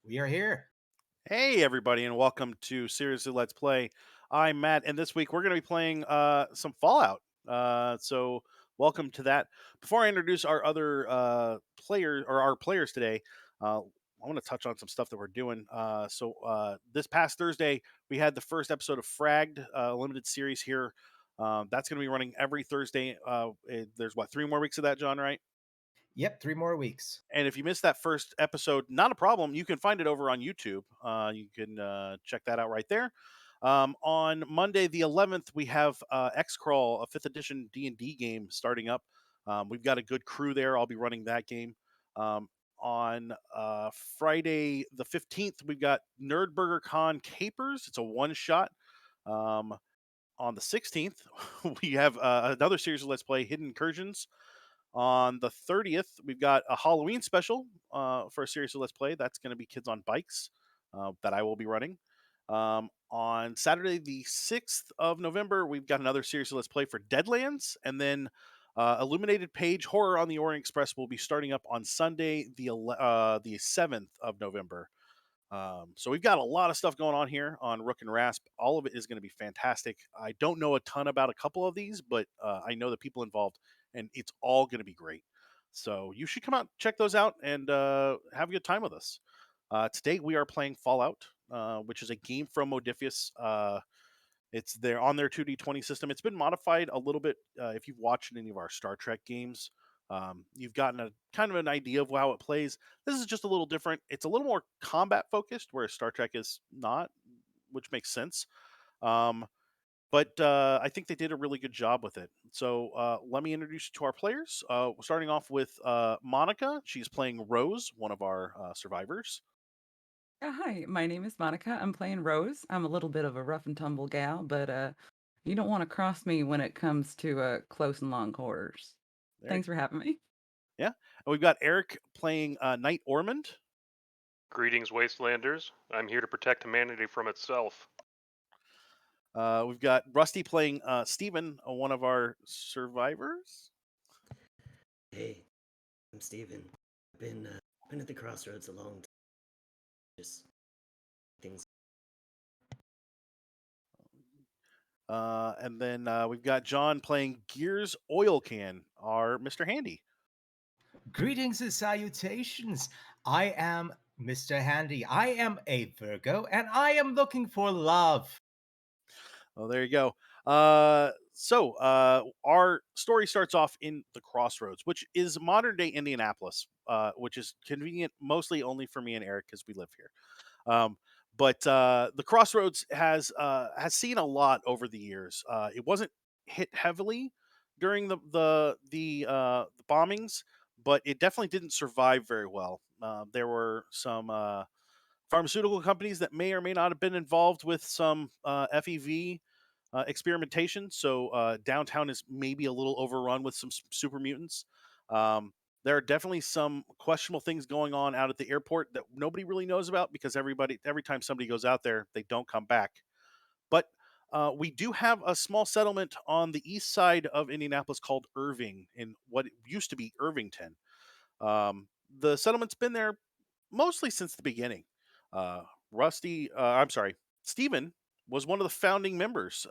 We are here. Hey, everybody, and welcome to Seriously Let's Play. I'm Matt, and this week we're going to be playing some Fallout. Welcome to that. Before I introduce our other players or our players today, I want to touch on some stuff that we're doing. This past Thursday, we had the first episode of Fragged, limited series here. That's going to be running every Thursday. There's what, 3 more weeks of that, John, right? Yep, 3 more weeks. And if you missed that first episode, not a problem. You can find it over on YouTube. You can check that out right there. On Monday the 11th, we have X Crawl, a 5th edition D&D game starting up. We've got a good crew there. I'll be running that game. On Friday the 15th, we've got Nerdburger Con Capers. It's a one shot. Um, on the 16th, we have another series of Let's Play Hidden Incursions. On the 30th, we've got a Halloween special for a series of Let's Play. That's going to be Kids on Bikes that I will be running. On Saturday, the 6th of November, we've got another series of Let's Play for Deadlands. And then Illuminated Page Horror on the Orient Express will be starting up on Sunday, the 7th of November. So we've got a lot of stuff going on here on Rook and Rasp. All of it is going to be fantastic. I don't know a ton about a couple of these, but I know the people involved, and it's all going to be great. So you should come out, check those out, and have a good time with us. Today we are playing Fallout, which is a game from Modiphius. It's there on their 2D20 system. It's been modified a little bit. If you've watched any of our Star Trek games, you've gotten a kind of an idea of how it plays. This is just a little different. It's a little more combat focused, whereas Star Trek is not, which makes sense. Um, but I think they did a really good job with it. So let me introduce you to our players. Starting off with Monica. She's playing Rose, one of our survivors. Yeah, hi, my name is Monica. I'm playing Rose. I'm a little bit of a rough and tumble gal, but you don't want to cross me when it comes to close and long quarters. There, Thanks for having me. yeah. And we've got Eric playing Knight Ormond. Greetings, Wastelanders. I'm here to protect humanity from itself. We've got Rusty playing Steven, one of our survivors. Hey, I'm Steven. I've been at the crossroads a long time. Just things. And then we've got John playing Gears Oil Can, our Mr. Handy. Greetings and salutations. I am Mr. Handy. I am a Virgo and I am looking for love. Oh, there you go. Our story starts off in the Crossroads, which is modern day Indianapolis, which is convenient mostly only for me and Eric because we live here. Um, but the Crossroads has seen a lot over the years. It wasn't hit heavily during the bombings, but it definitely didn't survive very well. There were some pharmaceutical companies that may or may not have been involved with some FEV experimentation. So downtown is maybe a little overrun with some super mutants. Um, there are definitely some questionable things going on out at the airport that nobody really knows about because every time somebody goes out there, they don't come back. But we do have a small settlement on the east side of Indianapolis called Irving, in what used to be Irvington. The settlement's been there mostly since the beginning. I'm sorry, Stephen was one of the founding members.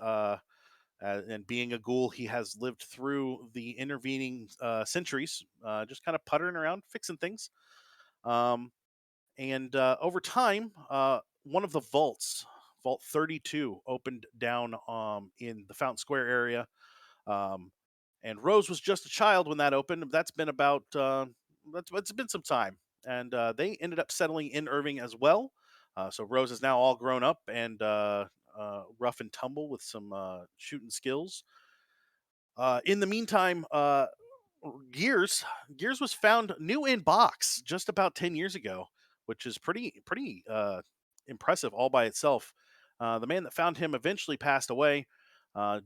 And being a ghoul, he has lived through the intervening centuries, just kind of puttering around, fixing things. Um, and over time, one of the vaults, Vault 32, opened down in the Fountain Square area. Um, and Rose was just a child when that opened. That's been about it's been some time, and they ended up settling in Irving as well. So Rose is now all grown up and rough and tumble with some shooting skills. In the meantime, Gears was found new in box just about 10 years ago, which is pretty impressive all by itself. The man that found him eventually passed away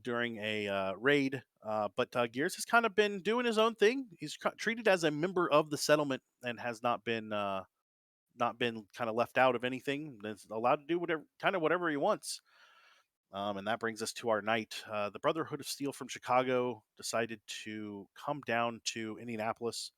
during a raid, but Gears has kind of been doing his own thing. He's treated as a member of the settlement and has not been kind of left out of anything. Is allowed to do whatever he wants. And that brings us to our night. The Brotherhood of Steel from Chicago decided to come down to Indianapolis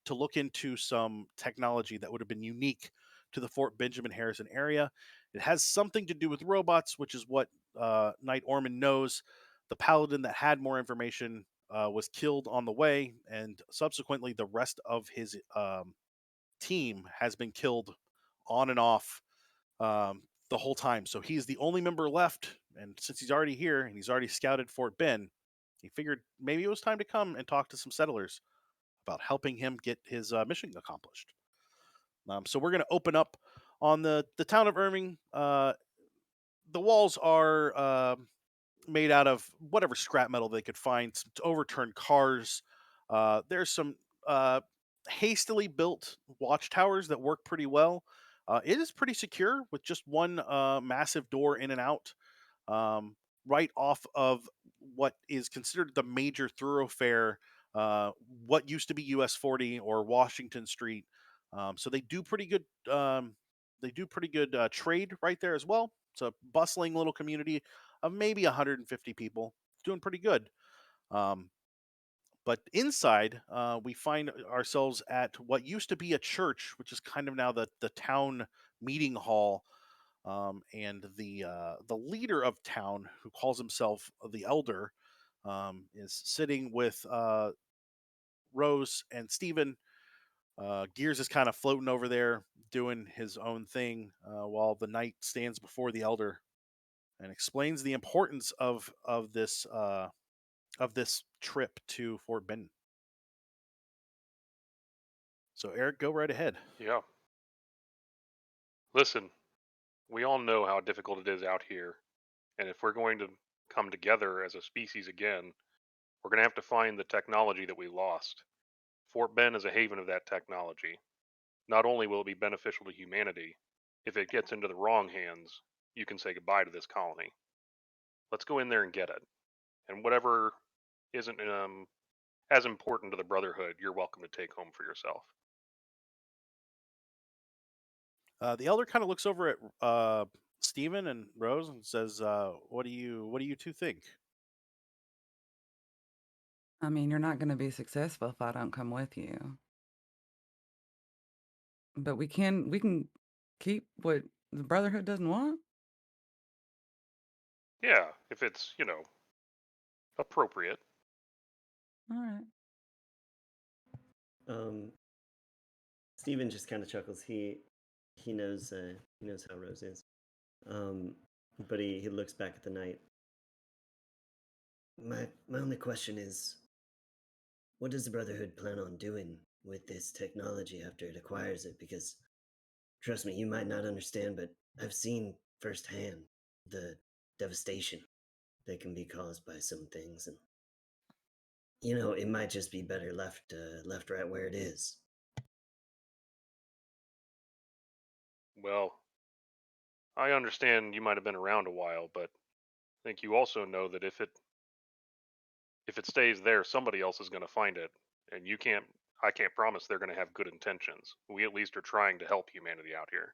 to look into some technology that would have been unique to the Fort Benjamin Harrison area. It has something to do with robots, which is what Knight Ormond knows. The paladin that had more information was killed on the way, and subsequently, the rest of his team has been killed on and off the whole time. So he's the only member left, and since he's already here and he's already scouted Fort Ben, he figured maybe it was time to come and talk to some settlers about helping him get his mission accomplished. So we're going to open up on the town of Irving. The walls are made out of whatever scrap metal they could find, some overturned cars. There's some hastily built watchtowers that work pretty well. It is pretty secure with just one massive door in and out, um, right off of what is considered the major thoroughfare, what used to be US 40 or Washington Street. So they do pretty good. They do pretty good trade right there as well. It's a bustling little community of maybe 150 people. It's doing pretty good. Um, but inside, we find ourselves at what used to be a church, which is kind of now the town meeting hall. And the leader of town, who calls himself the elder, is sitting with Rose and Stephen. Gears is kind of floating over there doing his own thing, while the knight stands before the elder and explains the importance of this trip to Fort Benton. So Eric, go right ahead. Yeah. Listen, we all know how difficult it is out here, and if we're going to come together as a species again, we're going to have to find the technology that we lost. Fort Ben is a haven of that technology. Not only will it be beneficial to humanity, if it gets into the wrong hands, you can say goodbye to this colony. Let's go in there and get it. And whatever isn't as important to the Brotherhood, you're welcome to take home for yourself. The elder kind of looks over at Stephen and Rose and says, what do you two think?" I mean, you're not going to be successful if I don't come with you. But we can keep what the Brotherhood doesn't want. Yeah, if it's, appropriate. All right. Steven just kind of chuckles. He knows how Rose is. But he looks back at the knight. My only question is, what does the Brotherhood plan on doing with this technology after it acquires it? Because trust me, you might not understand, but I've seen firsthand the devastation that can be caused by some things, and it might just be better left right where it is. Well, I understand you might have been around a while, but I think you also know that if it stays there, somebody else is going to find it, and I can't promise they're going to have good intentions. We at least are trying to help humanity out here.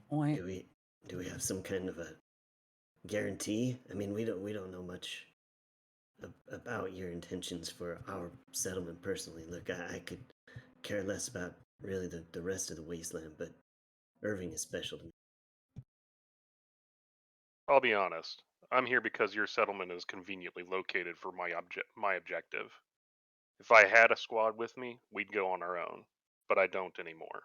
Point. Do we have some kind of a guarantee? I mean, we don't know much about your intentions for our settlement personally. Look, I could care less about really the rest of the wasteland, but Irving is special to me. I'll be honest. I'm here because your settlement is conveniently located for my objective. If I had a squad with me, we'd go on our own, but I don't anymore.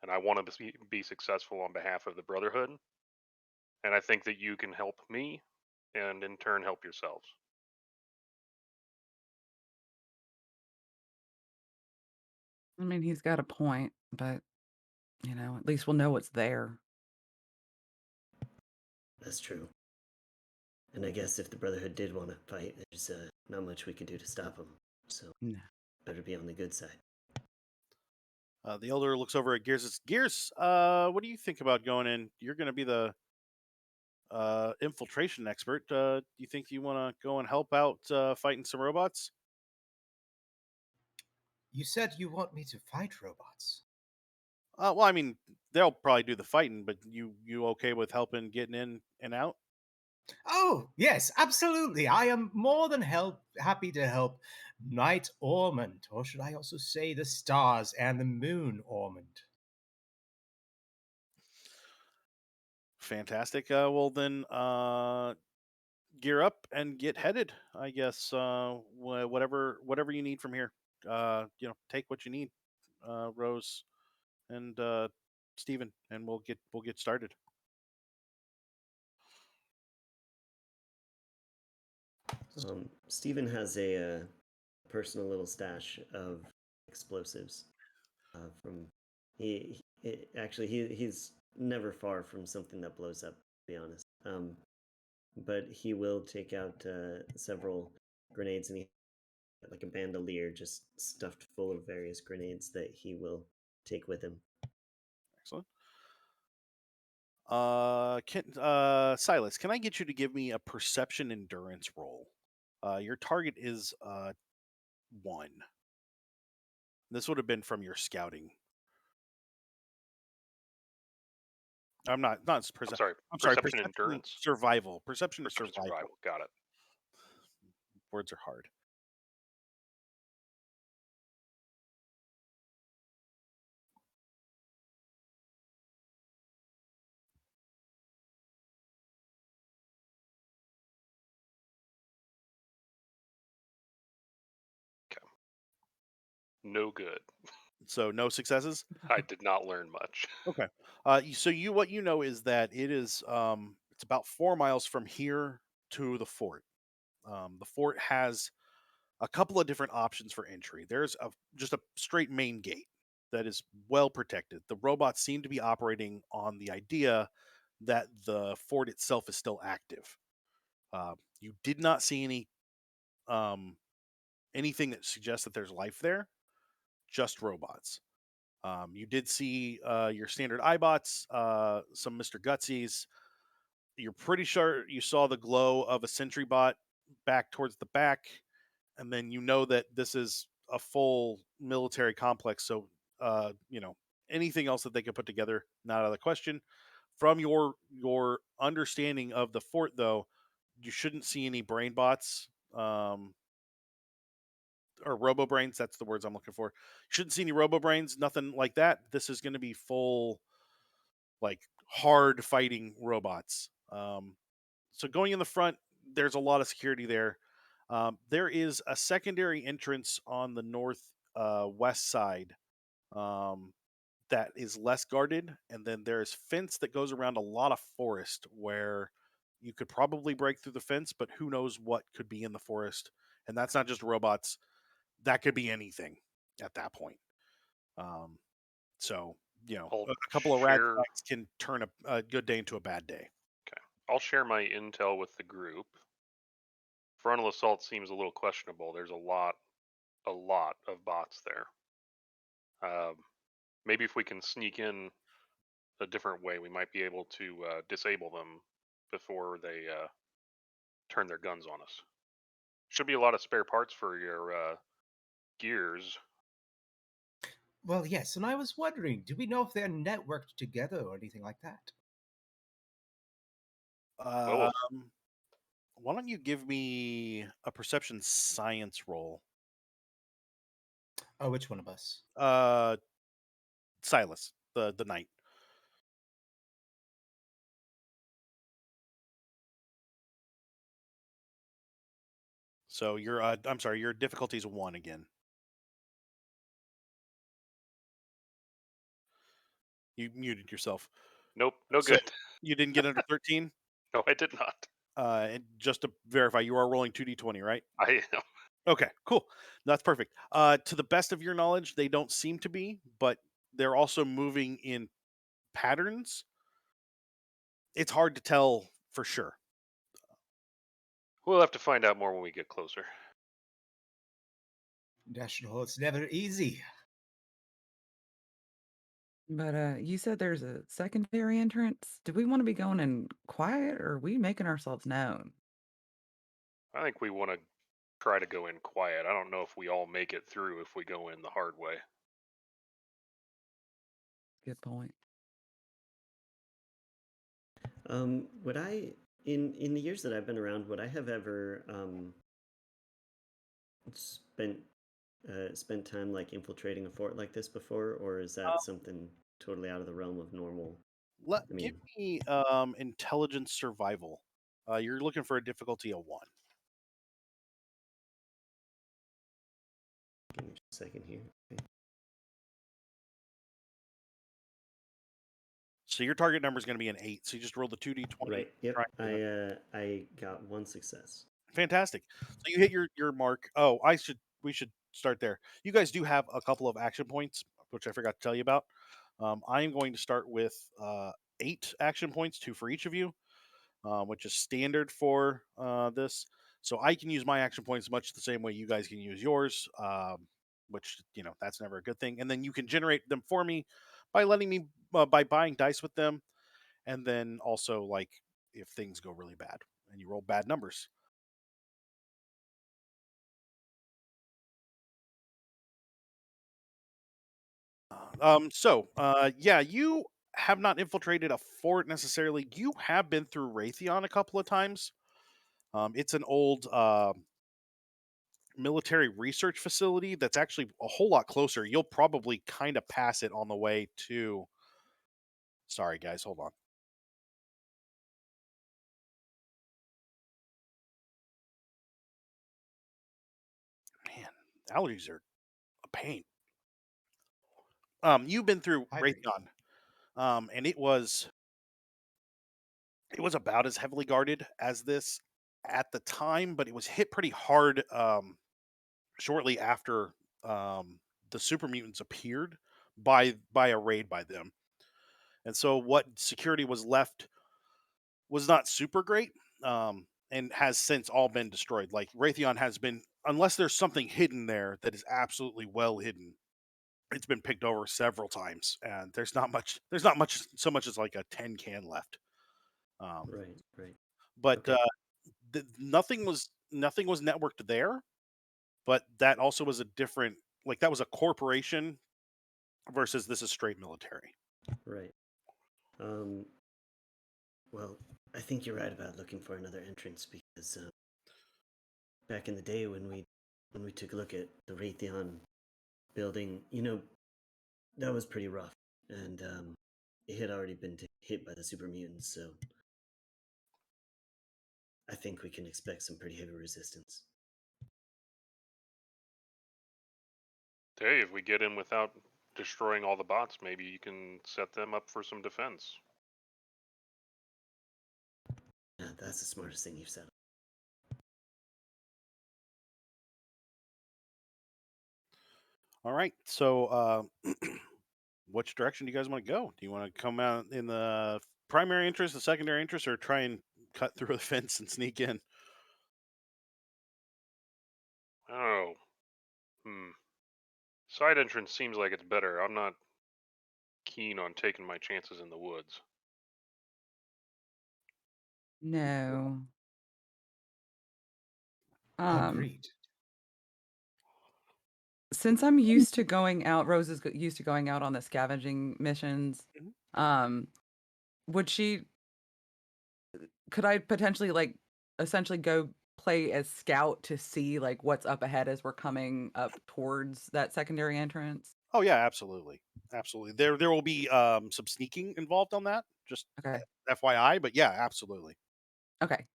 And I want to be successful on behalf of the Brotherhood, and I think that you can help me and in turn help yourselves. I mean, he's got a point, but at least we'll know what's there. That's true. And I guess if the Brotherhood did want to fight, there's not much we could do to stop them. So No. better be on the good side. The elder looks over at Gears. Says, Gears, what do you think about going in? You're going to be the infiltration expert. Do you think you want to go and help out fighting some robots? You said you want me to fight robots. Well, I mean, they'll probably do the fighting, but you okay with helping getting in and out? Oh, yes, absolutely. I am more than happy to help Night Ormond, or should I also say the stars and the moon Ormond? Fantastic. Well, then gear up and get headed. I guess whatever you need from here. Take what you need, Rose and Stephen, and we'll get started. Stephen has a personal little stash of explosives. From he's never far from something that blows up. To be honest, but he will take out several grenades, and he like a bandolier just stuffed full of various grenades that he will take with him. Excellent. Silas, can I get you to give me a perception endurance roll? Your target is 1. This would have been from your scouting. I'm not I'm sorry. Perception endurance. Survival. Perception Perception survival. Got it. Words are hard. No good. So no successes. I did not learn much. Okay. So what you know is that it is it's about 4 miles from here to the fort. The fort has a couple of different options for entry. There's just a straight main gate that is well protected. The robots seem to be operating on the idea that the fort itself is still active. You did not see anything that suggests that there's life there. Just robots. You did see your standard iBots, some Mr. Gutsies. You're pretty sure you saw the glow of a sentry bot back towards the back, and then you know that this is a full military complex. So, anything else that they could put together, not out of the question. From your understanding of the fort, though, you shouldn't see any brain bots. Or robo brains, that's the words I'm looking for. Shouldn't see any robo brains, nothing like that. This is going to be full, like, hard fighting robots. So going in the front, there's a lot of security there. There is a secondary entrance on the north west side that is less guarded, and then there's fence that goes around a lot of forest where you could probably break through the fence, but who knows what could be in the forest. And that's not just robots, that could be anything at that point. So, I'll a couple of share. ragtags can turn a good day into a bad day. Okay. I'll share my intel with the group. Frontal assault seems a little questionable. There's a lot of bots there. Maybe if we can sneak in a different way, we might be able to disable them before they turn their guns on us. Should be a lot of spare parts for your gears. Well, yes, and I was wondering, do we know if they're networked together or anything like that? Well, Why don't you give me a perception science roll? Oh, which one of us? Silas, the knight. So I'm sorry, your difficulty is 1 again. You muted yourself. nope, no So good. you didn't get under 13? No, I did not. And just to verify, you are rolling 2d20, right? I am. Okay, cool. That's perfect. To the best of your knowledge, they don't seem to be, but they're also moving in patterns. It's hard to tell for sure. We'll have to find out more when we get closer. National, it's never easy. But you said there's a secondary entrance. Do we want to be going in quiet, or are we making ourselves known? I think we want to try to go in quiet. I don't know if we all make it through if we go in the hard way. Good point. Would I, in the years that I've been around, would I have ever spent spent time like infiltrating a fort like this before, or is that something totally out of the realm of normal? I Give mean, me intelligence survival. You're looking for a difficulty of 1. give me just a second here. Okay. So your target number is going to be an 8. So you just roll the 2d20. Right. Yep. Try and I got 1 success. fantastic. So you hit your mark. Oh, we should start there. You guys do have a couple of action points, which I forgot to tell you about. I am going to start with 8 action points, 2 for each of you, which is standard for this. So I can use my action points much the same way you guys can use yours, which that's never a good thing. And then you can generate them for me by letting me by buying dice with them, and then also like if things go really bad and you roll bad numbers. Yeah, you have not infiltrated a fort necessarily. You have been through Raytheon a couple of times. It's an old military research facility that's actually a whole lot closer. You'll probably kind of pass it on the way to. Sorry, guys, hold on. Man, allergies are a pain. You've been through I agree. Raytheon, and it was about as heavily guarded as this at the time, but it was hit pretty hard shortly after the super mutants appeared by a raid by them. And so what security was left was not super great, and has since all been destroyed. Like Raytheon has been, unless there's something hidden there that is absolutely well hidden, it's been picked over several times, and there's not much. There's not much so much as like a 10 can left. Um, Right. Right. but Okay. nothing was networked there. But that also was a different, like that was a corporation versus this is straight military. Right. Um. Well, I think you're right about looking for another entrance because back in the day when we took a look at the Raytheon building, that was pretty rough, and it had already been hit by the super mutants, so I think we can expect some pretty heavy resistance. Hey, if we get in without destroying all the bots, maybe you can set them up for some defense. Yeah, that's the smartest thing you've said. All right. So, which direction do you guys want to go? Do you want to come out in the primary interest, the secondary interest, or try and cut through the fence and sneak in? Oh, hmm. Side entrance seems like it's better. I'm not keen on taking my chances in the woods. No. Um, Agreed. since I'm used to going out, Rose is used to going out on the scavenging missions. Mhm. Um, would she? Could I potentially like essentially go play as scout to see like what's up ahead as we're coming up towards that secondary entrance? Oh yeah, absolutely, absolutely. There will be some sneaking involved on that. Just Okay. FYI, but yeah, absolutely. Okay.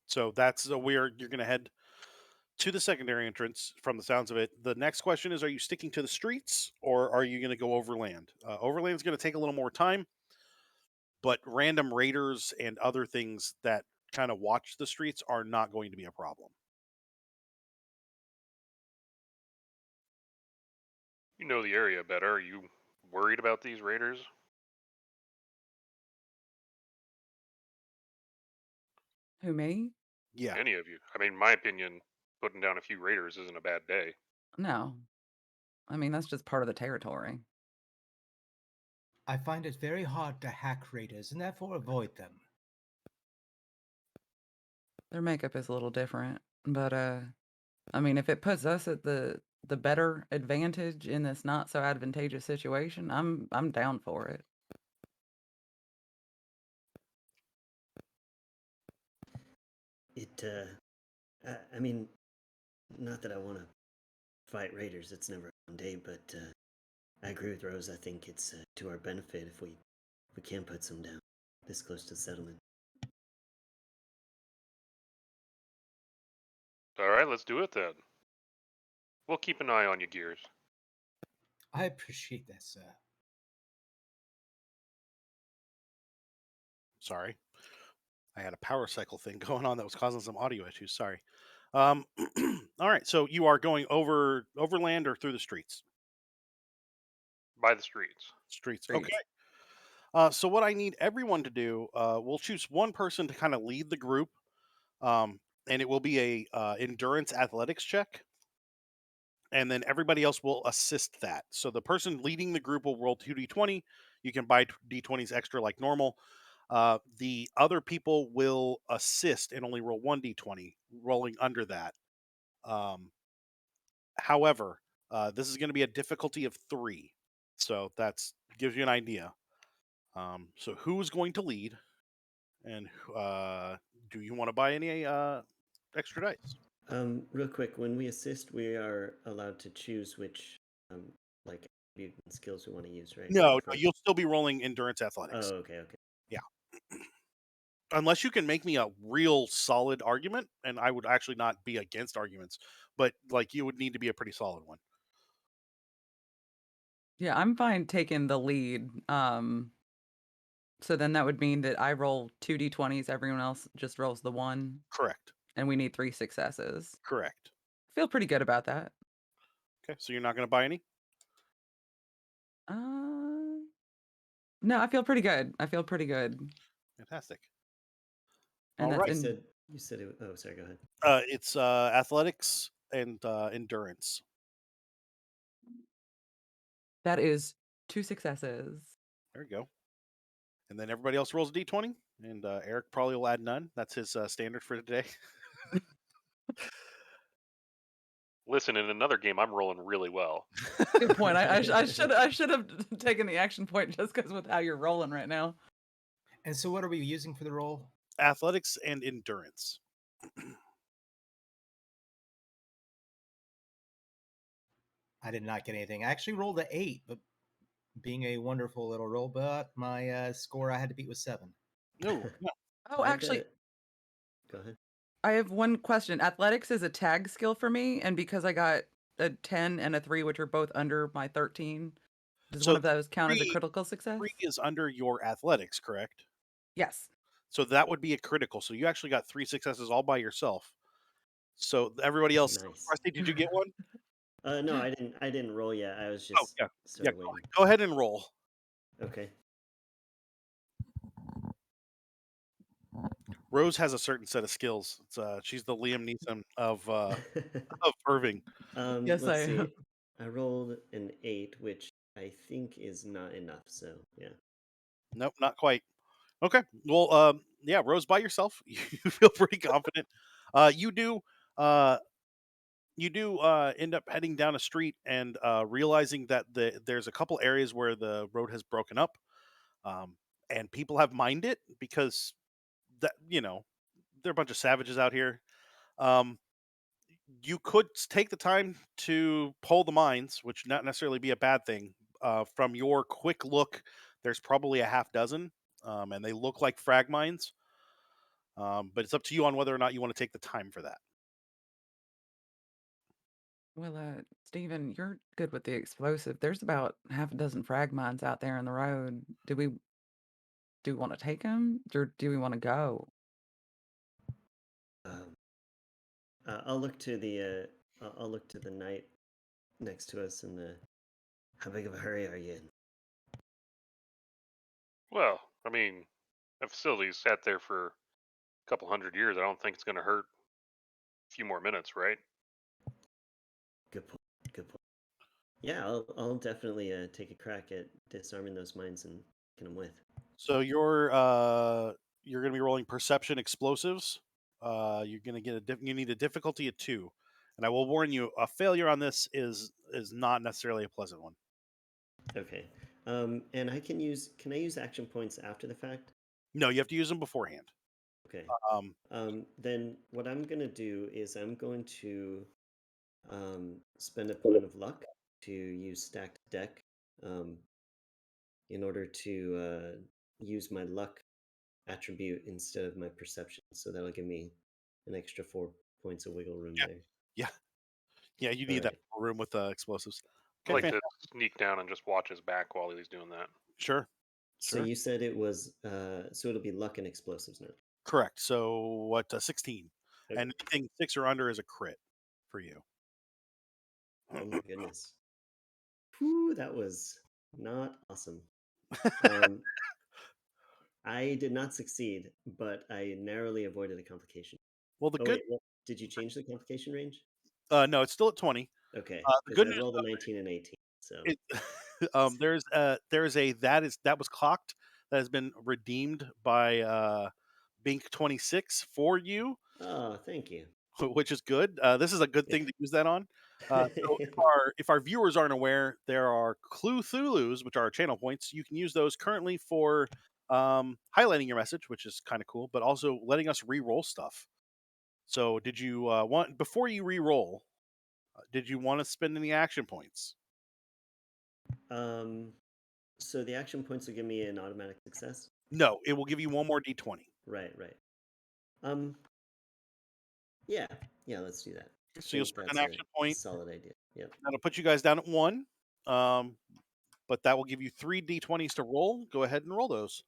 So that's where you're going to head to the secondary entrance. From the sounds of it, the next question is: are you sticking to the streets or are you going to go overland? Overland is going to take a little more time, but random raiders and other things that kind of watch the streets are not going to be a problem. You know the area better. Are you worried about these raiders? Who, me? Yeah. Any of you? I mean, my opinion, putting down a few raiders isn't a bad day. No. I mean, that's just part of the territory. I find it very hard to hack raiders and therefore avoid them. Their makeup is a little different, but I mean, if it puts us at the better advantage in this not so advantageous situation, I'm down for it. It, I mean, not that I want to fight raiders. It's never a fun day, but I agree with Rose. I think it's to our benefit if we can put some down this close to the settlement. All right, let's do it then. We'll keep an eye on you, Gears. I appreciate that, sir. Sorry, I had a power cycle thing going on that was causing some audio issues. Sorry. All right, so you are going overland or through the streets? By the streets. Streets. Streets. Okay. So what I need everyone to do, we'll choose one person to kind of lead the group, and it will be a endurance athletics check, and then everybody else will assist that. So the person leading the group will roll 2d20. You can buy d20s extra like normal. The other people will assist and only roll 1d20, rolling under that. However, this is going to be a difficulty of 3, so that's gives you an idea. So who's going to lead? And do you want to buy any extra dice? Real quick, when we assist, we are allowed to choose which, like, attribute and skills we want to use, right? No, For- you'll still be rolling endurance athletics. Oh, okay. Yeah. Unless you can make me a real solid argument, and I would actually not be against arguments, but like you would need to be a pretty solid one. Yeah, I'm fine taking the lead. So then that would mean that I roll 2d20s, everyone else just rolls the 1, Correct. and we need 3 successes. Correct. Feel pretty good about that. Okay, so you're not going to buy any? Uh, no, I feel pretty good. I feel pretty good. Fantastic. And All that's right. in, You said it. Oh, sorry. Go ahead. It's athletics and endurance. that is 2 successes. There you go. And then everybody else rolls a d20, and Eric probably will add none. That's his standard for today. Listen, in another game, I'm rolling really well. Good point. I should have taken the action point just because with how you're rolling right now. And so, what are we using for the roll? Athletics and endurance. I did not get anything. I actually rolled an 8, but being a wonderful little roll, but my score I had to beat was 7. No, no. Oh, actually, Go ahead. I have one question. Athletics is a tag skill for me, and because I got a 10 and a 3, which are both under my 13, does So one of those count as a 3 critical success? 3 is under your athletics, correct? Yes. So that would be a critical. So you actually got 3 successes all by yourself. So everybody else, Nice. Rusty, did you get one? No, I didn't. I didn't roll yet. I was Oh, just yeah. sort Yeah, of waiting. go ahead and roll. Okay. Rose has a certain set of skills. It's, she's the Liam Neeson of Irving. Yes, Let's I see. am. I rolled an 8, which I think is not enough. So yeah. Nope, not quite. Okay. Well, yeah, Rose, by yourself, you feel pretty confident. You do. End up heading down a street and realizing that there's a couple areas where the road has broken up, and people have mined it because that they're a bunch of savages out here. Um, you could take the time to pull the mines, which not necessarily be a bad thing. From your quick look, there's probably a half dozen, and they look like frag mines. But it's up to you on whether or not you want to take the time for that. Well, Steven, you're good with the explosive. There's about half a dozen frag mines out there in the road. Do we want to take them, or do we want to go? Um, I'll look to the I'll look to the knight next to us and the. How big of a hurry are you in? Well, I mean, that facility's sat there for a couple hundred years. I don't think it's going to hurt a few more minutes, right? Good point. Good point. Yeah, I'll definitely take a crack at disarming those mines and taking them with. So you're going to be rolling perception explosives. You're going to get you need a difficulty of 2, and I will warn you, a failure on this is not necessarily a pleasant one. Okay. And I can use. Can I use action points after the fact? No, you have to use them beforehand. Okay. Um, Then what I'm gonna do is I'm going to spend a point of luck to use stacked deck in order to use my luck attribute instead of my perception. So that'll give me an extra 4 points of wiggle room yeah, there. yeah, yeah. You All need that right. room with explosives. I Okay, like fantastic. to sneak down and just watch his back while he's doing that. Sure, So sure. you said it was so it'll be luck and explosives now. Correct. So what? 16, Okay. and anything 6 or under is a crit for you. Oh my goodness. Whew, that was not awesome. Um, I did not succeed, but I narrowly avoided a complication. Well, the Oh good. wait, did you change the complication range? No, it's still at 20. Okay, The because good I news. rolled a 19 and 18. So It, there's a that was clocked that has been redeemed by Bink 26 for you, oh, thank you. which is good. This is a good thing to use that on. So if our viewers aren't aware, there are Clue Thulus, which are channel points. You can use those currently for highlighting your message, which is kind of cool, but also letting us re-roll stuff. So, did you want before you re-roll? Did you want to spend any action points? um, so the action points will give me an automatic success. No, it will give you one more d20. Right, right. Um, yeah, yeah. Let's do that. I So you'll think spend that's an a action point. solid idea. Yep. That'll put you guys down at 1. Um, but that will give you 3 d20s to roll. Go ahead and roll those.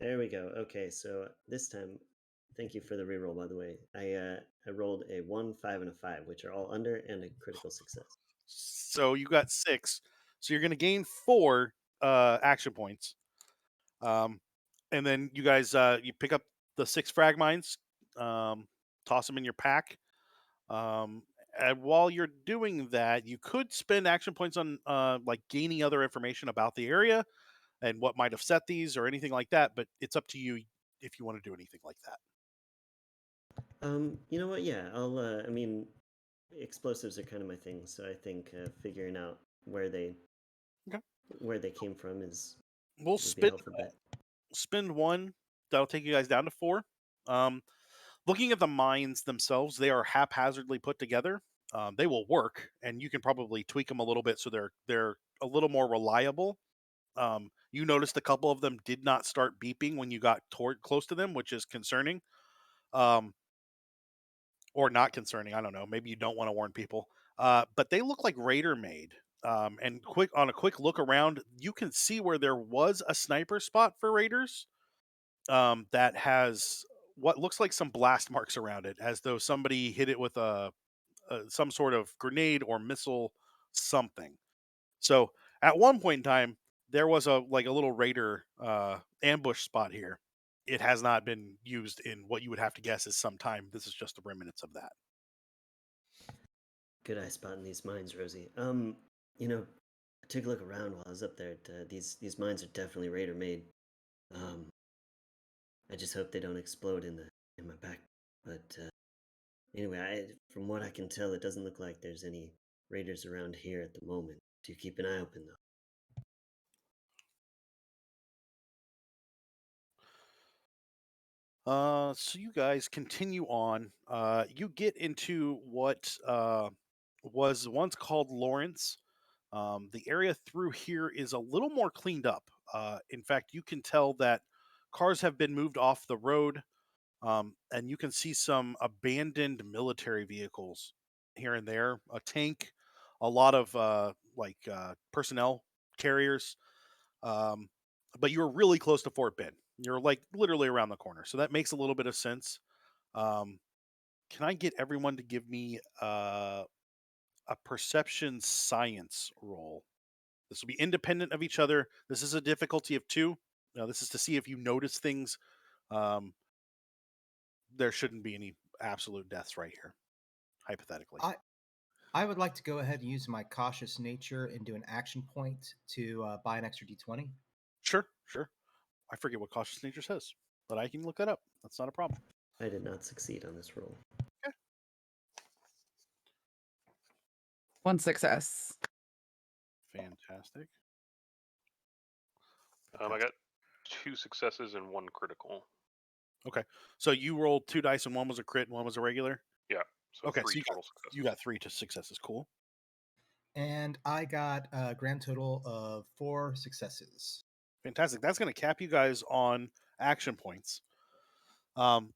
There we go. Okay, so this time, thank you for the reroll. By the way, I rolled a 1, 5, and a 5, which are all under and a critical success. So you got 6. So you're going to gain 4 action points. And then you guys you pick up the 6 frag mines, toss them in your pack. And while you're doing that, you could spend action points on like gaining other information about the area and what might have set these or anything like that. But it's up to you if you want to do anything like that. You know what? Yeah, I'll. I mean, explosives are kind of my thing, so I think figuring out Okay. where they came from We'll would be a spend helpful bet. 1. That'll take you guys down to 4. Um, looking at the mines themselves, they are haphazardly put together. They will work, and you can probably tweak them a little bit so they're a little more reliable. You noticed a couple of them did not start beeping when you got close to them, which is concerning, um, or not concerning. I don't know. Maybe you don't want to warn people, but they look like Raider made. And on a quick look around, you can see where there was a sniper spot for Raiders that has what looks like some blast marks around it, as though somebody hit it with some sort of grenade or missile, something. So at one point in time, there was a little raider ambush spot here. It has not been used in what you would have to guess is some time. This is just the remnants of that. Good eye spotting these mines, Rosie. I took a look around while I was up there. These mines are definitely Raider made. Um, I just hope they don't explode in my back. But anyway, from what I can tell, it doesn't look like there's any raiders around here at the moment. Do keep an eye open though. So you guys continue on. You get into what was once called Lawrence. The area through here is a little more cleaned up. In fact, you can tell that cars have been moved off the road, and you can see some abandoned military vehicles here and there, a tank, a lot of personnel carriers. Um, but you're really close to Fort Bend. You're like literally around the corner, so that makes a little bit of sense. Um, can I get everyone to give me a perception science roll? This will be independent of each other. This is a difficulty of 2. Now, this is to see if you notice things. Um, there shouldn't be any absolute deaths right here, hypothetically. I would like to go ahead and use my cautious nature and do an action point to buy an extra d20. Sure, sure. I forget what cautious nature says, but I can look that up. That's not a problem. I did not succeed on this roll. Okay. 1 success. Fantastic. I got 2 successes and 1 critical. Okay. So you rolled 2 dice and one was a crit and one was a regular? Yeah. So Okay, 3 so total you successes. got 3 to successes. Cool. And I got a grand total of 4 successes. Fantastic. That's going to cap you guys on action points. Um,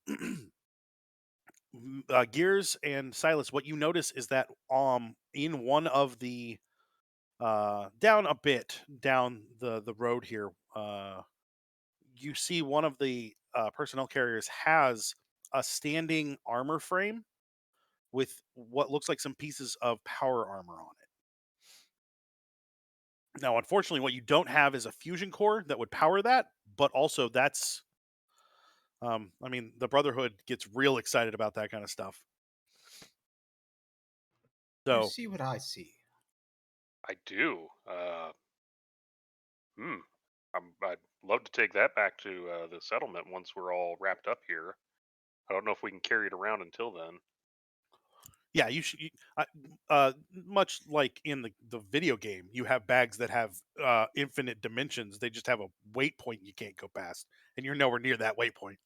Gears and Silas, what you notice is that in one of the down a bit down the road here, you see one of the personnel carriers has a standing armor frame with what looks like some pieces of power armor on it. Now, unfortunately, what you don't have is a fusion core that would power that, but also that's I mean, the Brotherhood gets real excited about that kind of stuff. You So see what I see. I do. I'd love to take that back to the settlement once we're all wrapped up here. I don't know if we can carry it around until then. yeah, you should. Much like in the video game, you have bags that have infinite dimensions. They just have a weight point you can't go past, and you're nowhere near that weight point.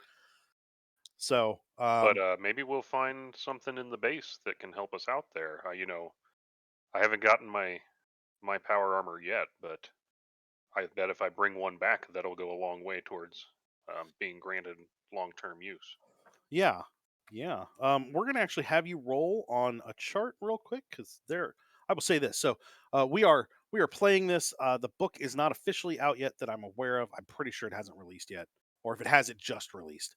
So, But maybe we'll find something in the base that can help us out there. I haven't gotten my power armor yet, but I bet if I bring one back, that'll go a long way towards being granted long-term use. yeah, yeah. We're gonna actually have you roll on a chart real quick because there. I will say this. So, we are playing this. The book is not officially out yet that I'm aware of. I'm pretty sure it hasn't released yet, or if it has, it just released.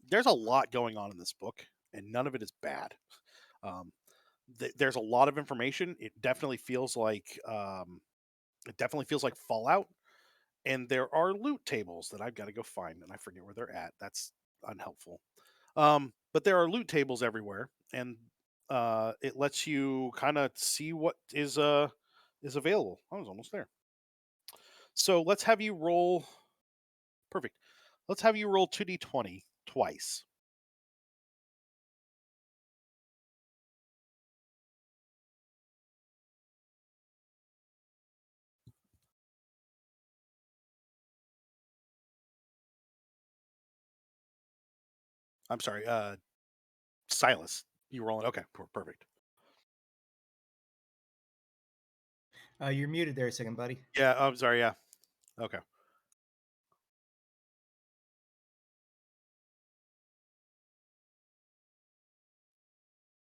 There's a lot going on in this book, and none of it is bad. Um, there's a lot of information. It definitely feels like Fallout, and there are loot tables that I've got to go find, and I forget where they're at. That's unhelpful. But there are loot tables everywhere, and it lets you kind of see what is available. I was almost there. So let's have you roll. Perfect. Let's have you roll 2d20 twice. I'm sorry, Silas. You rolling? Okay, perfect. You're muted there a second, buddy. Yeah, I'm sorry. Yeah. Okay.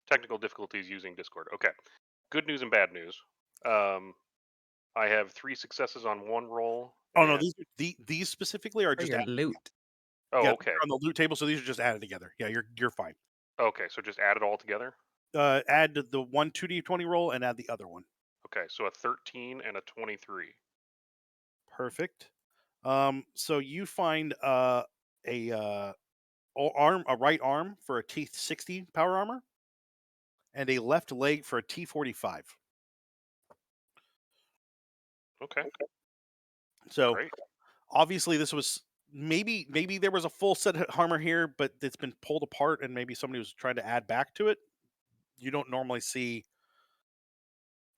Technical difficulties using Discord. Okay. Good news and bad news. I have 3 successes on one roll, Oh no, and these specifically are For just your loot. oh, yeah, these okay, are on the loot table, so these are just added together. Yeah, you're fine. okay. So just add it all together. Add the one 2d20 roll and add the other one. Okay, so a 13 and a 23. Perfect. So you find a a right arm for a T60 power armor, and a left leg for a T45. Okay, So great. obviously this was maybe there was a full set of armor here, but it's been pulled apart, and maybe somebody was trying to add back to it. You don't normally see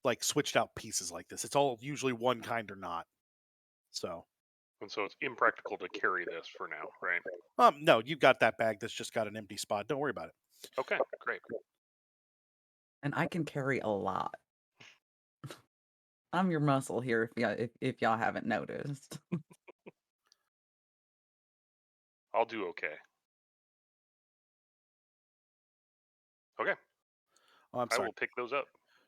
like switched out pieces like this. It's all usually one kind or not. So And so it's impractical to carry this for now, right? no, you've got that bag that's just got an empty spot. Don't worry about it. Okay, great. And I can carry a lot. I'm your muscle here if y'all haven't noticed. I'll do okay. Okay, Oh, I'm I sorry. will pick those up.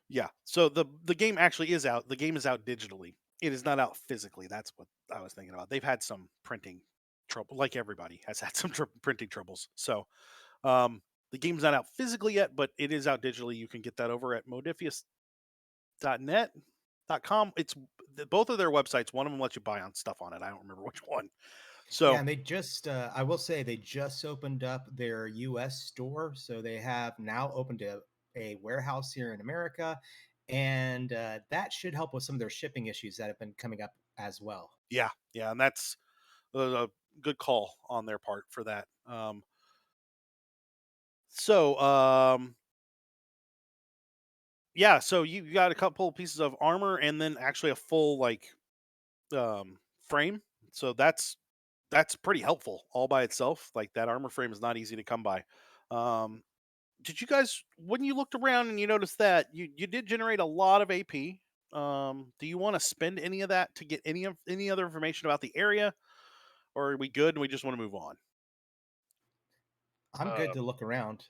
Yeah. So the game actually is out. The game is out digitally. It is not out physically. That's what I was thinking about. They've had some printing trouble, like everybody has had some printing troubles. So um, the game's not out physically yet, but it is out digitally. You can get that over at modiphius.net.com. It's both of their websites. One of them lets you buy on stuff on it. I don't remember which one. Yeah, So and they just, I will say, they just opened up their US store. So they have now opened a warehouse here in America. And that should help with some of their shipping issues that have been coming up as well. yeah, and that's a good call on their part for that. So yeah, so you got a couple pieces of armor and then actually a full like frame. So that's pretty helpful all by itself. Like that armor frame is not easy to come by. Um, did you guys, when you looked around and you noticed that you did generate a lot of AP? Do you want to spend any of that to get any other information about the area, or are we good and we just want to move on? I'm good Uh, to look around.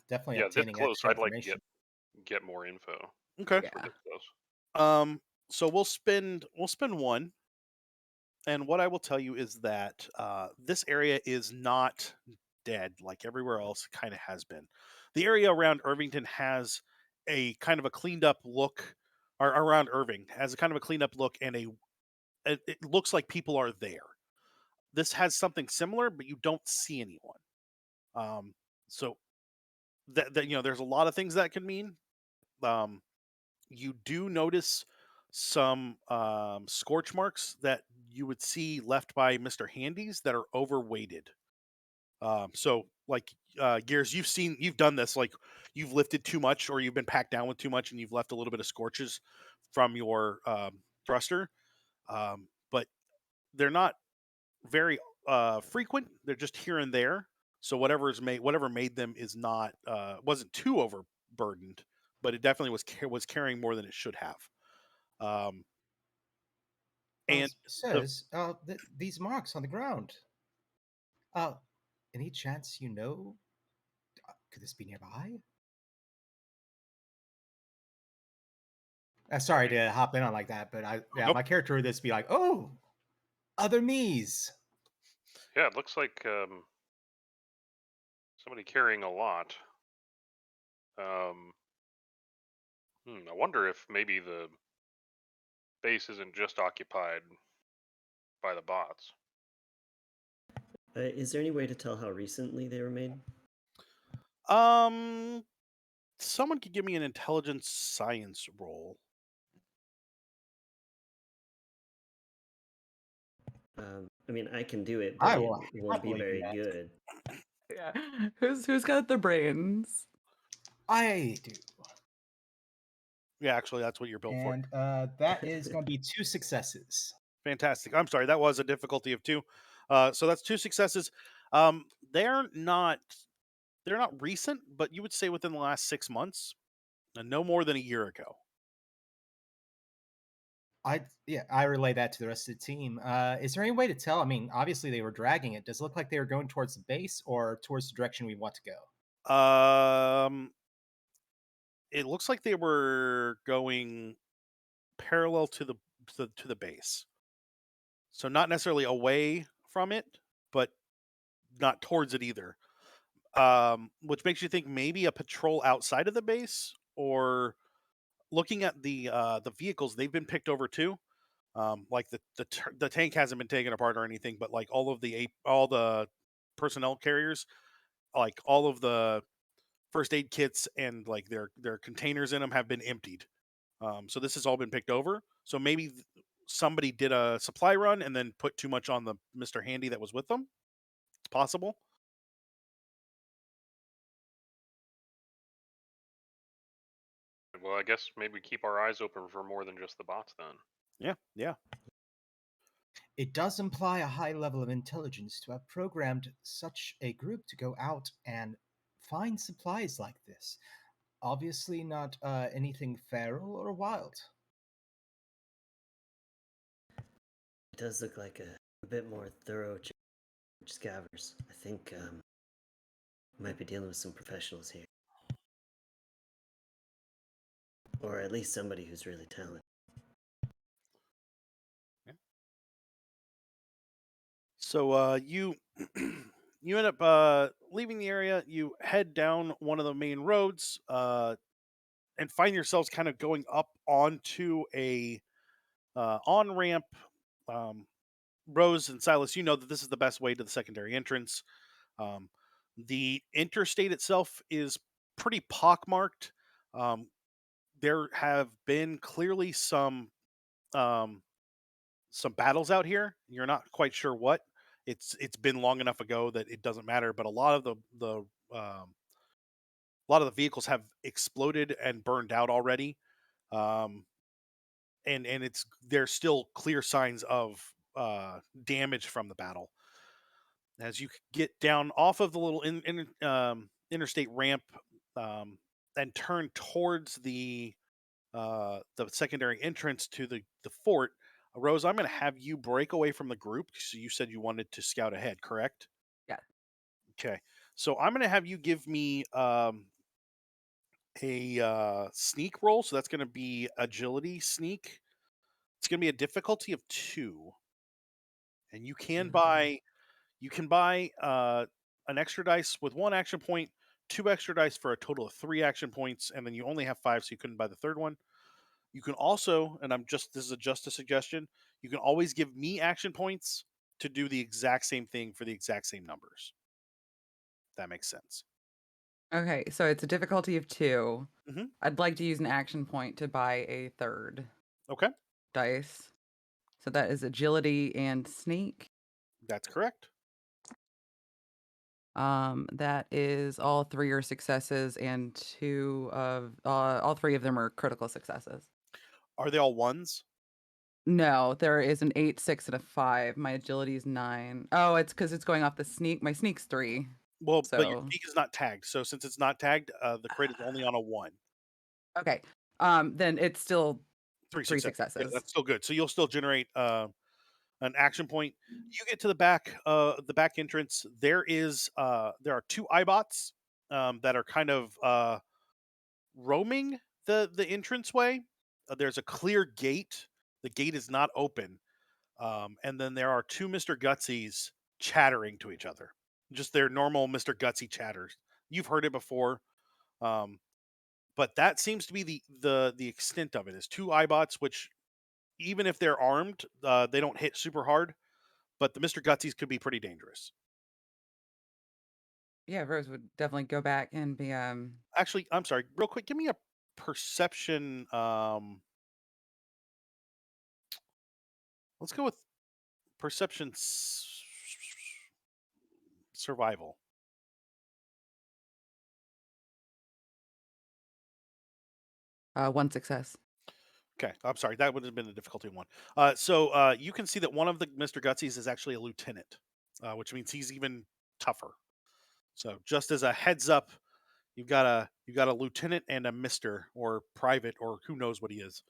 Definitely yeah, this obtaining close, extra I'd like to information. get more info Okay. for Yeah. this close. So we'll spend one, and what I will tell you is that this area is not dead like everywhere else kind of has been. The area around Irvington has a kind of a cleaned up look, or around Irving has a kind of a cleaned up look, and it looks like people are there. This has something similar, but you don't see anyone. Um, so that there's a lot of things that can mean. Um, you do notice some scorch marks that you would see left by Mr. Handy's that are overweighted. So like Gears, you've done this, like you've lifted too much or you've been packed down with too much and you've left a little bit of scorches from your thruster. But they're not very frequent. They're just here and there. So whatever made them is not wasn't too overburdened, but it definitely was carrying more than it should have. Um, and the Sirs, these marks on the ground. Uh, any chance you know? Could this be nearby? Sorry to hop in on like that, but yeah, Nope. my character would just be like, oh, other me's. Yeah, it looks like somebody carrying a lot. Um, I wonder if maybe the base isn't just occupied by the bots. Is there any way to tell how recently they were made? um, someone could give me an intelligence science roll. I mean, I can do it, but I it will won't be happily do very that. good. Yeah. Who's got the brains? I do. Yeah, actually, that's what you're built for. And that is going to be 2 successes. Fantastic. I'm sorry, that was a difficulty of 2. So that's 2 successes. They're not recent, but you would say within the last 6 months, and no more than a year ago. I relay that to the rest of the team. Is there any way to tell? I mean, obviously they were dragging it. Does it look like they were going towards the base or towards the direction we want to go? Um, it looks like they were going parallel to the base. So not necessarily away from it, but not towards it either. Which makes you think maybe a patrol outside of the base, or looking at the vehicles, they've been picked over too. Like the tank hasn't been taken apart or anything, but like all the personnel carriers, like all of the first aid kits and like their containers in them have been emptied. So this has all been picked over. So maybe somebody did a supply run and then put too much on the Mr. Handy that was with them. It's possible. Well, I guess maybe keep our eyes open for more than just the bots then. Yeah, yeah. It does imply a high level of intelligence to have programmed such a group to go out and find supplies like this. Obviously, not anything feral or wild. It does look like a bit more thorough scavers. I think we might be dealing with some professionals here. Or at least somebody who's really talented. So you you end up leaving the area. You head down one of the main roads and find yourselves kind of going up onto a on ramp. Um, Rose and Silas, you know that this is the best way to the secondary entrance. Um, the interstate itself is pretty pockmarked. Um, there have been clearly um, some battles out here. You're not quite sure what. It's been long enough ago that it doesn't matter. But a lot of the vehicles have exploded and burned out already, um, and it's there's still clear signs of damage from the battle. As you get down off of the little interstate ramp and turn towards the secondary entrance to the fort, Rose, I'm going to have you break away from the group. So you said you wanted to scout ahead, correct? Yeah. Okay. So I'm going to have you give me a sneak roll. So that's going to be agility sneak. It's going to be a difficulty of 2, and you can buy an extra dice with 1 action point, 2 extra dice for a total of 3 action points, and then you only have 5, so you couldn't buy the third one. You can also, and this is just a suggestion, you can always give me action points to do the exact same thing for the exact same numbers. If that makes sense. Okay, so it's a difficulty of 2. Mhm. I'd like to use an action point to buy a third Okay, dice. So that is agility and sneak. that's correct. That is all 3 are successes, and all 3 of them are critical successes. Are they all ones? No, there is an 8, 6, and a 5. My agility is 9. Oh, it's because it's going off the sneak. My sneak's 3. Well, but your So sneak is not tagged. So since it's not tagged, the crit is only on a 1. okay. Then it's still 3 3 successes. Yeah, successes. that's still good. So you'll still generate an action point. You get to the back entrance. There are 2 iBots that are kind of roaming the entranceway. There's a clear gate. The gate is not open, and then there are 2 Mr. Gutsies chattering to each other. Just their normal Mr. Gutsy chatters. You've heard it before, but that seems to be the extent of it. Is 2 iBots, which even if they're armed, they don't hit super hard. But the Mr. Gutsies could be pretty dangerous. Yeah, Rose would definitely go back and be Actually, I'm sorry, real quick, give me a perception. Let's go with perception survival. 1 success. Okay, I'm sorry, that would have been a difficulty 1. So you can see that one of the Mr. Gutsies is actually a lieutenant, which means he's even tougher. So just as a heads up, you've got a lieutenant and a Mister or private or who knows what he is.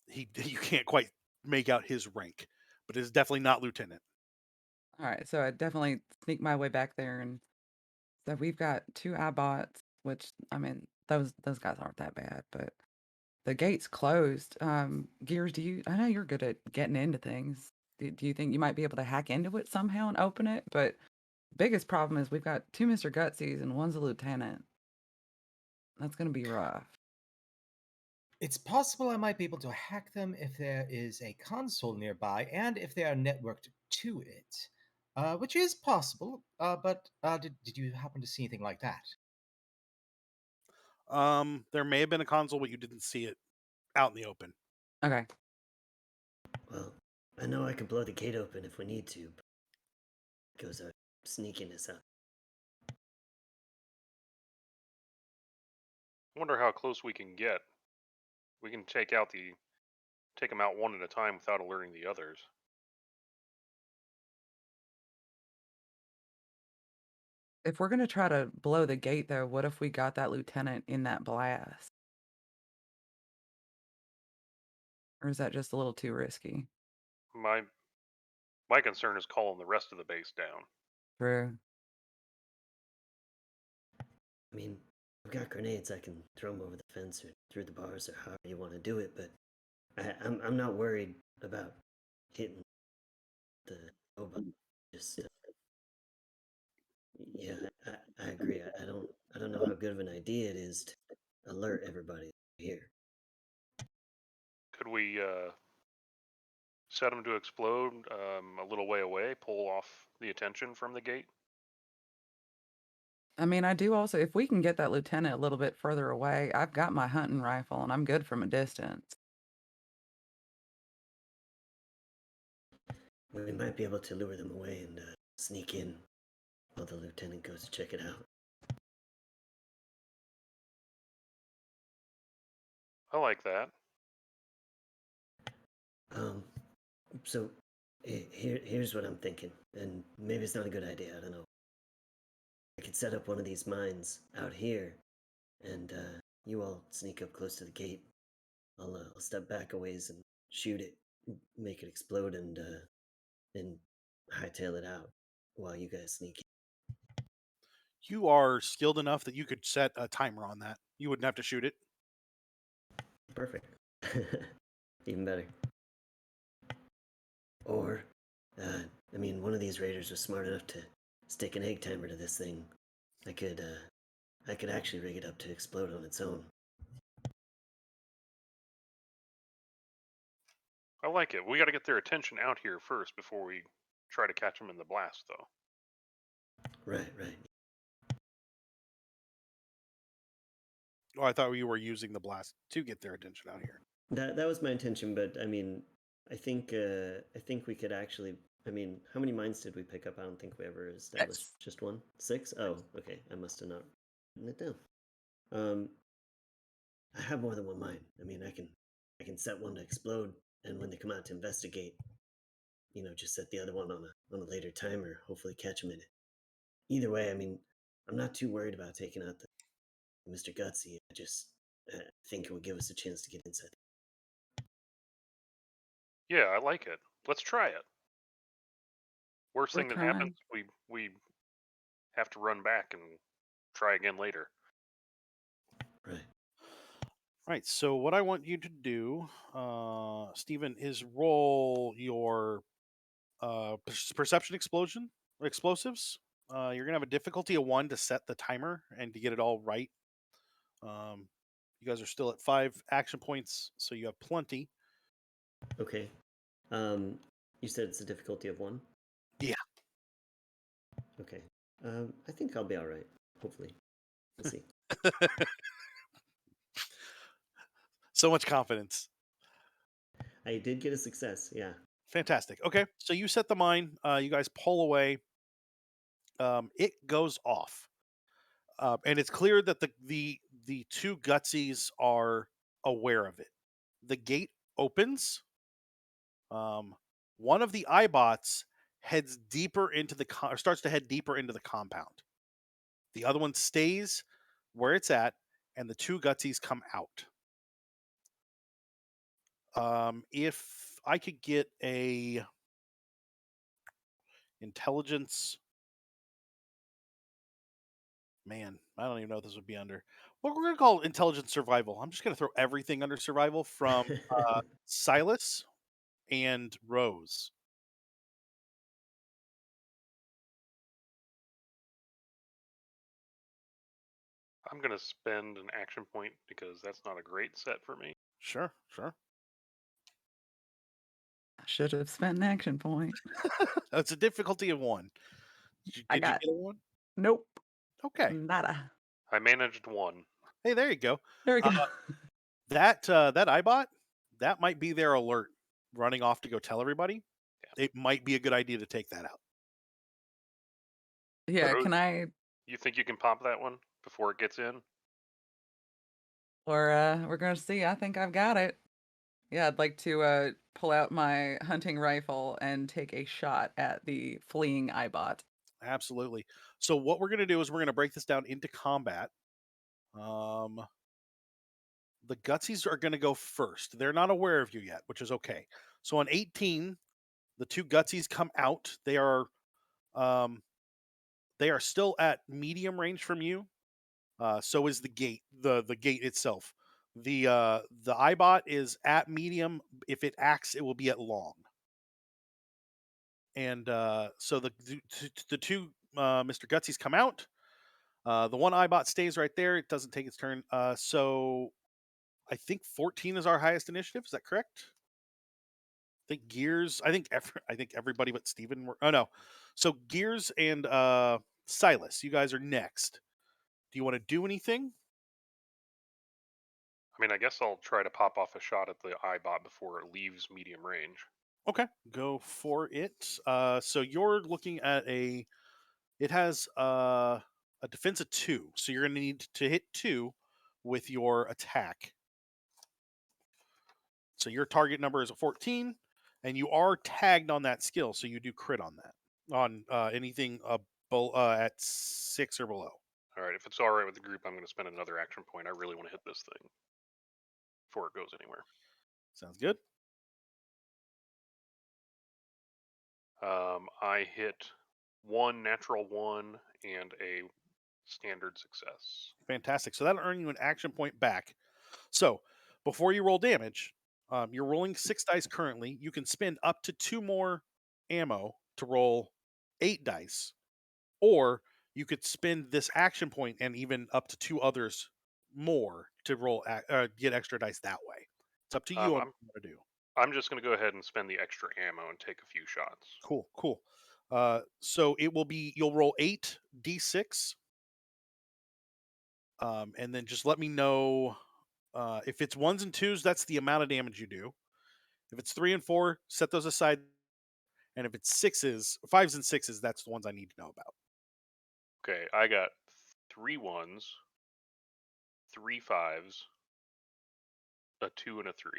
He you can't quite make out his rank, but it's definitely not lieutenant. All right, so I definitely sneak my way back there, and so we've got 2 iBots, which I mean those guys aren't that bad, but the gate's closed. Gears, I know you're good at getting into things. Do you think you might be able to hack into it somehow and open it? But biggest problem is we've got 2 Mr. Gutsies and one's a lieutenant. That's gonna be rough. It's possible I might be able to hack them if there is a console nearby and if they are networked to it, which is possible. But did you happen to see anything like that? There may have been a console, but you didn't see it out in the open. Okay. Well, I know I could blow the gate open if we need to, but it goes our sneakiness up. I wonder how close we can get. We can take them out one at a time without alerting the others. If we're gonna try to blow the gate though, what if we got that lieutenant in that blast? Or is that just a little too risky? My my concern is calling the rest of the base down. True. I mean, I've got grenades. I can throw them over the fence or through the bars or however you want to do it, but I'm not worried about hitting the robot. Just yeah, I agree. I don't know how good of an idea it is to alert everybody here. Could we set them to explode a little way away, pull off the attention from the gate? I mean, I do also if we can get that lieutenant a little bit further away, I've got my hunting rifle and I'm good from a distance. We might be able to lure them away and sneak in while the lieutenant goes to check it out. I like that. So Here's what I'm thinking, and maybe it's not a good idea. I don't know. I could set up one of these mines out here, and you all sneak up close to the gate. I'll step back a ways and shoot it, make it explode, and then hightail it out while you guys sneak in. You are skilled enough that you could set a timer on that. You wouldn't have to shoot it. Perfect. Even better. Or, I mean, one of these raiders was smart enough to stick an egg timer to this thing. I could actually rig it up to explode on its own. I like it. We got to get their attention out here first before we try to catch them in the blast, though. Right, right. Oh, I thought you were using the blast to get their attention out here. That was my intention, but I mean, I think we could actually. I mean, how many mines did we pick up? I don't think we ever established just one. 6? Oh, okay. I must have not written it down. I have more than one mine. I mean, I can set one to explode, and when they come out to investigate, just set the other one on a later timer. Hopefully, catch them in it. Either way, I mean, I'm not too worried about taking out the Mr. Gutsy. I just think it would give us a chance to get inside. Yeah, I like it. Let's try it. Worst We're thing that happens, trying. we have to run back and try again later. Right. Right. So what I want you to do, Stephen, is roll your perception explosives. You're gonna have a difficulty of 1 to set the timer and to get it all right. You guys are still at 5 action points, so you have plenty. Okay. You said it's a difficulty of 1? Yeah. Okay. I think I'll be all right. Hopefully. We'll see. So much confidence. I did get a success. Yeah. Fantastic. Okay, so you set the mine. You guys pull away. It goes off, and it's clear that the 2 gutsies are aware of it. The gate opens. One of the iBots heads deeper into the or starts to head deeper into the compound. The other one stays where it's at, and the 2 gutsies come out. If I could get a intelligence, man, I don't even know what this would be under. What we're gonna call intelligence survival. I'm just gonna throw everything under survival from Silas and Rose. I'm going to spend an action point because that's not a great set for me. Sure, sure. I should have spent an action point. That's a difficulty of 1. I Did you got get a 1? nope. Okay. Nada. I managed 1. Hey, there you go. There we go. That iBot, that might be their alert running off to go tell everybody. Yeah. It might be a good idea to take that out. Yeah, Rose, can I you think you can pop that one before it gets in? or we're gonna see. I think I've got it. Yeah, I'd like to pull out my hunting rifle and take a shot at the fleeing iBot. Absolutely. So what we're going to do is we're going to break this down into combat. The gutsies are going to go first. They're not aware of you yet, which is okay. So on 18, the 2 gutsies come out. They are still at medium range from you. So is the gate, the gate itself. The iBot is at medium. If it acts, it will be at long. And so the 2 Mr. Gutsies come out. The one iBot stays right there. It doesn't take its turn. So I think 14 is our highest initiative. Is that correct? I think Gears. I think everybody but Steven were. Oh no. So Gears and Silas, you guys are next. Do you want to do anything? I mean, I guess I'll try to pop off a shot at the iBot before it leaves medium range. Okay, go for it. So you're looking at it has a defense of 2, so you're going to need to hit 2 with your attack. So your target number is a 14. and you are tagged on that skill, so you do crit on that on anything at 6 or below. All right, if it's all right with the group, I'm going to spend another action point. I really want to hit this thing before it goes anywhere. Sounds good. I hit 1 natural 1 and a standard success. Fantastic. So that'll earn you an action point back. So before you roll damage, you're rolling 6 dice currently. You can spend up to 2 more ammo to roll 8 dice, or you could spend this action point and even up to 2 others more to roll get extra dice that way. It's up to you on what you want to do. I'm just going to go ahead and spend the extra ammo and take a few shots. Cool. So it will be you'll roll 8d6, and then just let me know if it's 1s and 2s. That's the amount of damage you do. If it's 3 and 4, set those aside. And if it's 6s, 5s and 6s, that's the ones I need to know about. Okay, I got 3 1s, 3 5s, a 2, and a 3.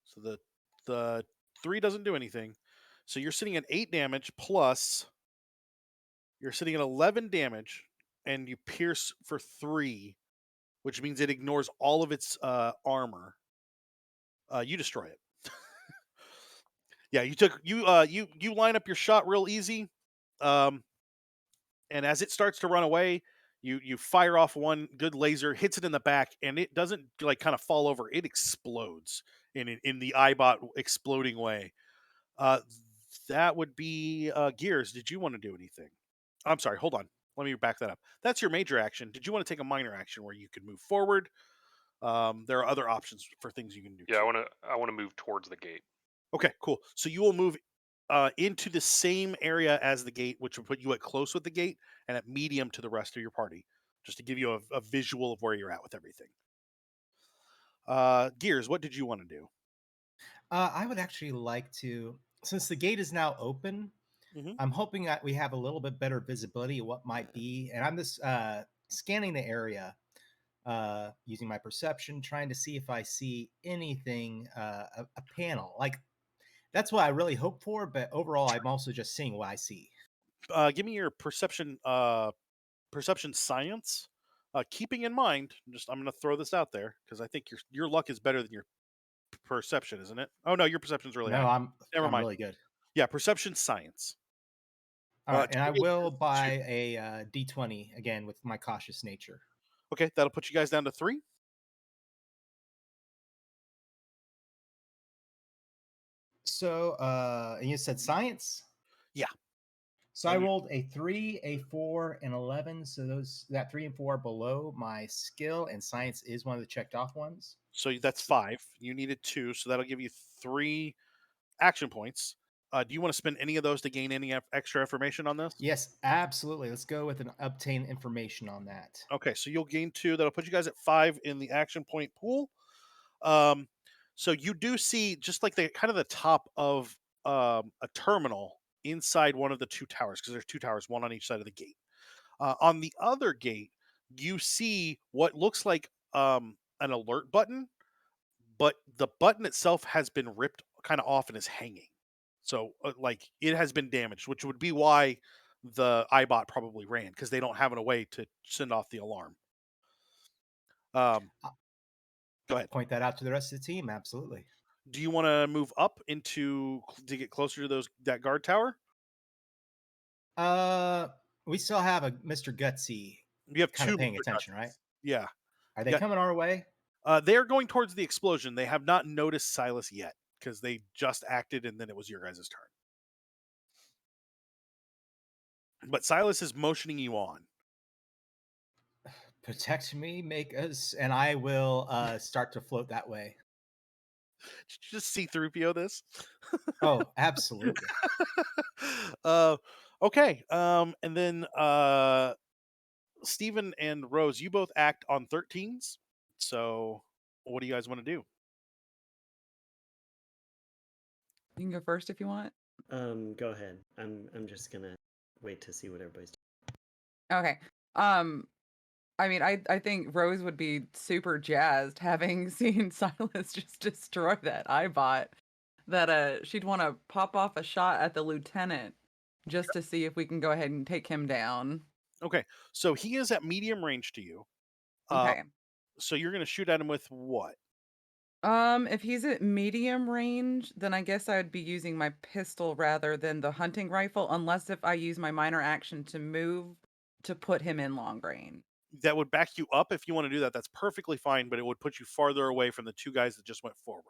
So the 3 doesn't do anything. So you're sitting at 8 damage plus you're sitting at 11 damage, and you pierce for 3, which means it ignores all of its armor. You destroy it. Yeah, you line up your shot real easy, and as it starts to run away, you fire off one good laser, hits it in the back, and it doesn't like kind of fall over. It explodes in the eyebot exploding way. Uh, that would be Gears. Did you want to do anything? I'm sorry. Hold on. Let me back that up. That's your major action. Did you want to take a minor action where you could move forward? There are other options for things you can do. Yeah, too. I want to move towards the gate. Okay, cool. So you will move into the same area as the gate, which will put you at close with the gate and at medium to the rest of your party, just to give you a visual of where you're at with everything. Gears, what did you want to do? I would actually like to, since the gate is now open, Mm-hmm. I'm hoping that we have a little bit better visibility of what might be. And I'm just scanning the area using my perception, trying to see if I see anything, a panel. Like, that's what I really hope for. But overall, I'm also just seeing what I see. Give me your perception science. Keeping in mind, just I'm going to throw this out there because I think your luck is better than your perception, isn't it? Oh no, your perception's really No, high. Never I'm mind. really good. Yeah, perception science. All right, and I 28 will versus 2. buy a D20 again with my cautious nature. Okay, that'll put you guys down to 3. So, and you said science? Yeah. So I rolled a 3, a 4, and 11. So that 3 and 4 are below my skill, and science is one of the checked off ones. So that's 5. You needed 2, so that'll give you 3 action points. Do you want to spend any of those to gain any extra information on this? Yes, absolutely. Let's go with an obtain information on that. Okay, so you'll gain 2. That'll put you guys at 5 in the action point pool. Um, so you do see just like the kind of the top of a terminal inside one of the 2 towers, because there's 2 towers, one on each side of the gate. On the other gate, you see what looks like an alert button, but the button itself has been ripped kind of off and is hanging. So like it has been damaged, which would be why the iBot probably ran, because they don't have a way to send off the alarm. Go ahead. Point that out to the rest of the team. Absolutely. Do you want to move up to get closer to that guard tower? We still have a Mr. Gutsy You have kind of 2 paying Mr. attention, Gutsies. right? Yeah. Are they Yeah. coming our way? They're going towards the explosion. They have not noticed Silas yet because they just acted and then it was your guys' turn. But Silas is motioning you on. Protect me, make us, and I will start to float that way. Did you just see through PO this? Oh, absolutely. Okay. And then Stephen and Rose, you both act on 13s. So what do you guys want to do? You can go first if you want. Go ahead. I'm just gonna wait to see what everybody's Okay. I mean, I think Rose would be super jazzed having seen Silas just destroy that iBot. that she'd want to pop off a shot at the lieutenant just to see if we can go ahead and take him down. Okay, so he is at medium range to you. Okay. So you're going to shoot at him with what? If he's at medium range, then I guess I'd be using my pistol rather than the hunting rifle, unless if I use my minor action to move to put him in long range. That would back you up if you want to do that. That's perfectly fine, but it would put you farther away from the two guys that just went forward.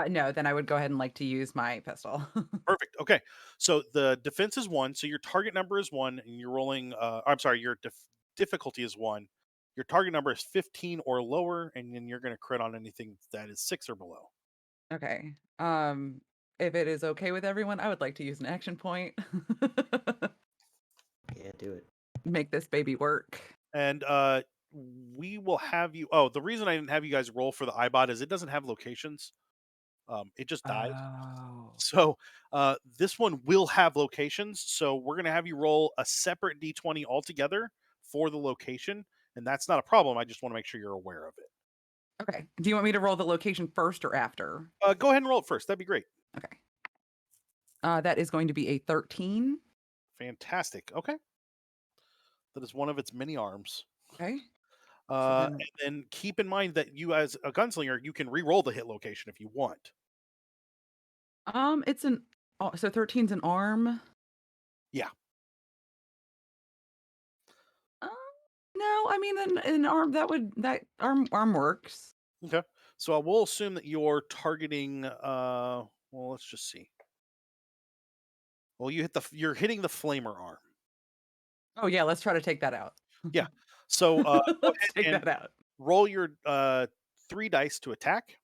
No, then I would go ahead and like to use my pistol. Perfect. Okay. So the defense is 1, so your target number is 1, and you're rolling I'm sorry, your difficulty is 1. Your target number is 15 or lower, and then you're going to crit on anything that is 6 or below. Okay. If it is okay with everyone, I would like to use an action point. Yeah, do it. Make this baby work. And we will have you the reason I didn't have you guys roll for the iBot is it doesn't have locations. It just died. Oh. So this one will have locations. So we're going to have you roll a separate d20 altogether for the location. And that's not a problem. I just want to make sure you're aware of it. Okay. Do you want me to roll the location first or after? Go ahead and roll it first. That'd be great. Okay. That is going to be a 13. Fantastic. Okay. That is one of its many arms. Okay. And then keep in mind that you, as a gunslinger, you can re-roll the hit location if you want. It's an so 13's an arm. Yeah. No, I mean an arm that arm works. Okay. So I will assume that you're targeting well, let's just see. Well, you're hitting the flamer arm. Oh yeah, let's try to take that out. Yeah. So go Let's ahead take and that out. roll your 3 dice to attack.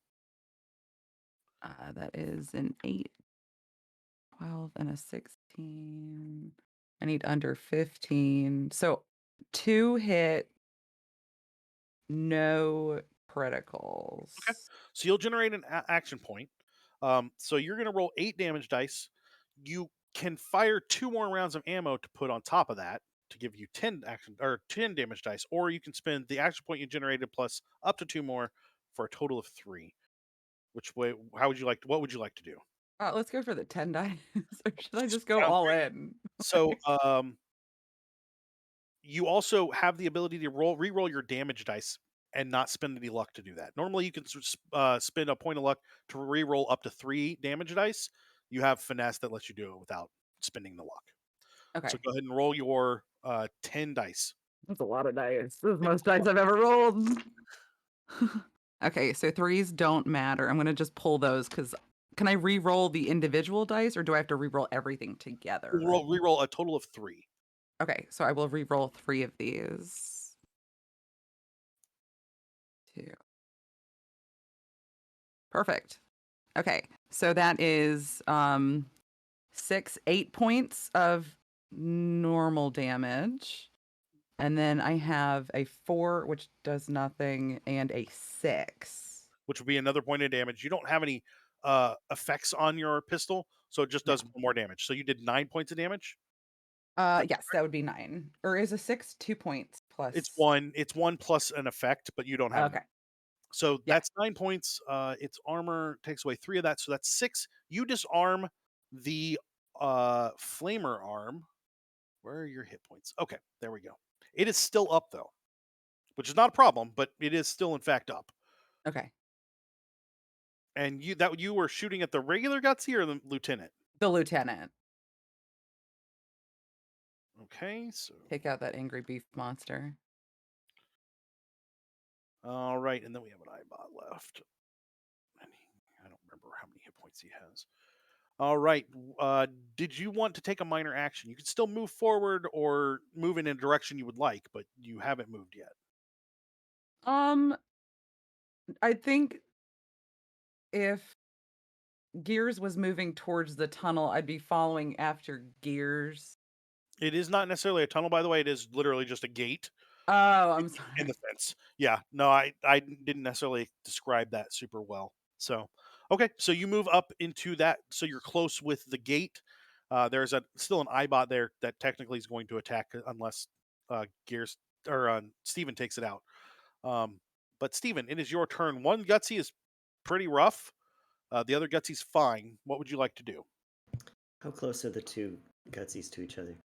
That is an 8, 12, and a 16. I need under 15. So 2 hit, no criticals. Okay. So you'll generate an action point. So you're going to roll 8 damage dice. You can fire 2 more rounds of ammo to put on top of that to give you 10 damage dice, or you can spend the action point you generated plus up to 2 more for a total of 3. What would you like to do? Let's go for the 10 dice. Or should I just go Sounds all great. in? So you also have the ability to re-roll your damage dice and not spend any luck to do that. Normally, you can spend a point of luck to re-roll up to 3 damage dice. You have finesse that lets you do it without spending the luck. Okay. So go ahead and roll your 10 dice. That's a lot of dice. This is the most dice I've ever rolled. Okay, so 3s don't matter. I'm going to just pull those because can I re-roll the individual dice or do I have to re-roll everything together? Re-roll a total of 3. Okay, so I will re-roll 3 of these. 2. Perfect. Okay, so that is 8 points of normal damage. And then I have a 4, which does nothing, and a 6. Which would be another point of damage. You don't have any effects on your pistol, so it just does more damage. So you did 9 points of damage? Yes, that would be 9. Or is a 6 2 points plus? It's 1. It's 1 plus an effect, but you don't have Okay. So that's 9 points. Its armor takes away 3 of that, so that's 6. You disarm the flamer arm. Where are your hit points? Okay, there we go. It is still up though, which is not a problem, but it is still in fact up. Okay. And you were shooting at the regular Gutsy or the lieutenant? The lieutenant. Okay, so Take out that angry beef monster. all right, and then we have an iBot left. I don't remember how many hit points he has. All right. Did you want to take a minor action? You can still move forward or move in a direction you would like, but you haven't moved yet. I think if Gears was moving towards the tunnel, I'd be following after Gears. It is not necessarily a tunnel, by the way. It is literally just a gate Oh, I'm sorry. in the fence. Yeah. No, I didn't necessarily describe that super well. So, okay. So you move up into that. So you're close with the gate. There's still an iBot there that technically is going to attack unless Gears or Steven takes it out. But Steven, it is your turn. One Gutsy is pretty rough. The other Gutsy's fine. What would you like to do? How close are the two Gutsies to each other?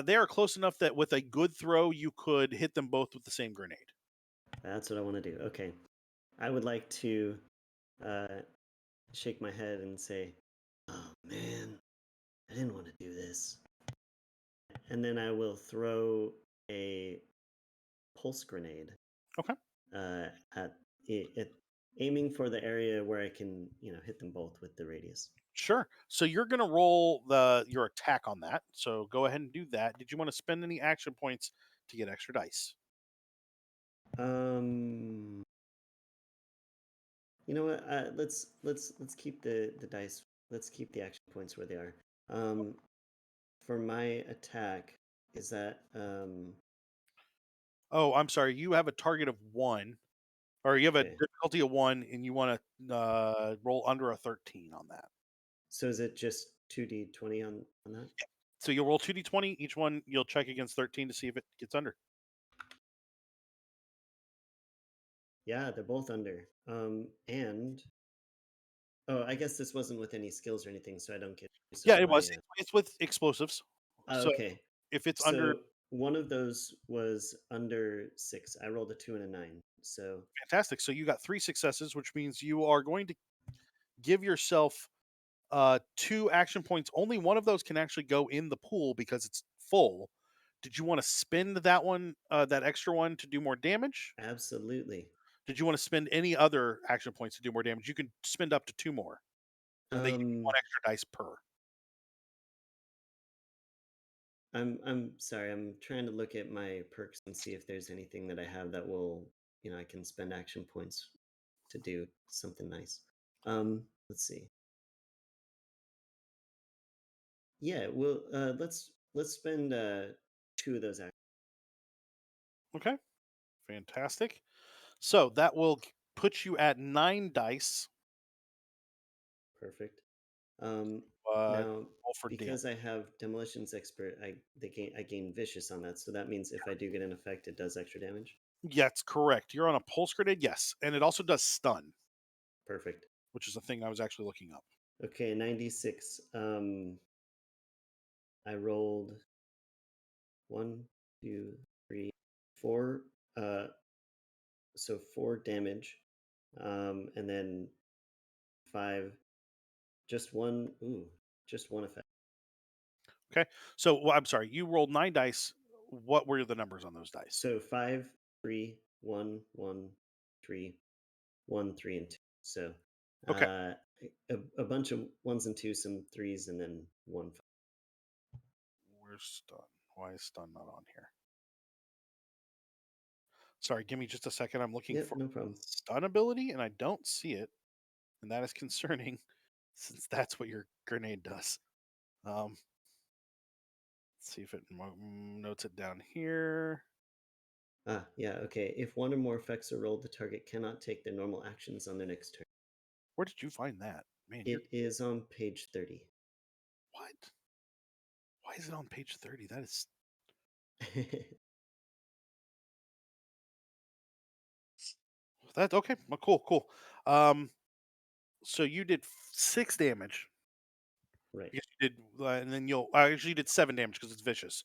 They are close enough that with a good throw, you could hit them both with the same grenade. That's what I want to do. Okay. I would like to shake my head and say, oh man, I didn't want to do this. And then I will throw a pulse grenade Okay. at it, aiming for the area where I can, hit them both with the radius. Sure. So you're going to roll your attack on that. So go ahead and do that. Did you want to spend any action points to get extra dice? You know what? Let's keep the dice. Let's keep the action points where they are. For my attack, is that Oh, I'm sorry. You have a target of 1, or you have a okay? difficulty of 1, and you want to roll under a 13 on that. So is it just 2d20 on that? So you'll roll 2d20. Each one you'll check against 13 to see if it gets under. Yeah, they're both under. And oh, I guess this wasn't with any skills or anything, so I don't get use Yeah, of it my. was. It's with explosives. So Okay, if it's under, so one of those was under 6. I rolled a 2 and a 9. So fantastic. So you got 3 successes, which means you are going to give yourself 2 action points. Only one of those can actually go in the pool because it's full. Did you want to spend that one, that extra one, to do more damage? absolutely. Did you want to spend any other action points to do more damage? You can spend up to 2 more, and they give you 1 extra dice per. I'm sorry. I'm trying to look at my perks and see if there's anything that I have that will, I can spend action points to do something nice. Let's see. Yeah, well, let's spend 2 of those actions. Okay, fantastic. So that will put you at 9 dice. Perfect. Uh, Now, roll for damage. because I have demolitions expert, I gain vicious on that. So that means if I do get an effect, it does extra damage. Yeah, that's correct. You're on a pulse grenade, yes, and it also does stun, Perfect. which is a thing I was actually looking up. Okay, 96. I rolled 1, 2, 3, 4. So 4 damage, and then 5. Just one. Ooh, just one effect. Okay, so I'm sorry, you rolled 9 dice. What were the numbers on those dice? So 5, 3, 1, 1, 3, 1, 3, and 2. So Okay, a bunch of 1s and 2s, some 3s, and then 1. where's stun? Why is stun not on here? Sorry, give me just a second. I'm looking Yep, for no problem. stun ability, and I don't see it, and that is concerning, since that's what your grenade does. Let's see if it notes it down here. Ah, yeah, okay. If one or more effects are rolled, the target cannot take their normal actions on their next turn. Where did you find that? Man, It is on page 30. what? Why is it on page 30? That is that okay. Well, cool. So you did 6 damage. Right. Because you did, and then you'll actually you did 7 damage because it's vicious,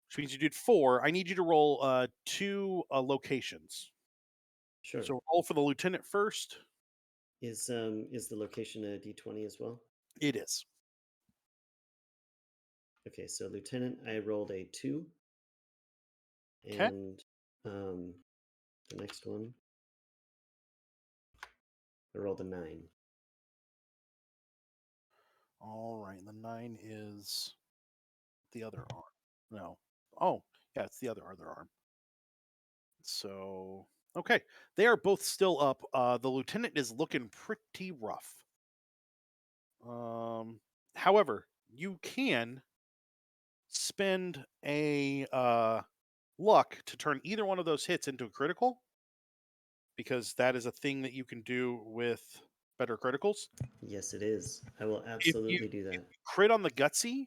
which means you did 4. I need you to roll 2 locations. Sure. So roll for the lieutenant first. Is the location a d20 as well? It is. Okay, so lieutenant, I rolled a 2, Okay. and the next one, I rolled a 9. All right. The 9 is the other arm. No. Oh, yeah, it's the other arm. So okay, they are both still up. The lieutenant is looking pretty rough. However, you can spend a luck to turn either one of those hits into a critical, because that is a thing that you can do with better criticals. Yes, it is. I will If you absolutely do that. crit on the gutsy,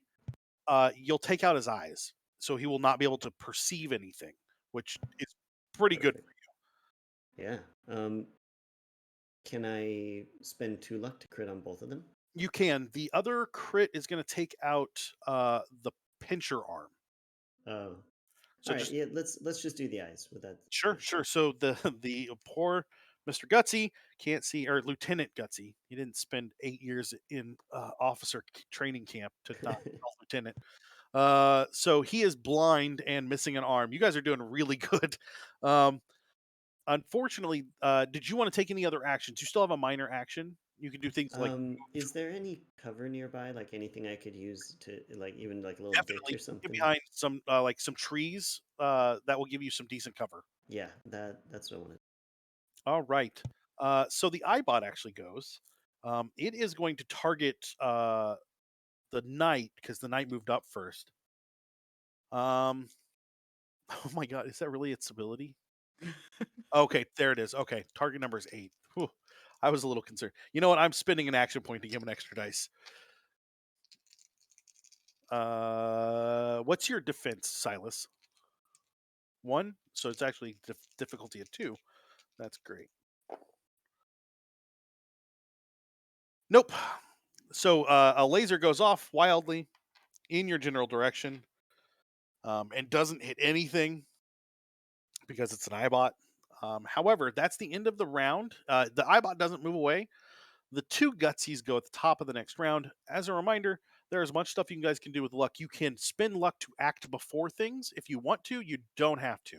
you'll take out his eyes, so he will not be able to perceive anything, which is pretty good. Perfect. Yeah. Can I spend 2 luck to crit on both of them? You can. The other crit is going to take out the pincher arm. Oh. So All right. just Yeah. Let's just do the eyes with that. sure, Yeah. sure. So the the poor Mr. Gutsy can't see, or Lieutenant Gutsy. He didn't spend 8 years in officer training camp to not become lieutenant. So he is blind and missing an arm. You guys are doing really good. Um, unfortunately, did you want to take any other actions? You still have a minor action. You can do things like Is there any cover nearby? Like anything I could use to, like, even like a little ditch definitely or get something? behind some like some trees that will give you some decent cover. Yeah. That's what I wanted. All right. So the iBot actually goes. It is going to target the knight because the knight moved up first. Oh my god, is that really its ability? Okay, there it is. Okay, target number is 8. Whew. I was a little concerned. You know what? I'm spending an action point to give him an extra dice. What's your defense, Silas? 1, so it's actually difficulty of 2. That's great. Nope. So a laser goes off wildly in your general direction and doesn't hit anything because it's an iBot. However, that's the end of the round. The iBot doesn't move away. The 2 gutsies go at the top of the next round. As a reminder, there's much stuff you guys can do with luck. You can spend luck to act before things if you want to. You don't have to.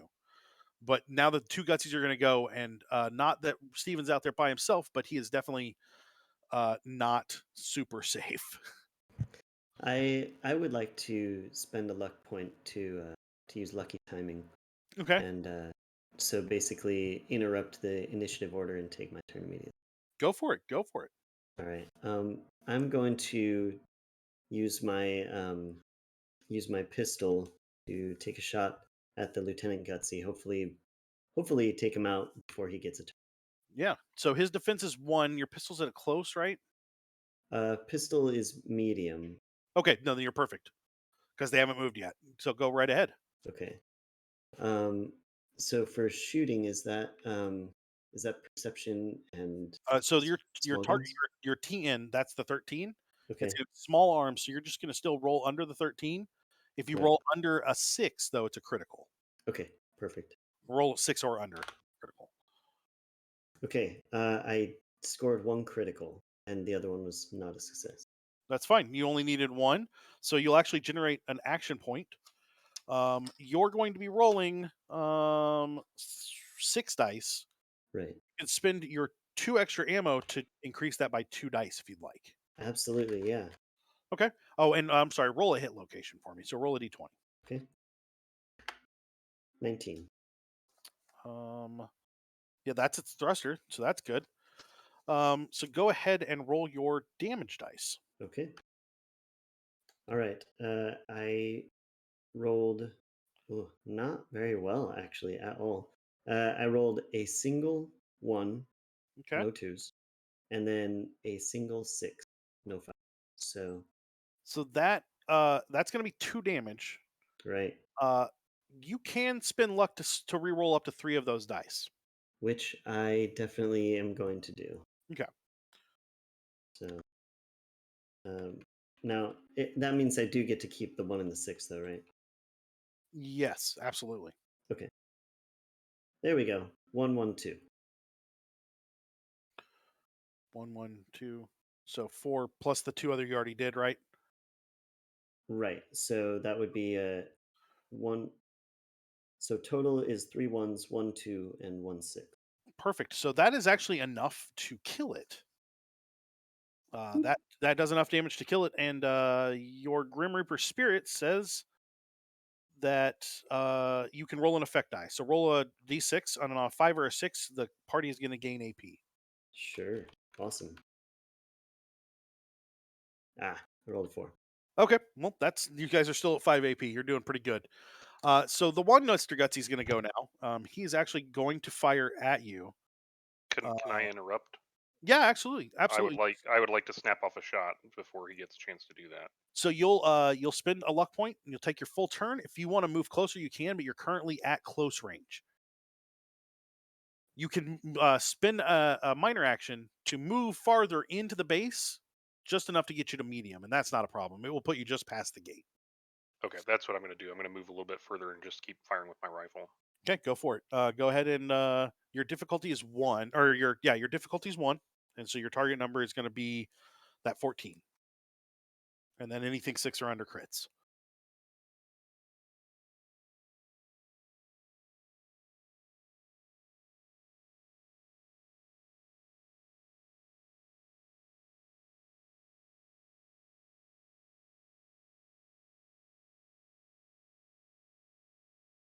But now the 2 gutsies are going to go, and not that Steven's out there by himself, but he is definitely not super safe. I would like to spend a luck point to use lucky timing, Okay, and so basically interrupt the initiative order and take my turn immediately. go for it. Go for it. All right. I'm going to use my pistol to take a shot at the Lieutenant Gutsy. Hopefully take him out before he gets a turn. Yeah. So his defense is 1. Your pistol's at a close, right? Pistol is medium. Okay. No, then you're perfect because they haven't moved yet. So go right ahead. Okay. So for shooting, is that perception and So your small target guns? your TN, that's the 13. It's Okay. a small arm, so you're just going to still roll under the 13. If you Right. roll under a 6, though, it's a critical. Okay. Perfect. Roll 6 or under critical. Okay. I scored 1 critical, and the other one was not a success. That's fine. You only needed 1, so you'll actually generate an action point. You're going to be rolling 6 dice. Right. You can spend your 2 extra ammo to increase that by 2 dice if you'd like. Absolutely. Yeah. Okay. Oh, and I'm sorry, roll a hit location for me. So roll a d20. Okay. 19. Yeah, that's its thruster, so that's good. So go ahead and roll your damage dice. Okay. All right. I rolled not very well, actually, at all. I rolled a single 1, Okay. no 2s, and then a single 6, no 5. So, So that's going to be 2 damage. right. Uh, you can spend luck to re-roll up to 3 of those dice. Which I definitely am going to do. Okay. So, now that means I do get to keep the 1 and the 6, though, right? Yes, absolutely. Okay. There we go. 1, 1, 2. 1, 1, 2. So 4 plus the 2 other you already did, right? Right. So that would be a 1. So total is 3 1s, 1 2, and 1 6. Perfect. So that is actually enough to kill it. That does enough damage to kill it, and your Grim Reaper spirit says that you can roll an effect die. So roll a d6 on a 5 or a 6. The party is going to gain AP. Sure. Awesome. I rolled a 4. Okay, well that's you guys are still at 5 AP. You're doing pretty good. So the one Mr. Gutsy's going to go now. He's actually going to fire at you. Can I interrupt? Yeah, absolutely, I would absolutely. like to snap off a shot before he gets a chance to do that. So you'll spend a luck point and you'll take your full turn. If you want to move closer, you can, but you're currently at close range. you can spend a minor action to move farther into the base, just enough to get you to medium, and that's not a problem. It will put you just past the gate. Okay, that's what I'm going to do. I'm going to move a little bit further and just keep firing with my rifle. Okay, go for it. Go ahead and your difficulty is 1, or your difficulty is 1, and so your target number is going to be that 14, and then anything 6 or under crits.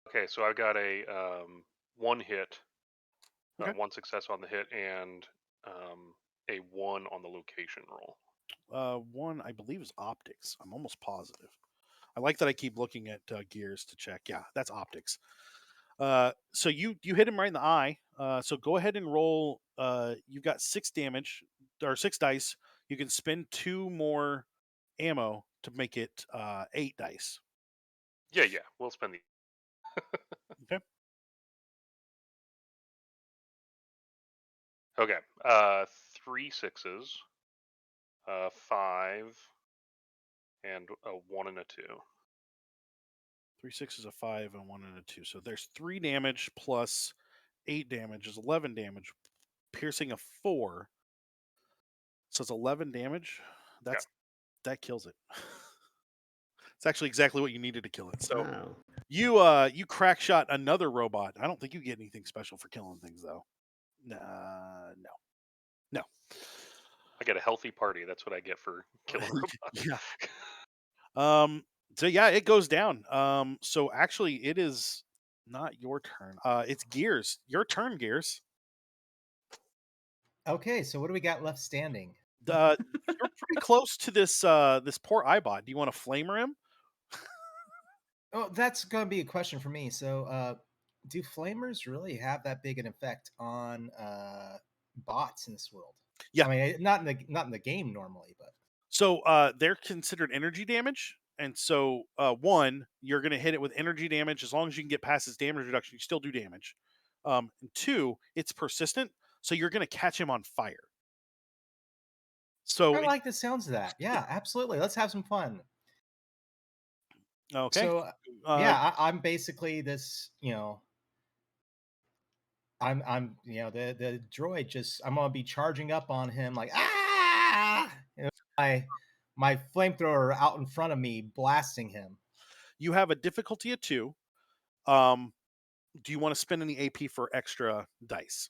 Okay, so I've got a 1 hit, Okay. 1 success on the hit, and a 1 on the location roll. 1, I believe, is optics. I'm almost positive. I like that I keep looking at gears to check. Yeah, that's optics. So you hit him right in the eye. So go ahead and roll. You've got 6 damage or 6 dice. You can spend 2 more ammo to make it 8 dice. Yeah, we'll spend the. Okay. Okay, 3 sixes, 5, and a 1 and a 2. 3 6s, a 5, and 1 and a 2. So there's 3 damage plus 8 damage is 11 damage. Piercing a 4. So it's 11 damage. That kills it. It's actually exactly what you needed to kill it. So Wow. you crack shot another robot. I don't think you get anything special for killing things though. No. I get a healthy party. That's what I get for killing robots. Yeah. So yeah, it goes down. So actually it is not your turn. It's Gears. Your turn, Gears. Okay, so what do we got left standing? You're pretty close to this this poor Eyebot. Do you want to flamer him? Oh, that's going to be a question for me. So, do flamers really have that big an effect on bots in this world? Yeah. I mean, not in the game normally, but So they're considered energy damage. And so 1, you're gonna hit it with energy damage. As long as you can get past its damage reduction, you still do damage. And 2, it's persistent, so you're gonna catch him on fire. So I like the sounds of that. Yeah, absolutely. Let's have some fun. okay. So, Uh, yeah, I'm basically this. The droid. Just I'm gonna be charging up on him like my flamethrower out in front of me, blasting him. you have a difficulty of 2. Um, do you want to spend any AP for extra dice?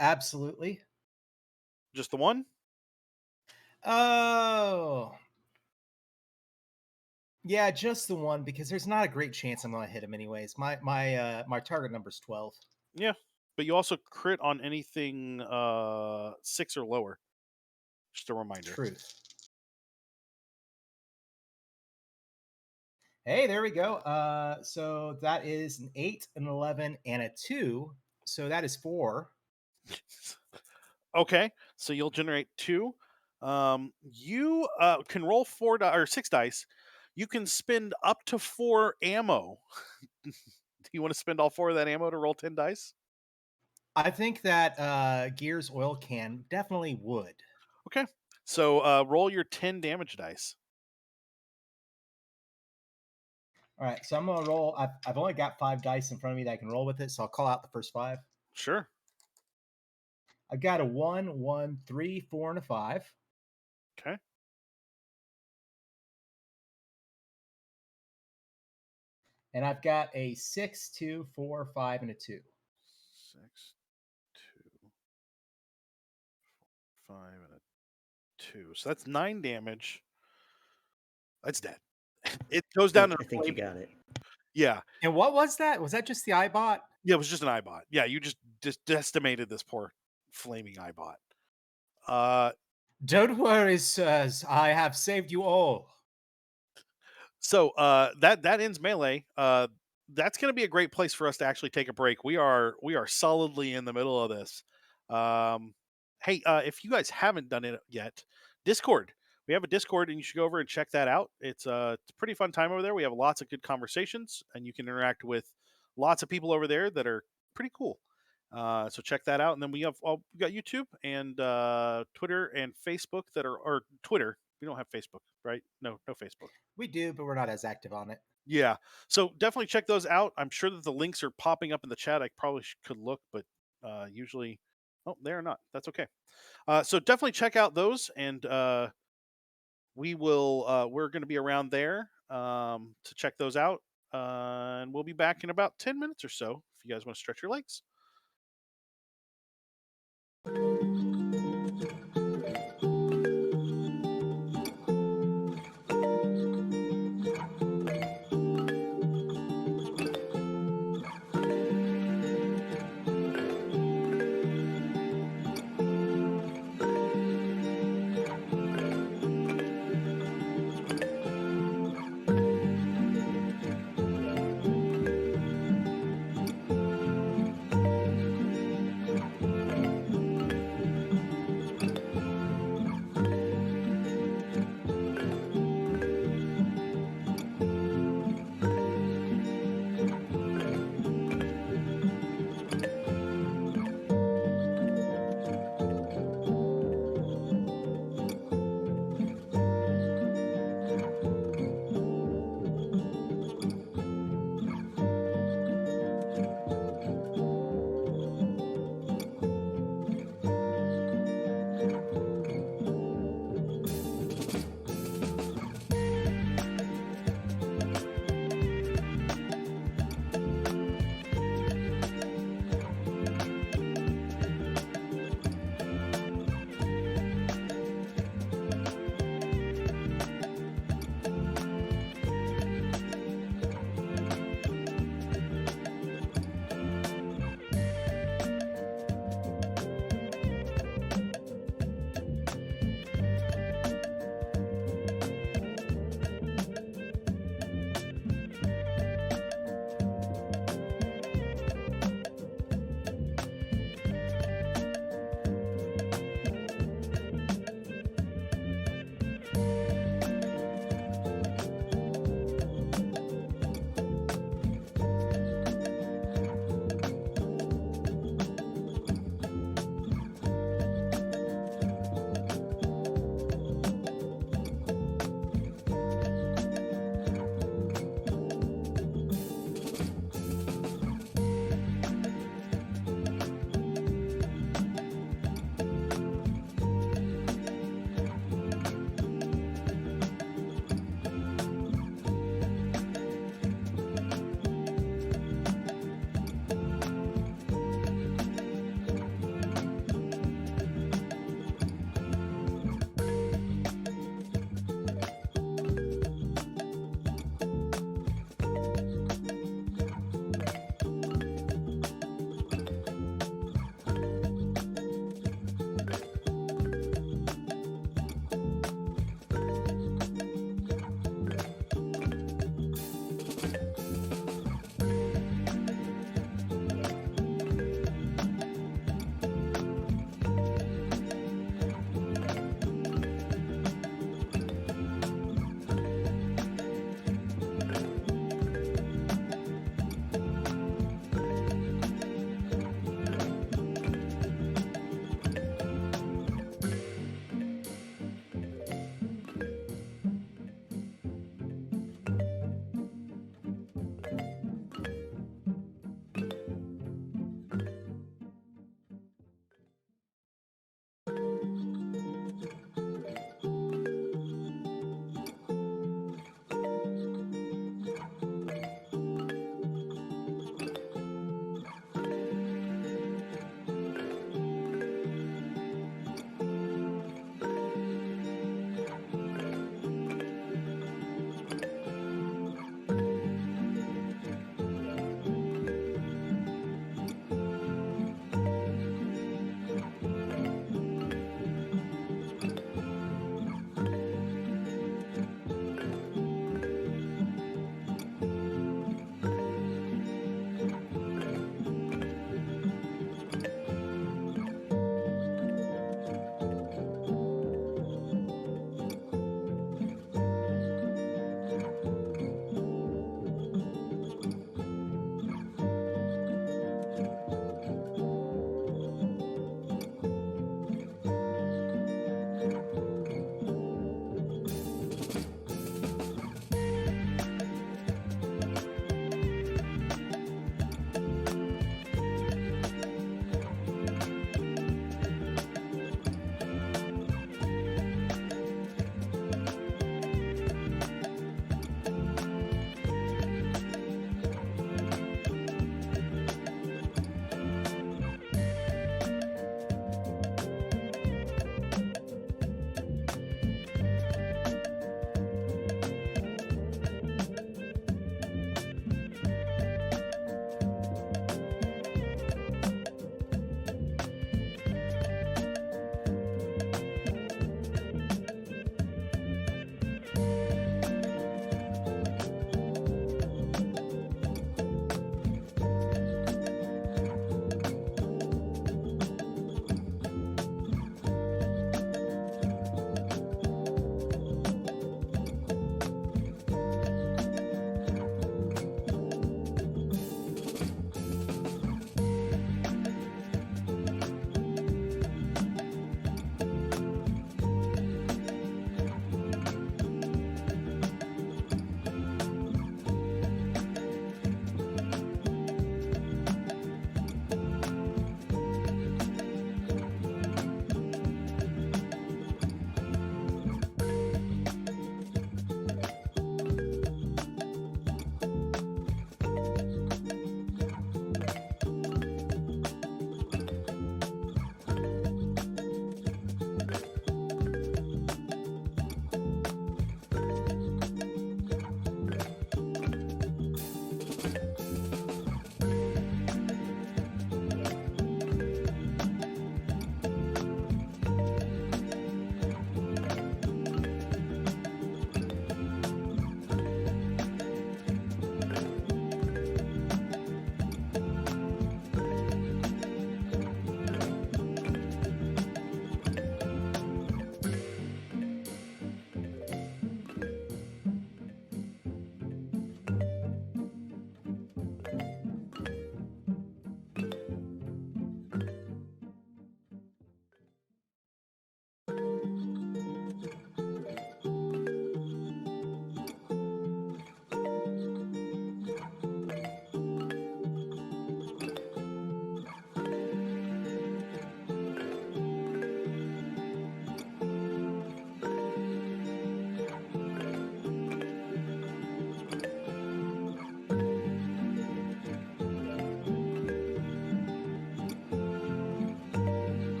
Absolutely. Just the 1? Oh, yeah, just the one because there's not a great chance I'm gonna hit him anyways. My target number's 12. Yeah. But you also crit on anything 6 or lower. Just a reminder. Truth. Hey, there we go. So that is an 8, an 11, and a 2. So that is 4. Okay, so you'll generate 2. You can roll 6 dice. You can spend up to 4 ammo. Do you want to spend all 4 of that ammo to roll 10 dice? I think that Gears oil can definitely would. Okay, so roll your 10 damage dice. All right, so I'm gonna roll. I've only got 5 dice in front of me that I can roll with it, so I'll call out the first 5. Sure. I've got a 1, 1, 3, 4, and a 5. Okay. And I've got a 6, 2, 4, 5, and a 2. 6, 2, 5, and a 2. So that's 9 damage. That's dead. It goes down in I a think you flame. got it. Yeah. And what was that? Was that just the iBot? Yeah, it was just an Eyebot. Yeah, you just decimated this poor flaming Eyebot. Don't worry, sirs. I have saved you all. So that ends melee. That's going to be a great place for us to actually take a break. We are solidly in the middle of this. Hey, if you guys haven't done it yet, Discord. We have a Discord, and you should go over and check that out. It's a pretty fun time over there. We have lots of good conversations, and you can interact with lots of people over there that are pretty cool. So check that out. And then we got YouTube and Twitter and Facebook or Twitter. We don't have Facebook, right? No Facebook. We do, but we're not as active on it. Yeah. So definitely check those out. I'm sure that the links are popping up in the chat. I probably could look, but usually, they're not. That's okay. So definitely check out those, and we're going to be around there to check those out. And we'll be back in about 10 minutes or so if you guys want to stretch your legs.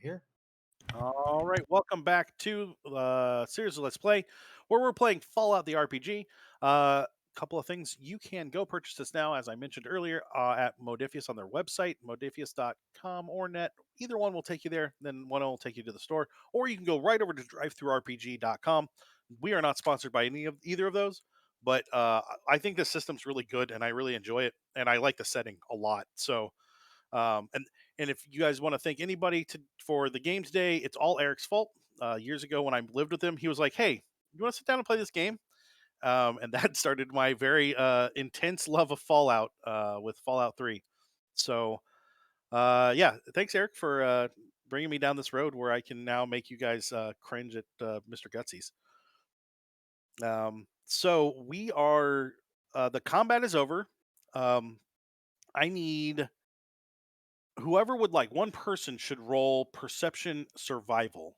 here. All right, welcome back to Series of Let's Play, where we're playing Fallout the RPG. Couple of things. You can go purchase this now, as I mentioned earlier, at Modiphius on their website, modiphius.com or net. Either one will take you there, then one will take you to the store, or you can go right over to drivethroughrpg.com. We are not sponsored by either of those, but I think this system's really good, and I really enjoy it, and I like the setting a lot. So, um, and and if you guys want to thank anybody for the game today, it's all Eric's fault. Years ago, when I lived with him, he was like, "Hey, you want to sit down and play this game?" And that started my very intense love of Fallout with Fallout 3. So, yeah, thanks, Eric, for bringing me down this road where I can now make you guys cringe at Mr. Gutsy's. So we are, the combat is over. I need whoever would like, one person should roll perception survival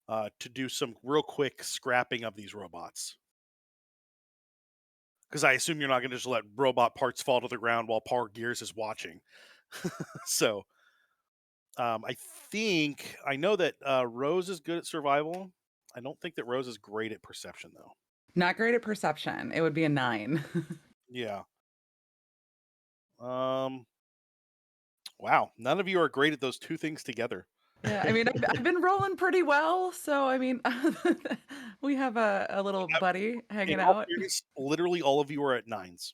to do some real quick scrapping of these robots. Because I assume you're not going to just let robot parts fall to the ground while Power Gears is watching. So I think I know that Rose is good at survival. I don't think that Rose is great at perception, though. Not great at perception. It would be a 9. Yeah. Wow. None of you are great at those two things together. Yeah, I mean, I've been rolling pretty well, so I mean, we have a little buddy hanging In all out. fairness, literally all of you are at 9s.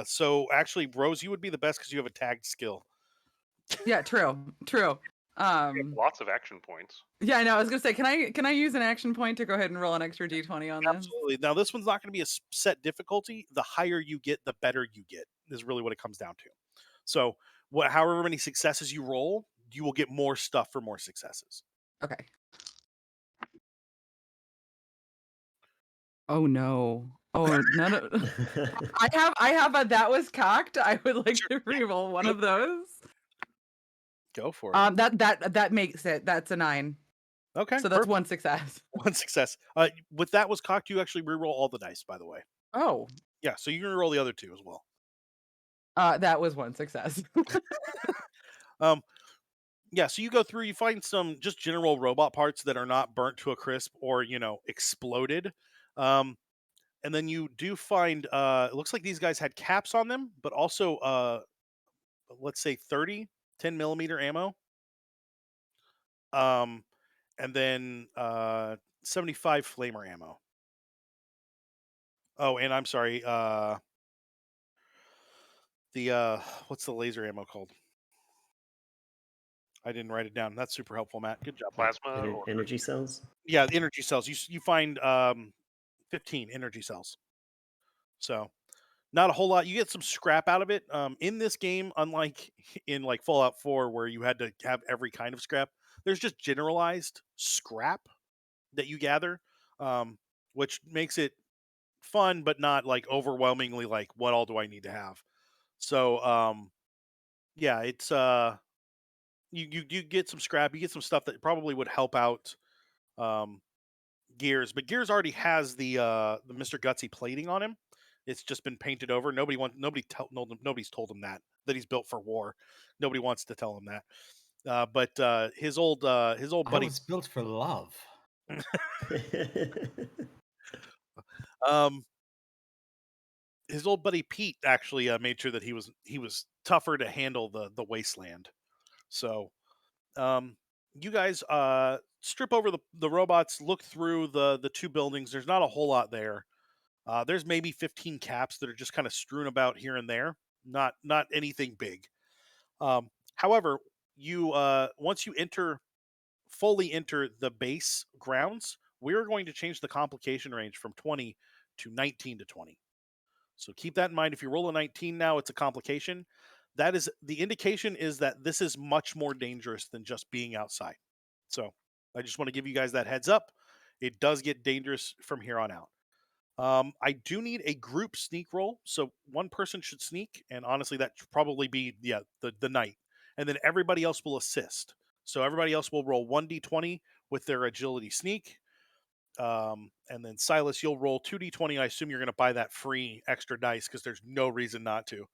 So actually, Rose, you would be the best because you have a tagged skill. Yeah, true. You have lots of action points. Yeah, I know. I was gonna say, can I use an action point to go ahead and roll an extra d20 on this? Absolutely. Now, this one's not going to be a set difficulty. The higher you get, the better you get, is really what it comes down to. So, however many successes you roll, you will get more stuff for more successes. Okay. Oh no. Oh, none of I have a that was cocked. I would like to reroll one of those. Go for it. That makes it. That's a 9. Okay. So that's perfect. one success. One success. With that was cocked, you actually reroll all the dice, by the way. Oh. Yeah, so you can roll the other two as well. That was one success. Yeah, so you go through, you find some just general robot parts that are not burnt to a crisp or, exploded. And then you do find it looks like these guys had caps on them, but also let's say 10 millimeter ammo. And then 75 flamer ammo. Oh, and I'm sorry, what's the laser ammo called? I didn't write it down. That's super helpful, Matt. Good job. Plasma or energy cells? Yeah, the energy cells. You find 15 energy cells. So not a whole lot. You get some scrap out of it. In this game, unlike in like Fallout 4, where you had to have every kind of scrap, there's just generalized scrap that you gather, which makes it fun, but not like overwhelmingly like what all do I need to have. So yeah, it's you get some scrap, you get some stuff that probably would help out Gears, but Gears already has the Mr. Gutsy plating on him. It's just been painted over. Nobody's told him that he's built for war. Nobody wants to tell him that. But his old I buddy, was built for love. um, his old buddy Pete actually made sure that he was tougher to handle the wasteland. So, you guys strip over the robots, look through the two buildings. There's not a whole lot there. There's maybe 15 caps that are just kind of strewn about here and there. Not anything big. However, you once you fully enter the base grounds, we're going to change the complication range from 20 to 19 to 20. So keep that in mind. If you roll a 19 now, it's a complication. That is the indication is that this is much more dangerous than just being outside. So I just want to give you guys that heads up. It does get dangerous from here on out. I do need a group sneak roll, so one person should sneak, and honestly, that should probably be the knight, and then everybody else will assist. So everybody else will roll 1d20 with their agility sneak, and then Silas, you'll roll 2d20. I assume you're going to buy that free extra dice because there's no reason not to.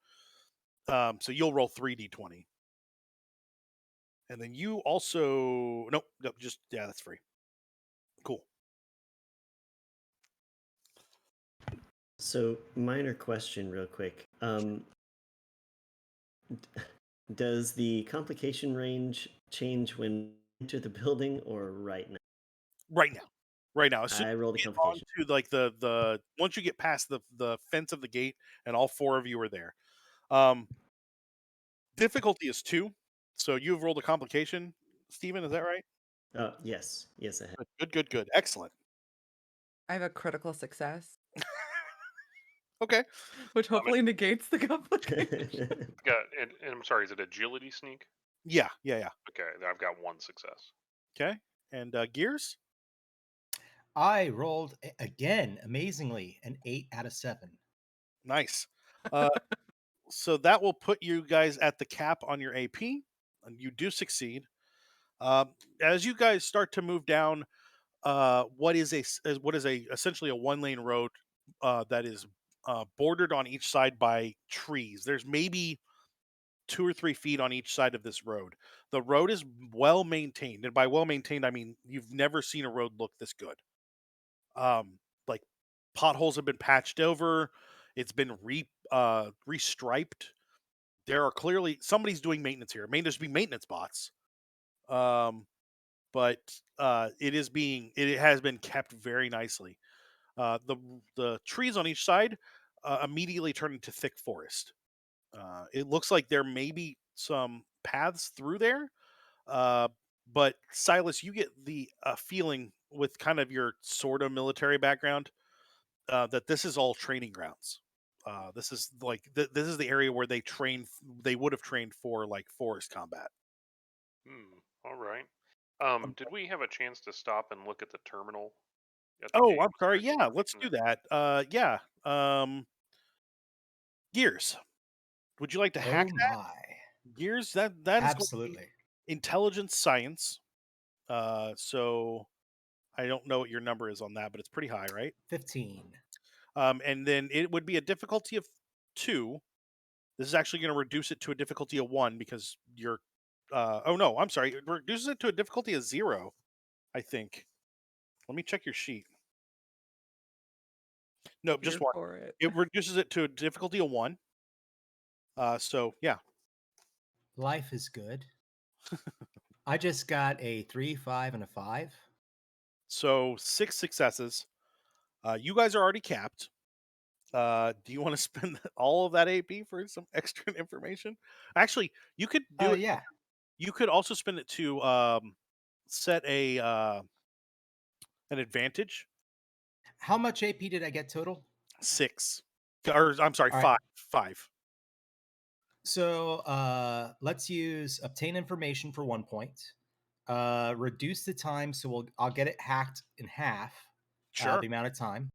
So you'll roll 3d20, And then you also nope, just yeah, that's free. Cool. So, minor question, real quick. Does the complication range change when you enter the building or right now? Right now. Right now. As soon I as rolled a you get complication. onto like the once you get past the fence of the gate and all four of you are there. Um difficulty is 2. So you've rolled a complication, Steven, is that right? Yes. Yes, I have. Good. Excellent. I have a critical success, Okay. which I'm hopefully negates the complication. got, and I'm sorry, is it agility sneak? Yeah. Okay, then I've got 1 success. Okay. And gears? I rolled again, amazingly, an 8 out of 7. Nice. Uh so that will put you guys at the cap on your AP, and you do succeed. As you guys start to move down what is a essentially a one lane road that is bordered on each side by trees. There's maybe 2 or 3 feet on each side of this road. The road is well maintained, and by well maintained, I mean you've never seen a road look this good. Like potholes have been patched over. It's been restriped. There are clearly somebody's doing maintenance here. It may just be maintenance bots. Um, but it has been kept very nicely. The trees on each side immediately turn into thick forest. It looks like there may be some paths through there, uh, but Silas, you get the feeling with kind of your sort of military background that this is all training grounds. This is like this is the area where they train. They would have trained for like forest combat. All right. Um, Did we have a chance to stop and look at the terminal at the oh, gate? I'm Was there sorry. any Yeah, let's information do there? that. Yeah. Gears. Would you like to hack Oh my. Gears? That is going to be Absolutely. intelligence science. So I don't know what your number is on that, but it's pretty high, right? 15. And then it would be a difficulty of 2. This is actually going to reduce it to a difficulty of 1 because you're. Oh no, I'm sorry. It reduces it to a difficulty of 0. I think. Let me check your sheet. Nope, just Here 1. for it. It reduces it to a difficulty of 1. So yeah. Life is good. I just got a 3, 5, and a 5. So 6 successes. You guys are already capped. Do you want to spend all of that AP for some extra information? Actually, you could do it. Yeah. You could also spend it to set a an advantage. How much AP did I get total? 6, or I'm sorry, All right. 5. 5. So let's use obtain information for 1 point. Reduce the time, so I'll get it hacked in half, Sure. the amount of time.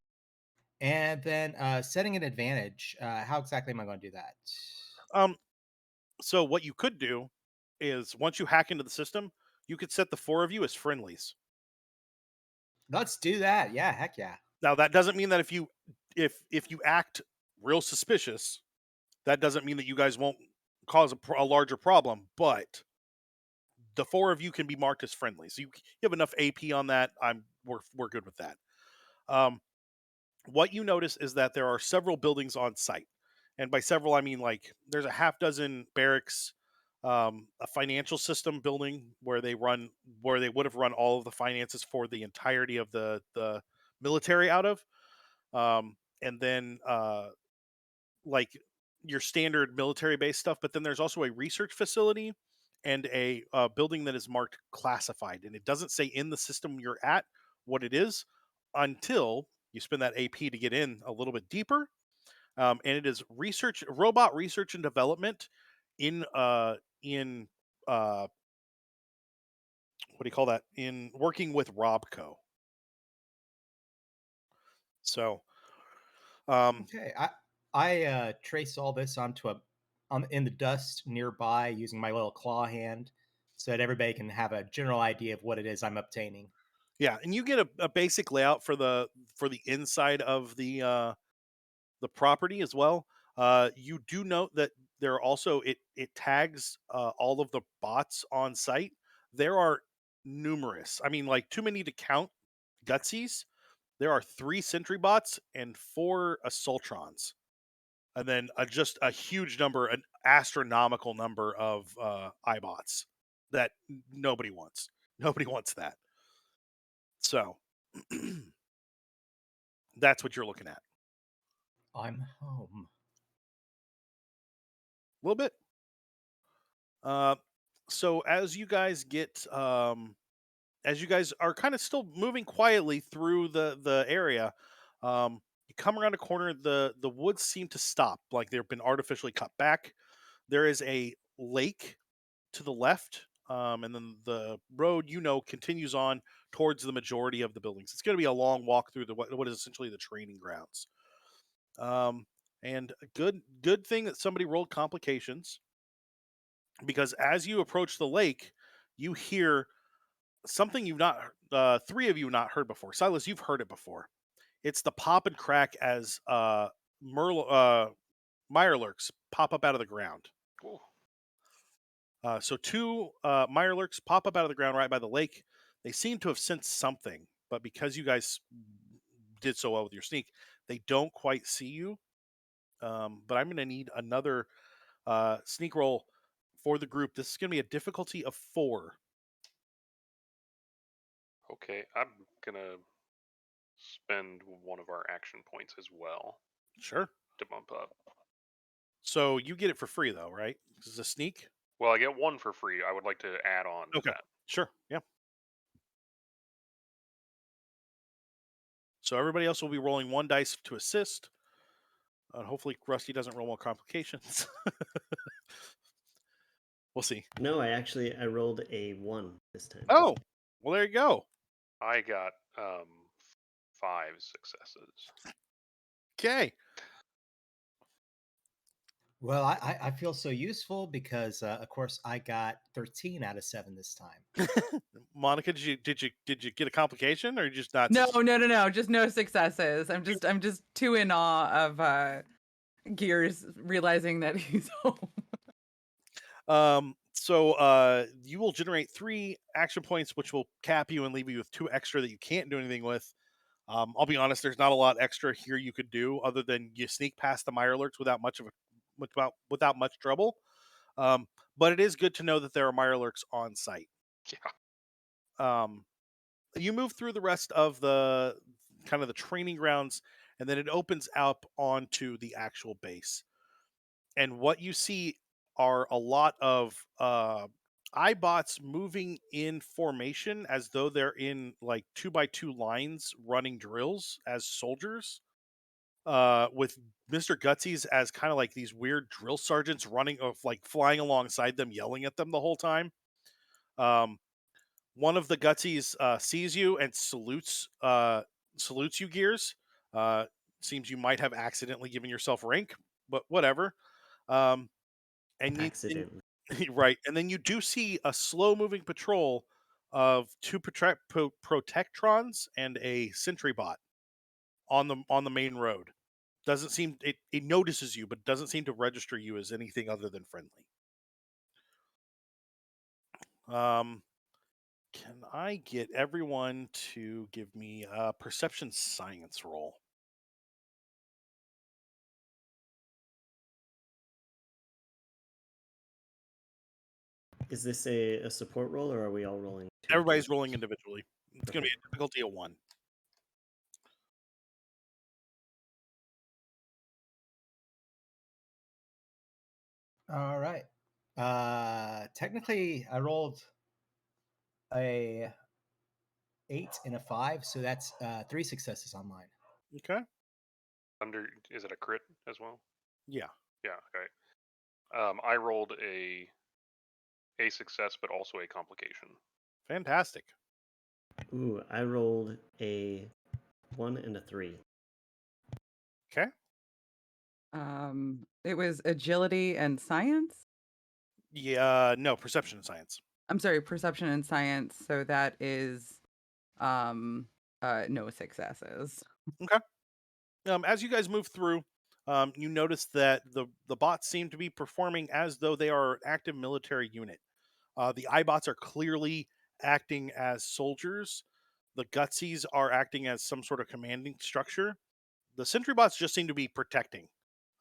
And then setting an advantage. How exactly am I going to do that? Um. So what you could do is once you hack into the system, you could set the 4 of you as friendlies. Let's do that. Yeah, heck yeah. Now that doesn't mean that if you act real suspicious, that doesn't mean that you guys won't cause a larger problem, but the 4 of you can be marked as friendly. So you have enough AP on that. We're good with that. Um, what you notice is that there are several buildings on site, and by several I mean like there's a half dozen barracks, a financial system building where they would have run all of the finances for the entirety of the military out of, and then like your standard military based stuff, but then there's also a research facility and a building that is marked classified, and it doesn't say in the system you're at what it is until you spend that AP to get in a little bit deeper. And it is robot research and development in what do you call that? In working with Robco. So um, Okay. I trace all this onto on in the dust nearby using my little claw hand, so that everybody can have a general idea of what it is I'm obtaining. yeah, and you get a basic layout for the inside of the property as well. You do note that there are also it tags all of the bots on site. There are numerous. I mean, like too many to count. Gutsies. There are 3 sentry bots and 4 assaultrons, and then just a huge number, an astronomical number of iBots that nobody wants. Nobody wants that. So that's what you're looking at. I'm home. A little bit. So as you guys as you guys are kind of still moving quietly through the area, you come around a corner. The woods seem to stop, like they've been artificially cut back. There is a lake to the left, and then the road continues on towards the majority of the buildings. It's going to be a long walk through what is essentially the training grounds. And a good thing that somebody rolled complications, because as you approach the lake, you hear something you've not 3 of you not heard before. Silas, you've heard it before. It's the pop and crack as mirelurks pop up out of the ground. Cool. So 2 mirelurks pop up out of the ground right by the lake. They seem to have sensed something, but because you guys did so well with your sneak, they don't quite see you. But I'm going to need another sneak roll for the group. This is going to be a difficulty of 4. Okay, I'm gonna spend one of our action points as well Sure. to bump up. So you get it for free, though, right? This is a sneak. Well, I get 1 for free. I would like to add on to Okay. that. Sure. Yeah. So everybody else will be rolling 1 dice to assist. Hopefully, Rusty doesn't roll more complications. We'll see. No, I rolled a 1 this time. Oh, well, there you go. I got 5 successes. Okay. Well, I feel so useful because, of course, I got 13 out of 7 this time. Monica, did you get a complication, or you just not? No, just no successes. I'm just too in awe of Gears realizing that he's home. So you will generate 3 action points, which will cap you and leave you with 2 extra that you can't do anything with. I'll be honest, there's not a lot extra here you could do other than you sneak past the mirelurks without much trouble. But it is good to know that there are mirelurks on site. Yeah. You move through the rest of the kind of the training grounds, and then it opens up onto the actual base. And what you see are a lot of iBots moving in formation as though they're in like 2x2 lines running drills as soldiers. With Mr. Gutsies as kind of like these weird drill sergeants flying alongside them, yelling at them the whole time. One of the Gutsies sees you and salutes you, Gears. Seems you might have accidentally given yourself rank, but whatever. And Accidentally. right, and then you do see a slow-moving patrol of 2 protectrons and a sentry bot on the main road. Doesn't seem it notices you, but doesn't seem to register you as anything other than friendly. Can I get everyone to give me a perception science roll? Is this a support roll, or are we all rolling? Everybody's rolling individually. It's going to be a difficulty of 1. All right. Technically, I rolled a 8 and a 5, so that's 3 successes on mine. Okay. Is it a crit as well? Yeah. Yeah. Okay. I rolled a success, but also a complication. Fantastic. Ooh, I rolled a 1 and a 3. Okay. It was agility and science. Yeah. No, perception and science. I'm sorry, perception and science. So that is no successes. Okay. As you guys move through, you notice that the bots seem to be performing as though they are an active military unit. The iBots are clearly acting as soldiers. The Gutsies are acting as some sort of commanding structure. The sentry bots just seem to be protecting.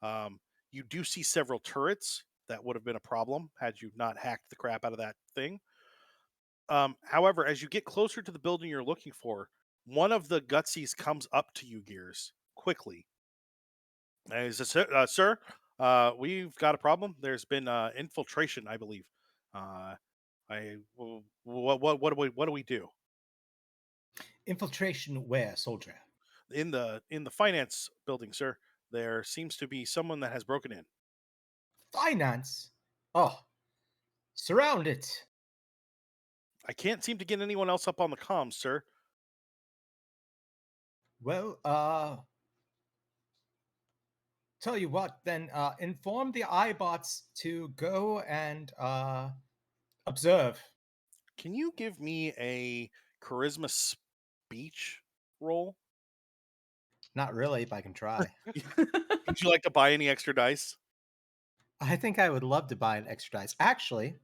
Um, you do see several turrets. That would have been a problem had you not hacked the crap out of that thing. However, as you get closer to the building you're looking for, one of the Gutsies comes up to you, Gears, quickly. And he says, "Sir, we've got a problem. There's been infiltration, I believe. Uh, what do we do Infiltration where, soldier? in the finance building, sir? There seems to be someone that has broken in. Finance? Oh, surround it. I can't seem to get anyone else up on the comms, sir. Well, tell you what, then inform the iBots to go and observe. Can you give me a charisma speech roll? Not really, but I can try. Would you like to buy any extra dice? I think I would love to buy an extra dice. Actually,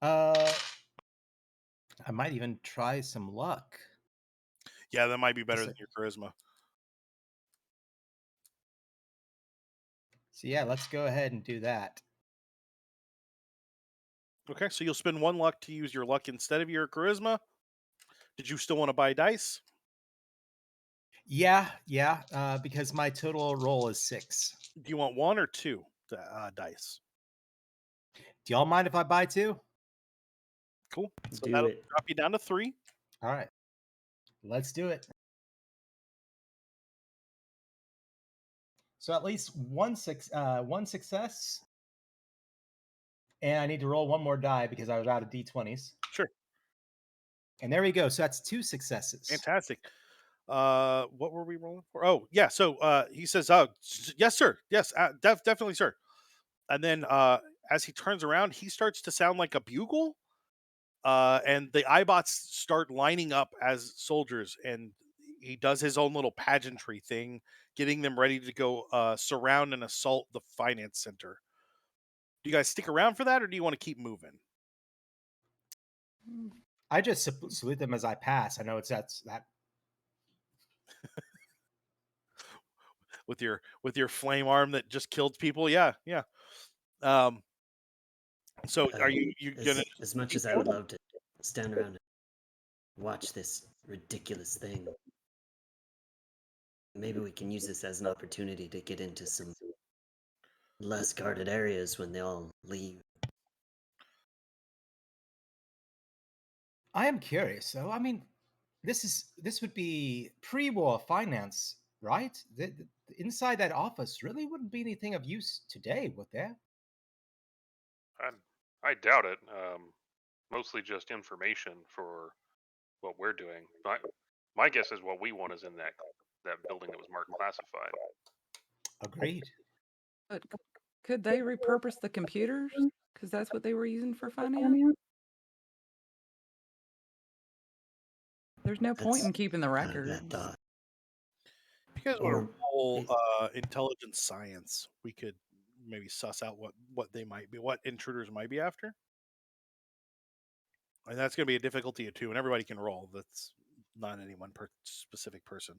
uh, I might even try some luck. Yeah, that might be better Just than a- your charisma. So yeah, let's go ahead and do that. Okay, so you'll spend one luck to use your luck instead of your charisma. Did you still want to buy dice? Yeah, because my total roll is 6. Do you want one or two dice? Do y'all mind if I buy 2? Cool. So Do that'll it. drop you down to 3. All right, let's do it. So at least one success, and I need to roll one more die because I was out of d20s. Sure. And there we go. So that's 2 successes. Fantastic. What were we rolling for? Oh, yeah. So he says, "Oh, yes, sir. Yes, definitely, sir." And then as he turns around, he starts to sound like a bugle. And the iBots start lining up as soldiers, and he does his own little pageantry thing, getting them ready to go surround and assault the finance center. Do you guys stick around for that, or do you want to keep moving? I just salute them as I pass. I know that's that. With your flame arm that just killed people? Yeah, yeah. Um, so are you gonna As much keep as I would going? love to stand around and watch this ridiculous thing, maybe we can use this as an opportunity to get into some less guarded areas when they all leave. I am curious, though. I mean, this would be pre-war finance, right? Inside that office really wouldn't be anything of use today, would there? I doubt it. Mostly just information for what we're doing. My guess is what we want is in that building that was marked classified. Agreed. But could they repurpose the computers? Because that's what they were using for finance. There's no point That's in keeping the not a bad records. thought. If you guys want Or to roll it- intelligence science, we could maybe suss out what they might be, what intruders might be after. And that's going to be a difficulty of 2, and everybody can roll. That's not any one specific person.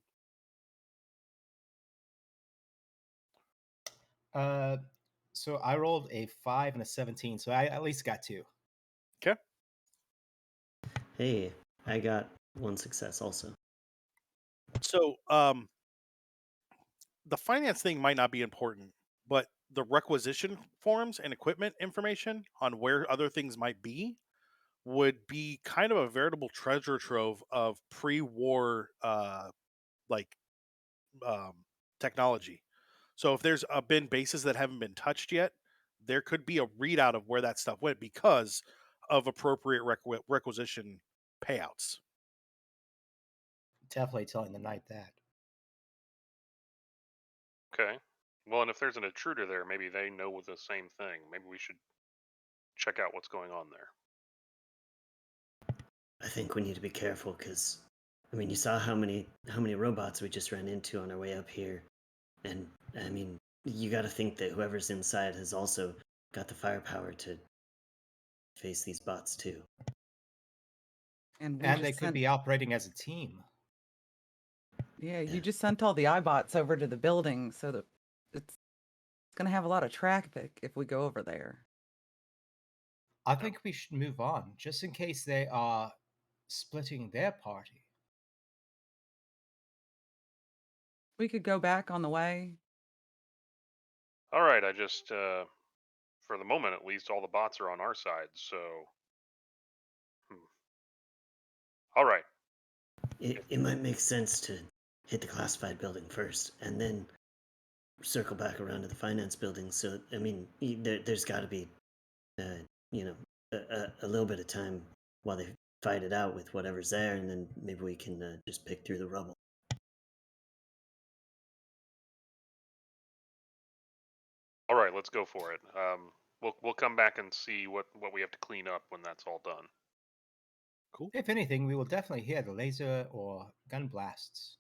So I rolled a 5 and a 17, so I at least got 2. Okay. Hey, I got one success also. So the finance thing might not be important, but the requisition forms and equipment information on where other things might be would be kind of a veritable treasure trove of pre-war like um, technology. So if there's been bases that haven't been touched yet, there could be a readout of where that stuff went because of appropriate requisition payouts. Definitely telling the knight that. Okay. Well, and if there's an intruder there, maybe they know the same thing. Maybe we should check out what's going on there. I think we need to be careful because, I mean, you saw how many robots we just ran into on our way up here, And I mean, you got to think that whoever's inside has also got the firepower to face these bots too. And we And they just could sent, be operating as a team. yeah, you Yeah. just sent all the iBots over to the building, so that it's gonna have a lot of traffic if we go over there. I think we should move on, just in case they are splitting their party. We could go back on the way. All right, I just, for the moment at least, all the bots are on our side. So, all right. It might make sense to hit the classified building first and then circle back around to the finance building. So, I mean, there's got to be, you know, a little bit of time while they fight it out with whatever's there, and then maybe we can just pick through the rubble. All right, let's go for it. We'll come back and see what we have to clean up when that's all done. Cool. If anything, we will definitely hear the laser or gun blasts.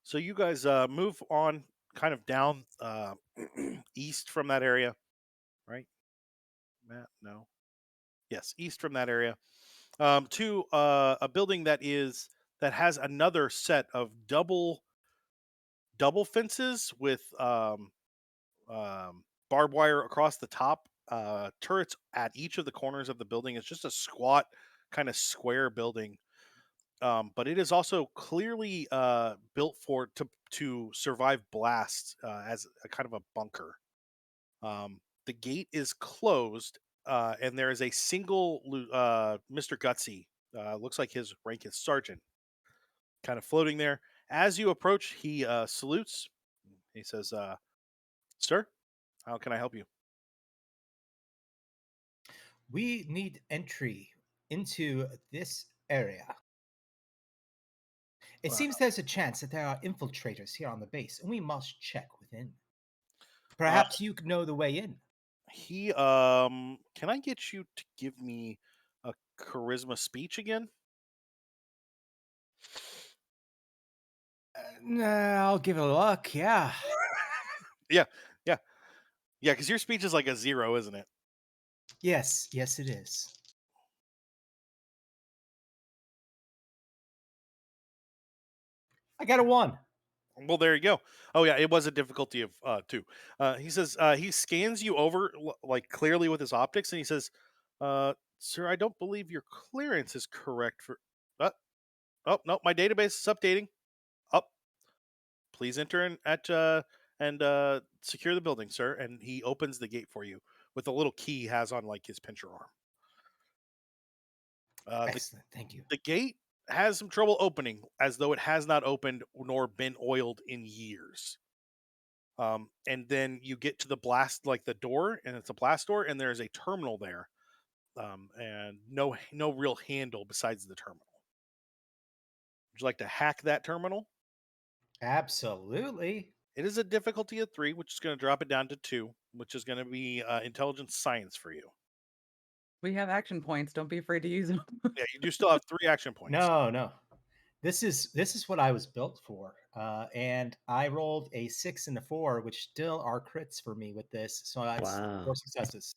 So you guys move on kind of down east from that area, right? Matt, no. Yes, east from that area to a building that has another set of double fences with barbed wire across the top, turrets at each of the corners of the building. It's just a squat kind of square building, but it is also clearly built to survive blasts as a kind of a bunker. The gate is closed, and there is a single Mr. Gutsy. Looks like his rank is sergeant, kind of floating there. As you approach, he salutes. He says, "Sir, how can I help you?" We need entry into this area. It Uh, seems there's a chance that there are infiltrators here on the base, and we must check within. Uh, Perhaps you know the way in. Can I get you to give me a charisma speech again? Nah, I'll give it a look. Yeah. Yeah, yeah, yeah. Because your speech is like a 0, isn't it? Yes, it is. I got a 1. Well, there you go. Oh yeah, it was a difficulty of 2. He says he scans you over like clearly with his optics, and he says, "Sir, I don't believe your clearance is correct for." Uh, oh no, my database is updating. Up, please enter and secure the building, sir. And he opens the gate for you with a little key he has on like his pincher arm. The Excellent. Thank you. the gate has some trouble opening, as though it has not opened nor been oiled in years. And then you get to the blast, like the door, and it's a blast door, and there's a terminal there, and no real handle besides the terminal. Would you like to hack that terminal? Absolutely. It is a difficulty of 3, which is going to drop it down to 2, which is going to be intelligence science for you. We have action points. Don't be afraid to use them. Yeah, you do still have 3 action points. No. This is what I was built for, and I rolled a 6 and a 4, which still are crits for me with this. So it's Wow. 4 successes.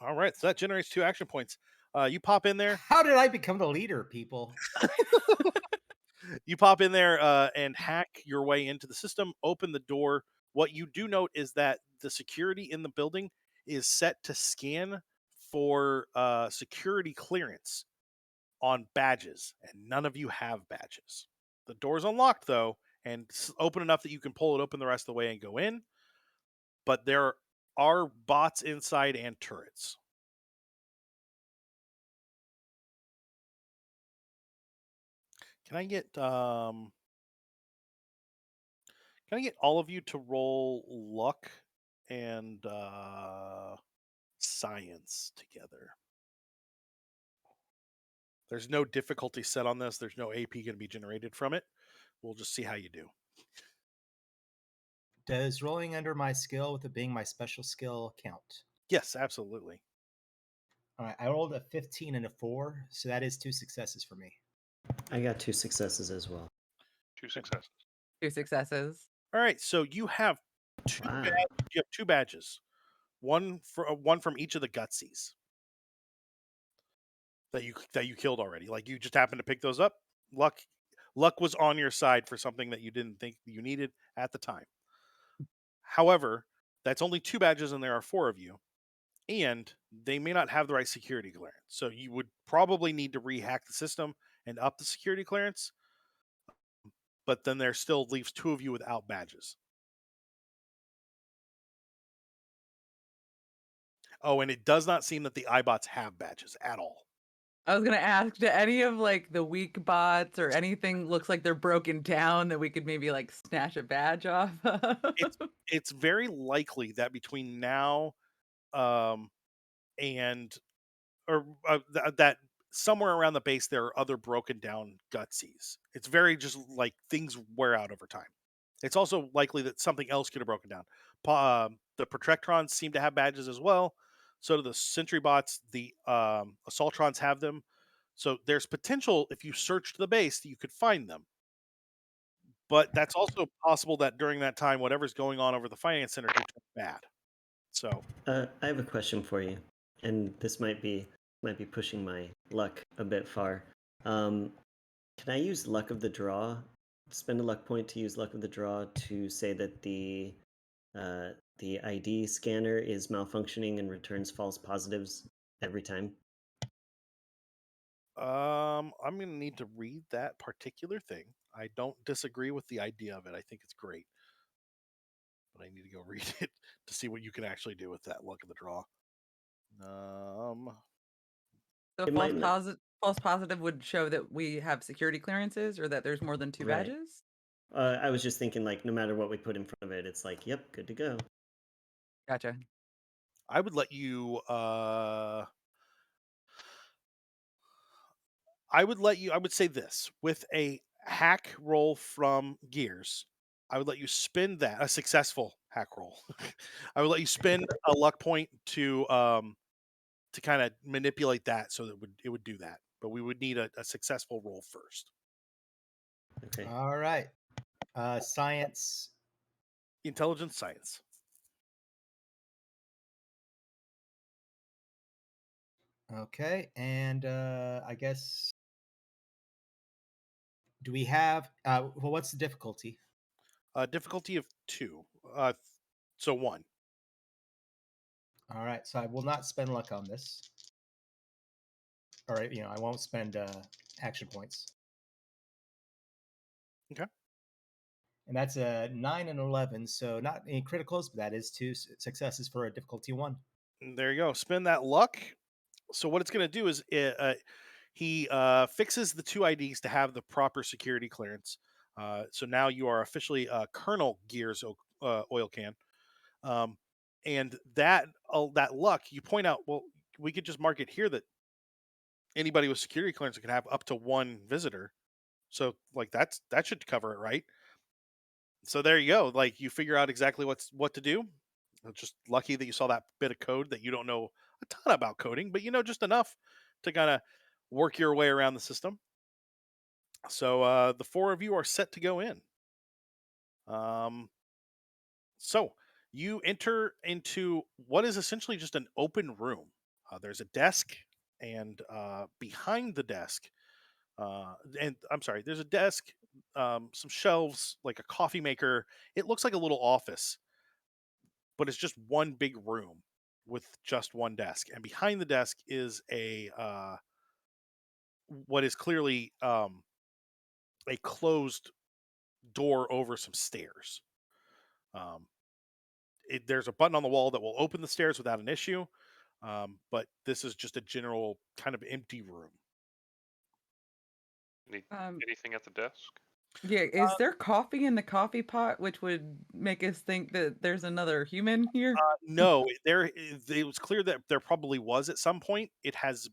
All right, so that generates 2 action points. You pop in there. How did I become the leader, people? You pop in there and hack your way into the system, open the door. What you do note is that the security in the building is set to scan for security clearance on badges, and none of you have badges. The door's unlocked, though, and open enough that you can pull it open the rest of the way and go in, but there are bots inside and turrets. Can I get all of you to roll luck and science together? There's no difficulty set on this. There's no AP going to be generated from it. We'll just see how you do. Does rolling under my skill with it being my special skill count? Yes, absolutely. All right, I rolled a 15 and a 4, so that is 2 successes for me. I got 2 successes as well. 2 successes. 2 successes. All right, so you have Wow. you have 2 badges. One from each of the gutsies that you killed already. Like you just happened to pick those up. Luck luck was on your side for something that you didn't think you needed at the time. However, that's only 2 badges and there are 4 of you, and they may not have the right security clearance. So you would probably need to rehack the system and up the security clearance, but then there still leaves 2 of you without badges. Oh, and it does not seem that the iBots have badges at all. I was gonna ask, do any of, like, the weak bots or anything looks like they're broken down that we could maybe, like, snatch a badge off of? It's it's very likely that between now um and that somewhere around the base there are other broken down gutsies. It's very just like things wear out over time. It's also likely that something else could have broken down. The Protectrons seem to have badges as well. So do the Sentry bots. The Assaultrons have them. So there's potential if you searched the base that you could find them. But that's also possible that during that time, whatever's going on over the finance center could turn bad. So I have a question for you, and this might be pushing my luck a bit far. Um, can I use luck of the draw? Spend a luck point to use luck of the draw to say that the ID scanner is malfunctioning and returns false positives every time. I'm gonna need to read that particular thing. I don't disagree with the idea of it. I think it's great, but I need to go read it to see what you can actually do with that luck of the draw. Um, So It might not. false positive would show that we have security clearances or that there's more than 2 Right. badges? I was just thinking, like, no matter what we put in front of it, it's like, yep, good to go. Gotcha. I would let you. I would let you. I would say this with a hack roll from Gears. I would let you spend that a successful hack roll. I would let you spend a luck point to kind of manipulate that so that it would do that. But we would need a successful roll first. Okay. All right. Science. Intelligence science. Okay. And I guess, do we have, well, what's the difficulty? Difficulty of 2. So 1. All right. So I will not spend luck on this. All right. I won't spend action points. Okay. And that's a 9 and 11. So not any criticals, but that is 2 successes for a difficulty 1. There you go. Spend that luck. So what it's going to do is he fixes the 2 IDs to have the proper security clearance. So now you are officially Colonel Gears oil can. And that luck, you point out, well, we could just mark it here that anybody with security clearance can have up to 1 visitor. So like that should cover it, right? So there you go. Like you figure out exactly what to do. It's just lucky that you saw that bit of code that you don't know a ton about coding, but you know just enough to kind of work your way around the system. So the 4 of you are set to go in. Um, so you enter into what is essentially just an open room. There's a desk, and behind the desk, and I'm sorry, there's a desk, some shelves, like a coffee maker. It looks like a little office, but it's just one big room with just one desk. And behind the desk is a what is clearly a closed door over some stairs. Um, there's a button on the wall that will open the stairs without an issue, but this is just a general kind of empty room. Any, Um, anything at the desk? yeah, is there coffee in the coffee pot, which would make us think that there's another human here? No, it was clear that there probably was at some point. It has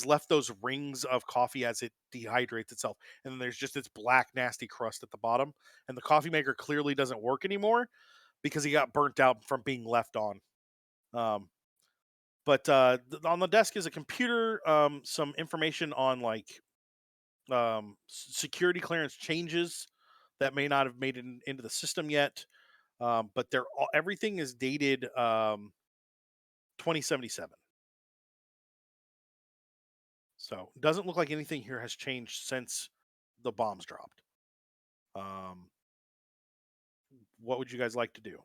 left those rings of coffee as it dehydrates itself, and then there's just this black nasty crust at the bottom. And the coffee maker clearly doesn't work anymore because he got burnt out from being left on. Um, but on the desk is a computer, some information on like security clearance changes that may not have made it into the system yet. But everything is dated 2077. So it doesn't look like anything here has changed since the bombs dropped. What would you guys like to do?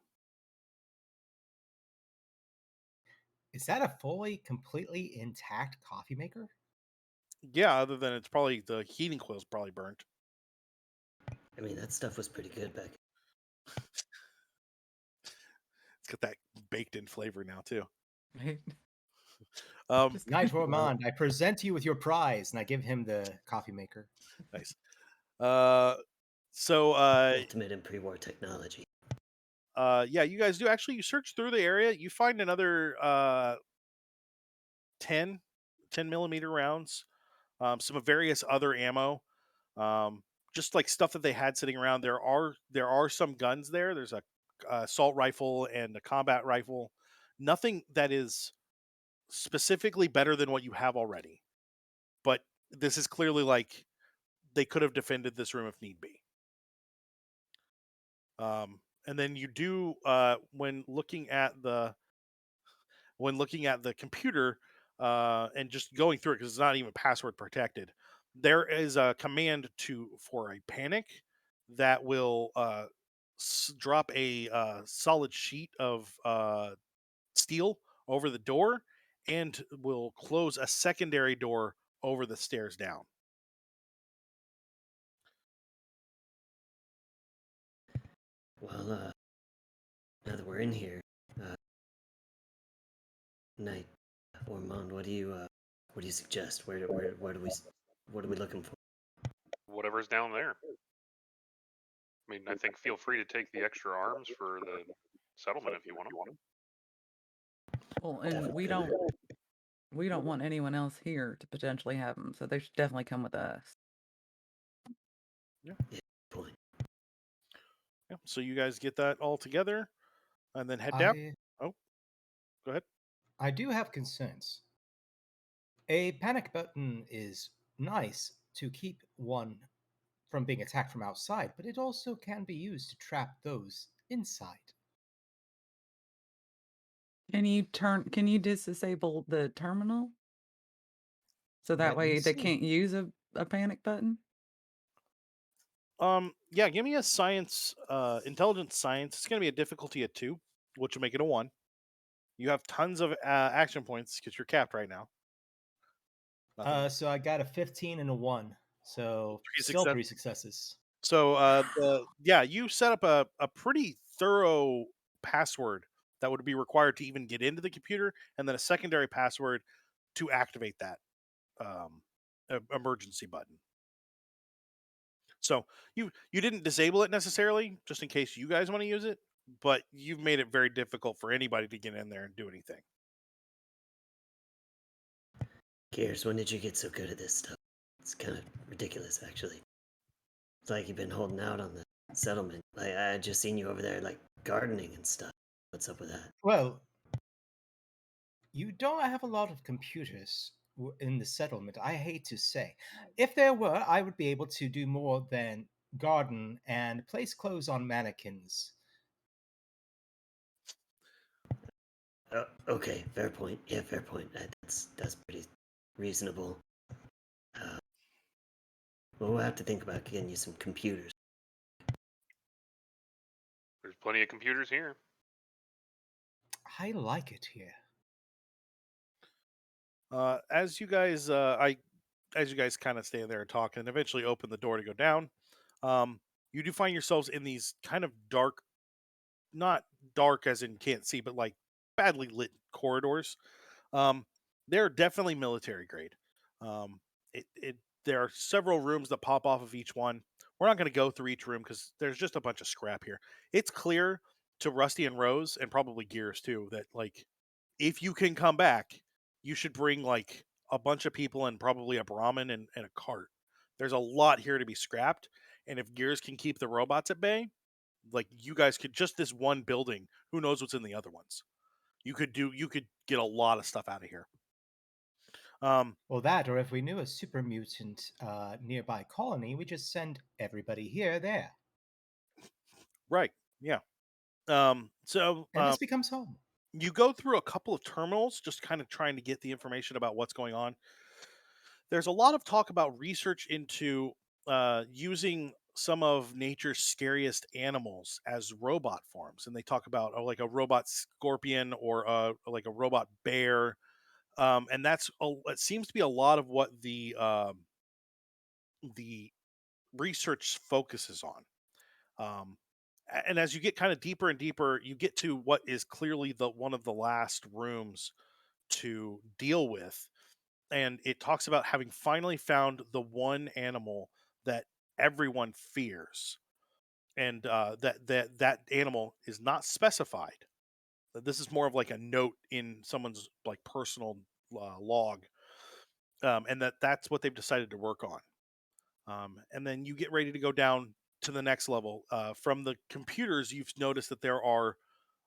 Is that a fully, completely intact coffee maker? Yeah, other than it's probably the heating coil's probably burnt. I mean, that stuff was pretty good back. It's got that baked in flavor now too. Right? Um, Knight Ormond, I present you with your prize, and I give him the coffee maker. nice. So Ultimate in pre-war technology. yeah, you guys do actually. You search through the area, you find another 10 millimeter rounds, some various other ammo, um, just like stuff that they had sitting around. There are some guns there. There's a assault rifle and a combat rifle. Nothing that is specifically better than what you have already, but this is clearly like they could have defended this room if need be. And then you do when looking at the computer and just going through it because it's not even password protected. There is a command for a panic that will drop a solid sheet of steel over the door and will close a secondary door over the stairs down. Well, now that we're in here, Knight Ormond, what do you suggest? What are we looking for? Whatever's down there. I mean, I think feel free to take the extra arms for the settlement if you want them. Well, and we don't want anyone else here to potentially have them, so they should definitely come with us. Yeah, point. Yeah, so you guys get that all together and then head down. I, Oh, go ahead. I do have concerns. A panic button is nice to keep one from being attacked from outside, but it also can be used to trap those inside. Can you disable the terminal? So that Let me way they see. can't use a panic button? Yeah, give me a intelligence science. It's going to be a difficulty of 2, which will make it a 1. You have tons of action points because you're capped right now. Nothing. So I got a 15 and a 1. So 3 still success. 3 successes. So you set up a pretty thorough password that would be required to even get into the computer, and then a secondary password to activate that emergency button. So you didn't disable it necessarily, just in case you guys want to use it, but you've made it very difficult for anybody to get in there and do anything. Gears, when did you get so good at this stuff? It's kind of ridiculous, actually. It's like you've been holding out on the settlement. Like I just seen you over there, like gardening and stuff. What's up with that? Well, you don't have a lot of computers in the settlement, I hate to say. If there were, I would be able to do more than garden and place clothes on mannequins. Okay, fair point. Yeah, fair point. That's pretty reasonable. Well, we'll have to think about getting you some computers. There's plenty of computers here. I like it here. As you guys kind of stand there and talk and eventually open the door to go down, you do find yourselves in these kind of dark, not dark as in can't see, but like badly lit corridors. Um, they're definitely military grade. Um, there are several rooms that pop off of each one. We're not going to go through each room because there's just a bunch of scrap here. It's clear to Rusty and Rose and probably Gears too that like if you can come back, you should bring like a bunch of people and probably a Brahmin and a cart. There's a lot here to be scrapped, and if Gears can keep the robots at bay, like you guys could just this one building. Who knows what's in the other ones? You could get a lot of stuff out of here. Well, that, or if we knew a super mutant nearby colony, we just send everybody here there. Right. Yeah. So And this becomes home. you go through a couple of terminals, just kind of trying to get the information about what's going on. There's a lot of talk about research into using some of nature's scariest animals as robot forms, and they talk about like a robot scorpion or like a robot bear, and it seems to be a lot of what the research focuses on. And as you get kind of deeper and deeper, you get to what is clearly the one of the last rooms to deal with, and it talks about having finally found the one animal that everyone fears, and that animal is not specified. This is more of like a note in someone's like personal log, and that's what they've decided to work on. And then you get ready to go down to the next level. From the computers, you've noticed that there are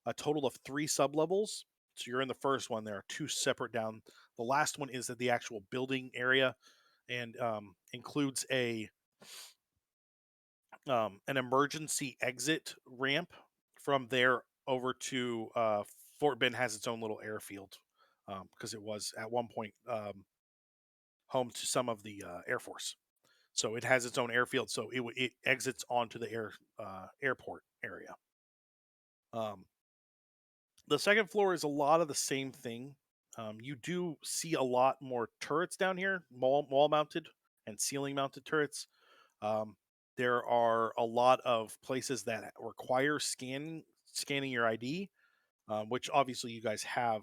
a total of 3 sublevels. So you're in the first one. There are 2 separate down. The last one is at the actual building area, and includes an emergency exit ramp. From there over to Fort Bend has its own little airfield, because it was at one point home to some of the Air Force. So it has its own airfield. So it exits onto the airport area. Um, the second floor is a lot of the same thing. You do see a lot more turrets down here, wall mounted and ceiling mounted turrets. Um, there are a lot of places that require scanning your ID, which obviously you guys have.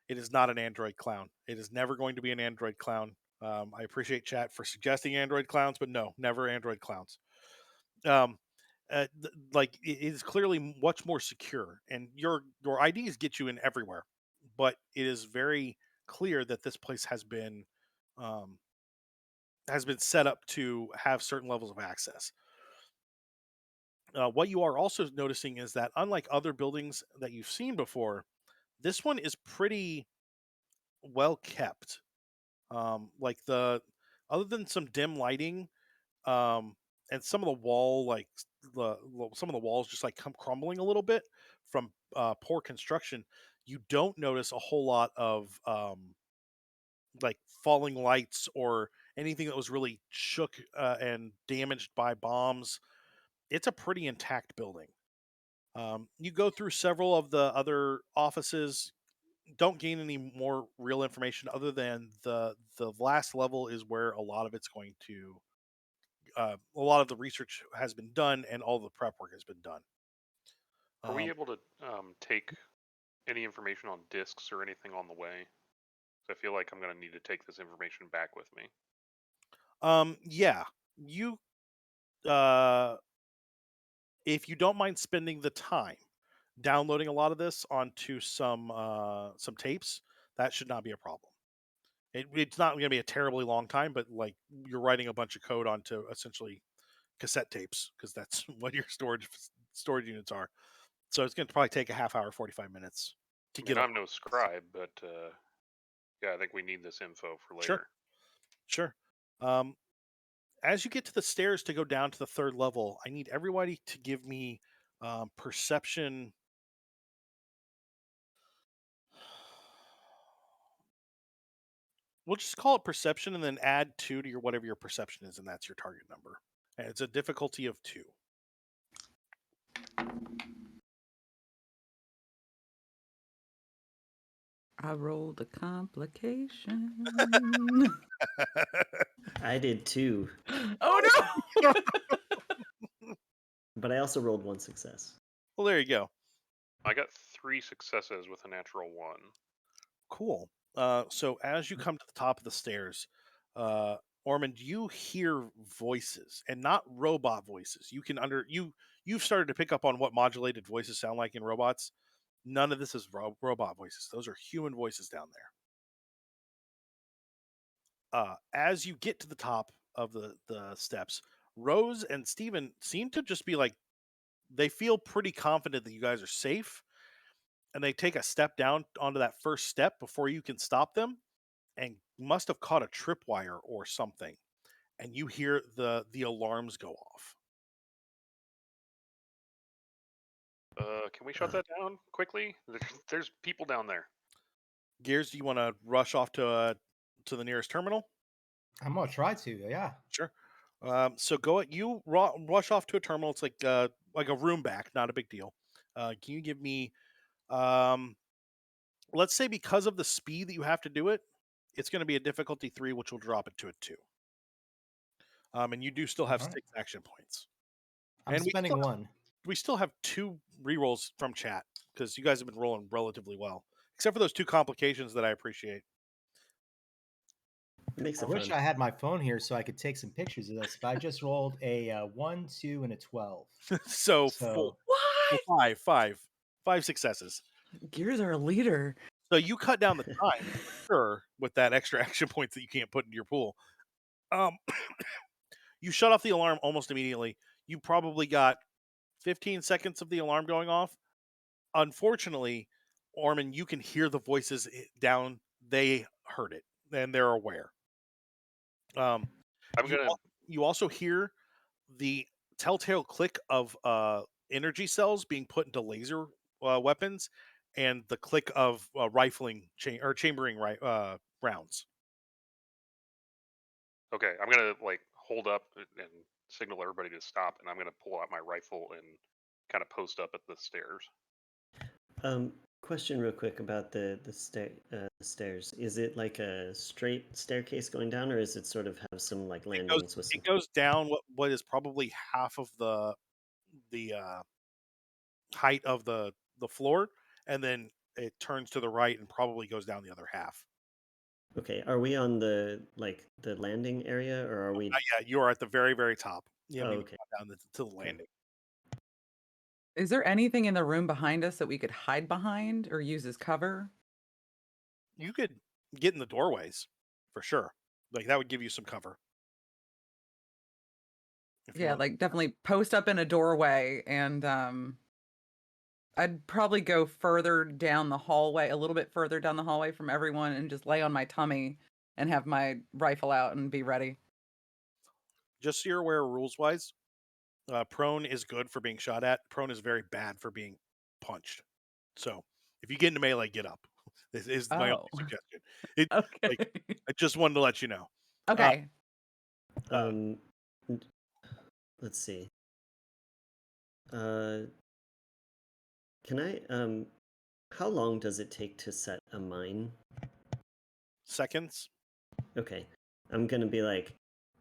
It is not an Android clown. It is never going to be an Android clown. I appreciate chat for suggesting Android clowns, but no, never Android clowns. Um, like it is clearly much more secure, and your IDs get you in everywhere. But it is very clear that this place um, has been set up to have certain levels of access. What you are also noticing is that unlike other buildings that you've seen before, this one is pretty well kept. Like the other than some dim lighting, um, and some of the wall, like some of the walls just like come crumbling a little bit from poor construction. You don't notice a whole lot of like falling lights or anything that was really shook and damaged by bombs. It's a pretty intact building. You go through several of the other offices, don't gain any more real information other than the last level is where a lot of it's going to a lot of the research has been done and all the prep work has been done. Are we Um, able to take any information on discs or anything on the way? So I feel like I'm going to need to take this information back with me. yeah, you uh, if you don't mind spending the time downloading a lot of this onto some tapes, that should not be a problem. It's not going to be a terribly long time, but like you're writing a bunch of code onto essentially cassette tapes because that's what your storage units are. So it's going to probably take a half hour, 45 minutes to I mean, get all. I'm no scribe, but yeah, I think we need this info for Sure, later. sure. Um, as you get to the stairs to go down to the third level, I need everybody to give me perception. We'll just call it perception and then add 2 to your whatever your perception is, and that's your target number. And it's a difficulty of 2. I rolled a complication. I did too, Oh no! but I also rolled 1 success. Well, there you go. I got 3 successes with a natural 1. Cool. So as you come to the top of the stairs, Ormond, you hear voices, and not robot voices. You've started to pick up on what modulated voices sound like in robots. None of this is robot voices. Those are human voices down there. As you get to the top of the steps, Rose and Steven seem to just be like they feel pretty confident that you guys are safe, and they take a step down onto that first step before you can stop them, and must have caught a tripwire or something, and you hear the alarms go off. Can we shut that down quickly? There's people down there. Gears, do you want to rush off to the nearest terminal? I'm gonna try to. Yeah. Sure. So rush off to a terminal. It's like a room back, not a big deal. Can you give me, um, let's say, because of the speed that you have to do it, it's going to be a difficulty 3, which will drop it to a 2. And you do still have All right. 6 action points, I'm and spending one. we still have 2 rerolls from chat because you guys have been rolling relatively well, except for those 2 complications that I appreciate. It makes I it wish fun. I had my phone here so I could take some pictures of this, but I just rolled a 1, 2, and a 12. So So What? five successes. Gears are a leader. So you cut down the time for sure with that extra action points that you can't put into your pool. Um, you shut off the alarm almost immediately. You probably got 15 seconds of the alarm going off. Unfortunately, Orman, you can hear the voices down. They heard it and they're aware. I'm gonna. You also hear the telltale click of energy cells being put into laser weapons, and the click of rifling or chambering rounds. Okay, I'm gonna like hold up and signal everybody to stop, and I'm gonna pull out my rifle and kind of post up at the stairs. Question real quick about the stairs. Is it like a straight staircase going down, or is it sort of have some like landings with some? It goes down what is probably half of the height of the floor, and then it turns to the right and probably goes down the other half. Okay, are we on the landing area, or are we? Yeah, you are at the very, very top. You haven't Oh, even okay. gone down to the landing. Is there anything in the room behind us that we could hide behind or use as cover? You could get in the doorways for sure. Like that would give you some cover. If you Yeah, want. like definitely post up in a doorway and I'd probably go further down the hallway, a little bit further down the hallway from everyone and just lay on my tummy and have my rifle out and be ready. Just so you're aware, rules wise, prone is good for being shot at. Prone is very bad for being punched. So if you get into melee, get up. This is my only Oh, suggestion. It like okay. I just wanted to let you know. Okay. Um, n- let's see. Uh, can I how long does it take to set a mine? Seconds. Okay, I'm gonna be like,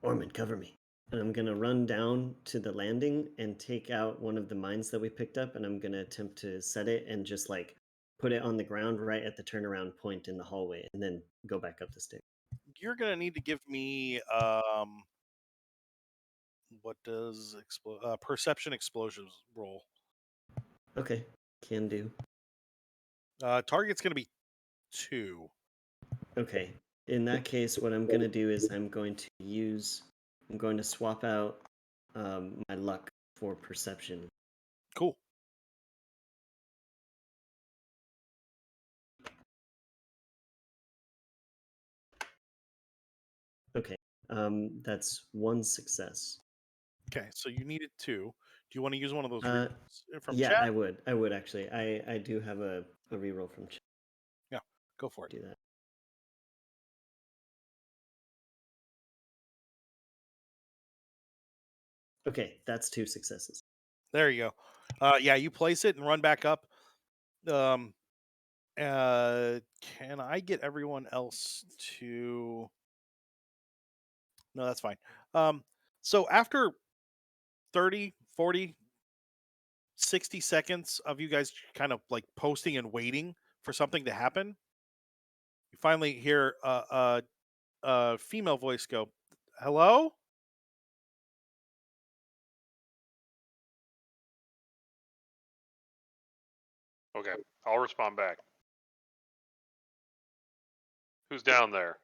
Orman, cover me. And I'm gonna run down to the landing and take out one of the mines that we picked up, and I'm gonna attempt to set it and just like put it on the ground right at the turnaround point in the hallway, and then go back up the stairs. You're gonna need to give me what does perception explosions roll. Okay, can do. Target's gonna be 2. Okay, in that case, what I'm gonna do is I'm going to swap out my luck for perception. Cool. Okay, that's one success. Okay, so you needed 2. Do you want to use one of those Uh, from yeah, chat? I would actually. I do have a reroll from chat. Yeah, go for it. Do that. Okay, that's 2 successes. There you go. Yeah, you place it and run back up. Um, can I get everyone else to? No, that's fine. So after 30, 40, 60 seconds of you guys kind of like posting and waiting for something to happen, you finally hear a female voice go, "Hello?" Okay, I'll respond back. Who's down there?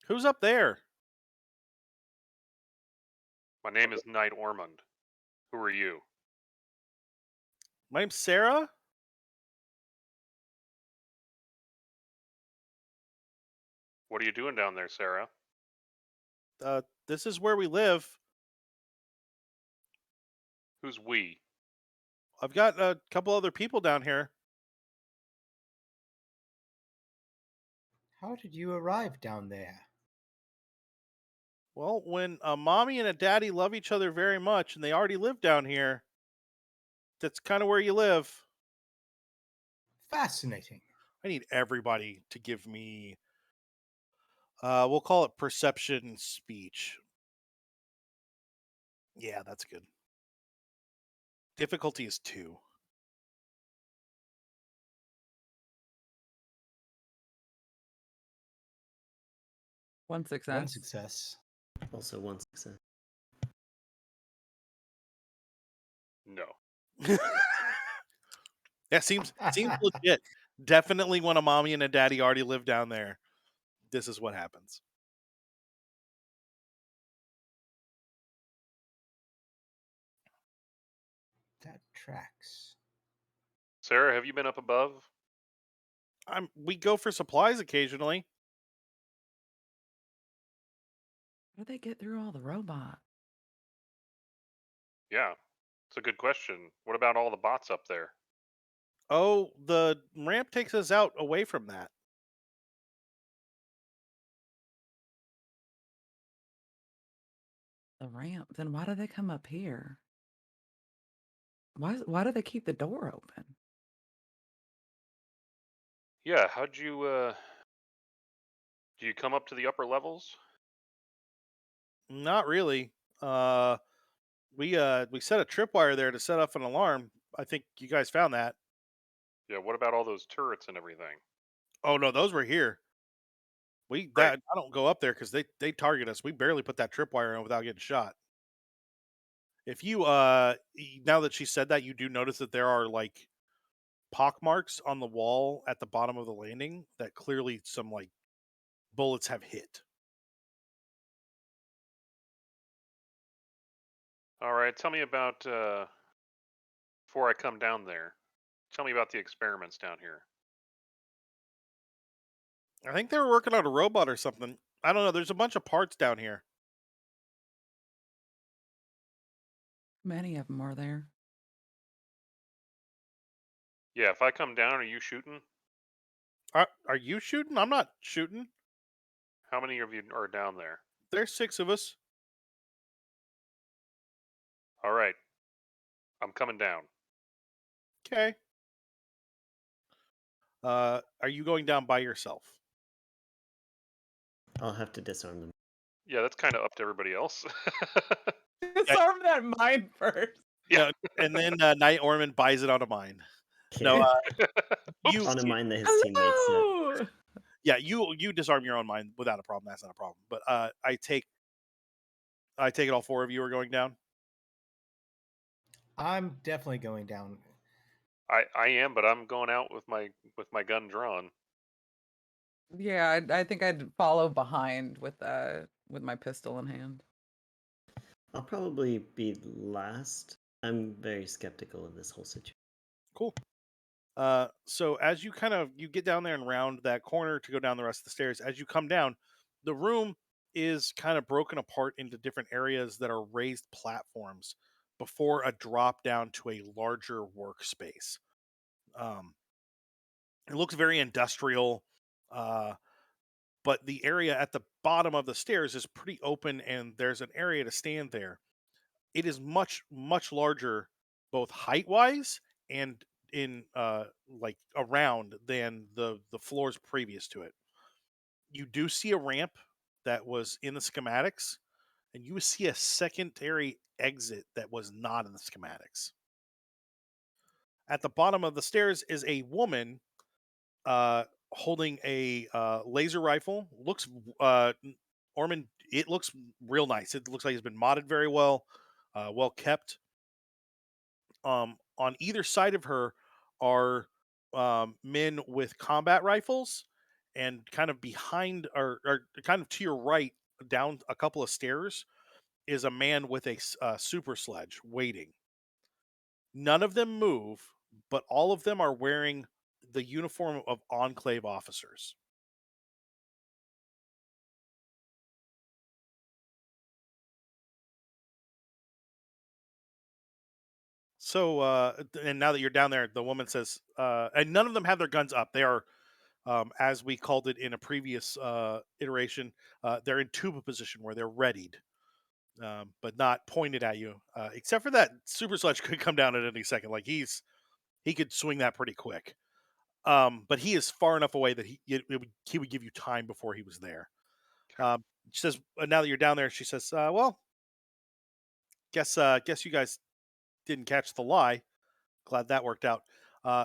Who's up there? My name is Knight Ormond. Who are you? My name's Sarah. What are you doing down there, Sarah? This is where we live. Who's we? I've got a couple other people down here. How did you arrive down there? Well, when a mommy and a daddy love each other very much and they already live down here, that's kind of where you live. Fascinating. I need everybody to give me, we'll call it perception speech. Yeah, that's good. Difficulty is 2. One One success. success. Also one success. No. Yeah, seems legit. Definitely when a mommy and a daddy already live down there, this is what happens. That tracks. Sarah, have you been up above? We go for supplies occasionally. How do they get through all the robots? Yeah, it's a good question. What about all the bots up there? Oh, the ramp takes us out away from that. The ramp. Then why do they come up here? Why do they keep the door open? Yeah, how'd you do you come up to the upper levels? Not really. Uh, we set a tripwire there to set off an alarm. I think you guys found that. Yeah, what about all those turrets and everything? Oh no, those were here. Great. I don't go up there because they target us. We barely put that tripwire in without getting shot. If you now that she said that, you do notice that there are like pock marks on the wall at the bottom of the landing that clearly some like bullets have hit. All right, tell me about before I come down there. Tell me about the experiments down here. I think they were working on a robot or something. I don't know. There's a bunch of parts down here. Many of them are there. Yeah, if I come down, are you shooting? Are you shooting? I'm not shooting. How many of you are down there? There's 6 of us. All right, I'm coming down. Okay. Are you going down by yourself? I'll have to disarm them. Yeah, that's kind of up to everybody else. Disarm that mine first. Yeah. No, and then Knight Ormond buys it on a mine. No, Okay. you On a mine that his teammates set. Hello. yeah, you disarm your own mine without a problem. That's not a problem. But I take it all 4 of you are going down. I'm definitely going down. I am, but I'm going out with my gun drawn. Yeah, I think I'd follow behind with my pistol in hand. I'll probably be last. I'm very skeptical of this whole situation. Cool. So as you get down there and round that corner to go down the rest of the stairs, as you come down, the room is kind of broken apart into different areas that are raised platforms before a drop down to a larger workspace. Um, it looks very industrial, uh, but the area at the bottom of the stairs is pretty open, and there's an area to stand there. It is much larger, both height wise and in like around than the floors previous to it. You do see a ramp that was in the schematics, and you see a secondary exit that was not in the schematics. At the bottom of the stairs is a woman uh, holding a laser rifle. Looks Ormond. It looks real nice. It looks like it's been modded very well, well kept. On either side of her are men with combat rifles, and kind of behind or kind of to your right, down a couple of stairs, is a man with a super sledge waiting. None of them move, but all of them are wearing the uniform of Enclave officers. So, and now that you're down there, the woman says, and none of them have their guns up. They are, as we called it in a previous iteration, they're in tuba position where they're readied, but not pointed at you. Except for that super sludge could come down at any second. Like he could swing that pretty quick. But he is far enough away that he would give you time before he was there. She says, now that you're down there, she says, well, guess you guys didn't catch the lie. Glad that worked out.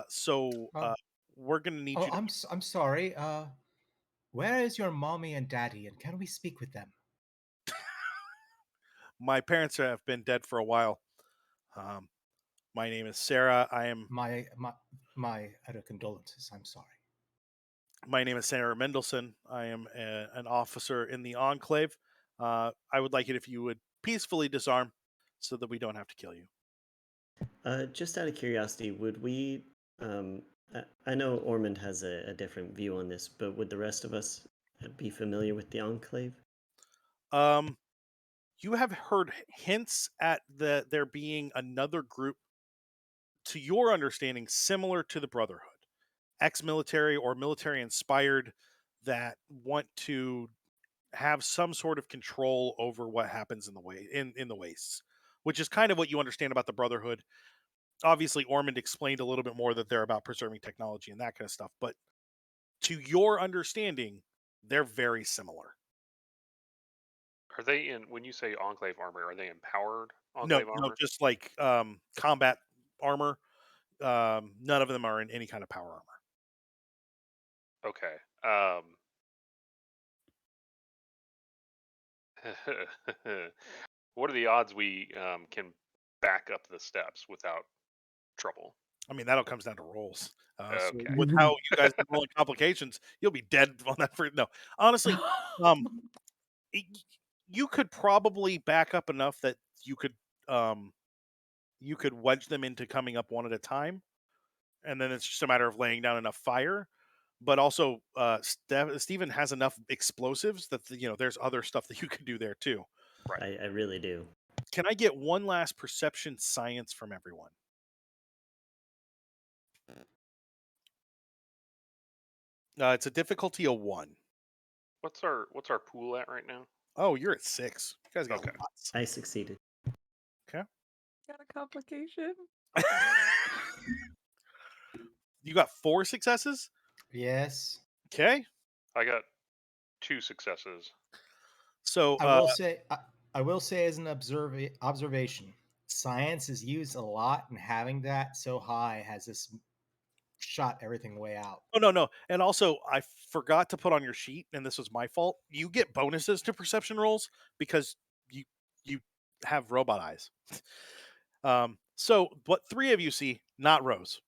So Oh, we're gonna need oh, you to. I'm sorry. Where is your mommy and daddy, and can we speak with them? My parents have been dead for a while. Um, my name is Sarah. My utter condolences. I'm sorry. My name is Sarah Mendelson. I am an officer in the Enclave. I would like it if you would peacefully disarm, so that we don't have to kill you. Just out of curiosity, would we? I know Ormond has a different view on this, but would the rest of us be familiar with the Enclave? Um, you have heard hints at there being another group, to your understanding, similar to the Brotherhood, ex-military or military inspired, that want to have some sort of control over what happens in the wastes, which is kind of what you understand about the Brotherhood. Obviously, Ormond explained a little bit more that they're about preserving technology and that kind of stuff, but to your understanding, they're very similar. Are they in when you say enclave armor? Are they empowered No, enclave no, armor? just like combat armor. None of them are in any kind of power armor. Okay. What are the odds we can back up the steps without trouble? I mean, that all comes down to rolls. So Okay. with how you guys are rolling complications, you'll be dead on that. For no, honestly, um, y- you could probably back up enough that you could um you could wedge them into coming up one at a time, and then it's just a matter of laying down enough fire. But also, Steven has enough explosives that there's other stuff that you could do there too. Right. I really do. Can I get one last perception science from everyone? It's a difficulty of 1. What's our pool at right now? Oh, you're at 6. You guys got Okay. lots. I succeeded. Okay. Got a complication. You got 4 successes? Yes. Okay. I got 2 successes. So, I will say as an observation, science is used a lot, and having that so high has this shot everything way out. oh, no, no. And also, I forgot to put on your sheet, and this was my fault. You get bonuses to perception rolls because you have robot eyes. So what 3 of you see, not Rose.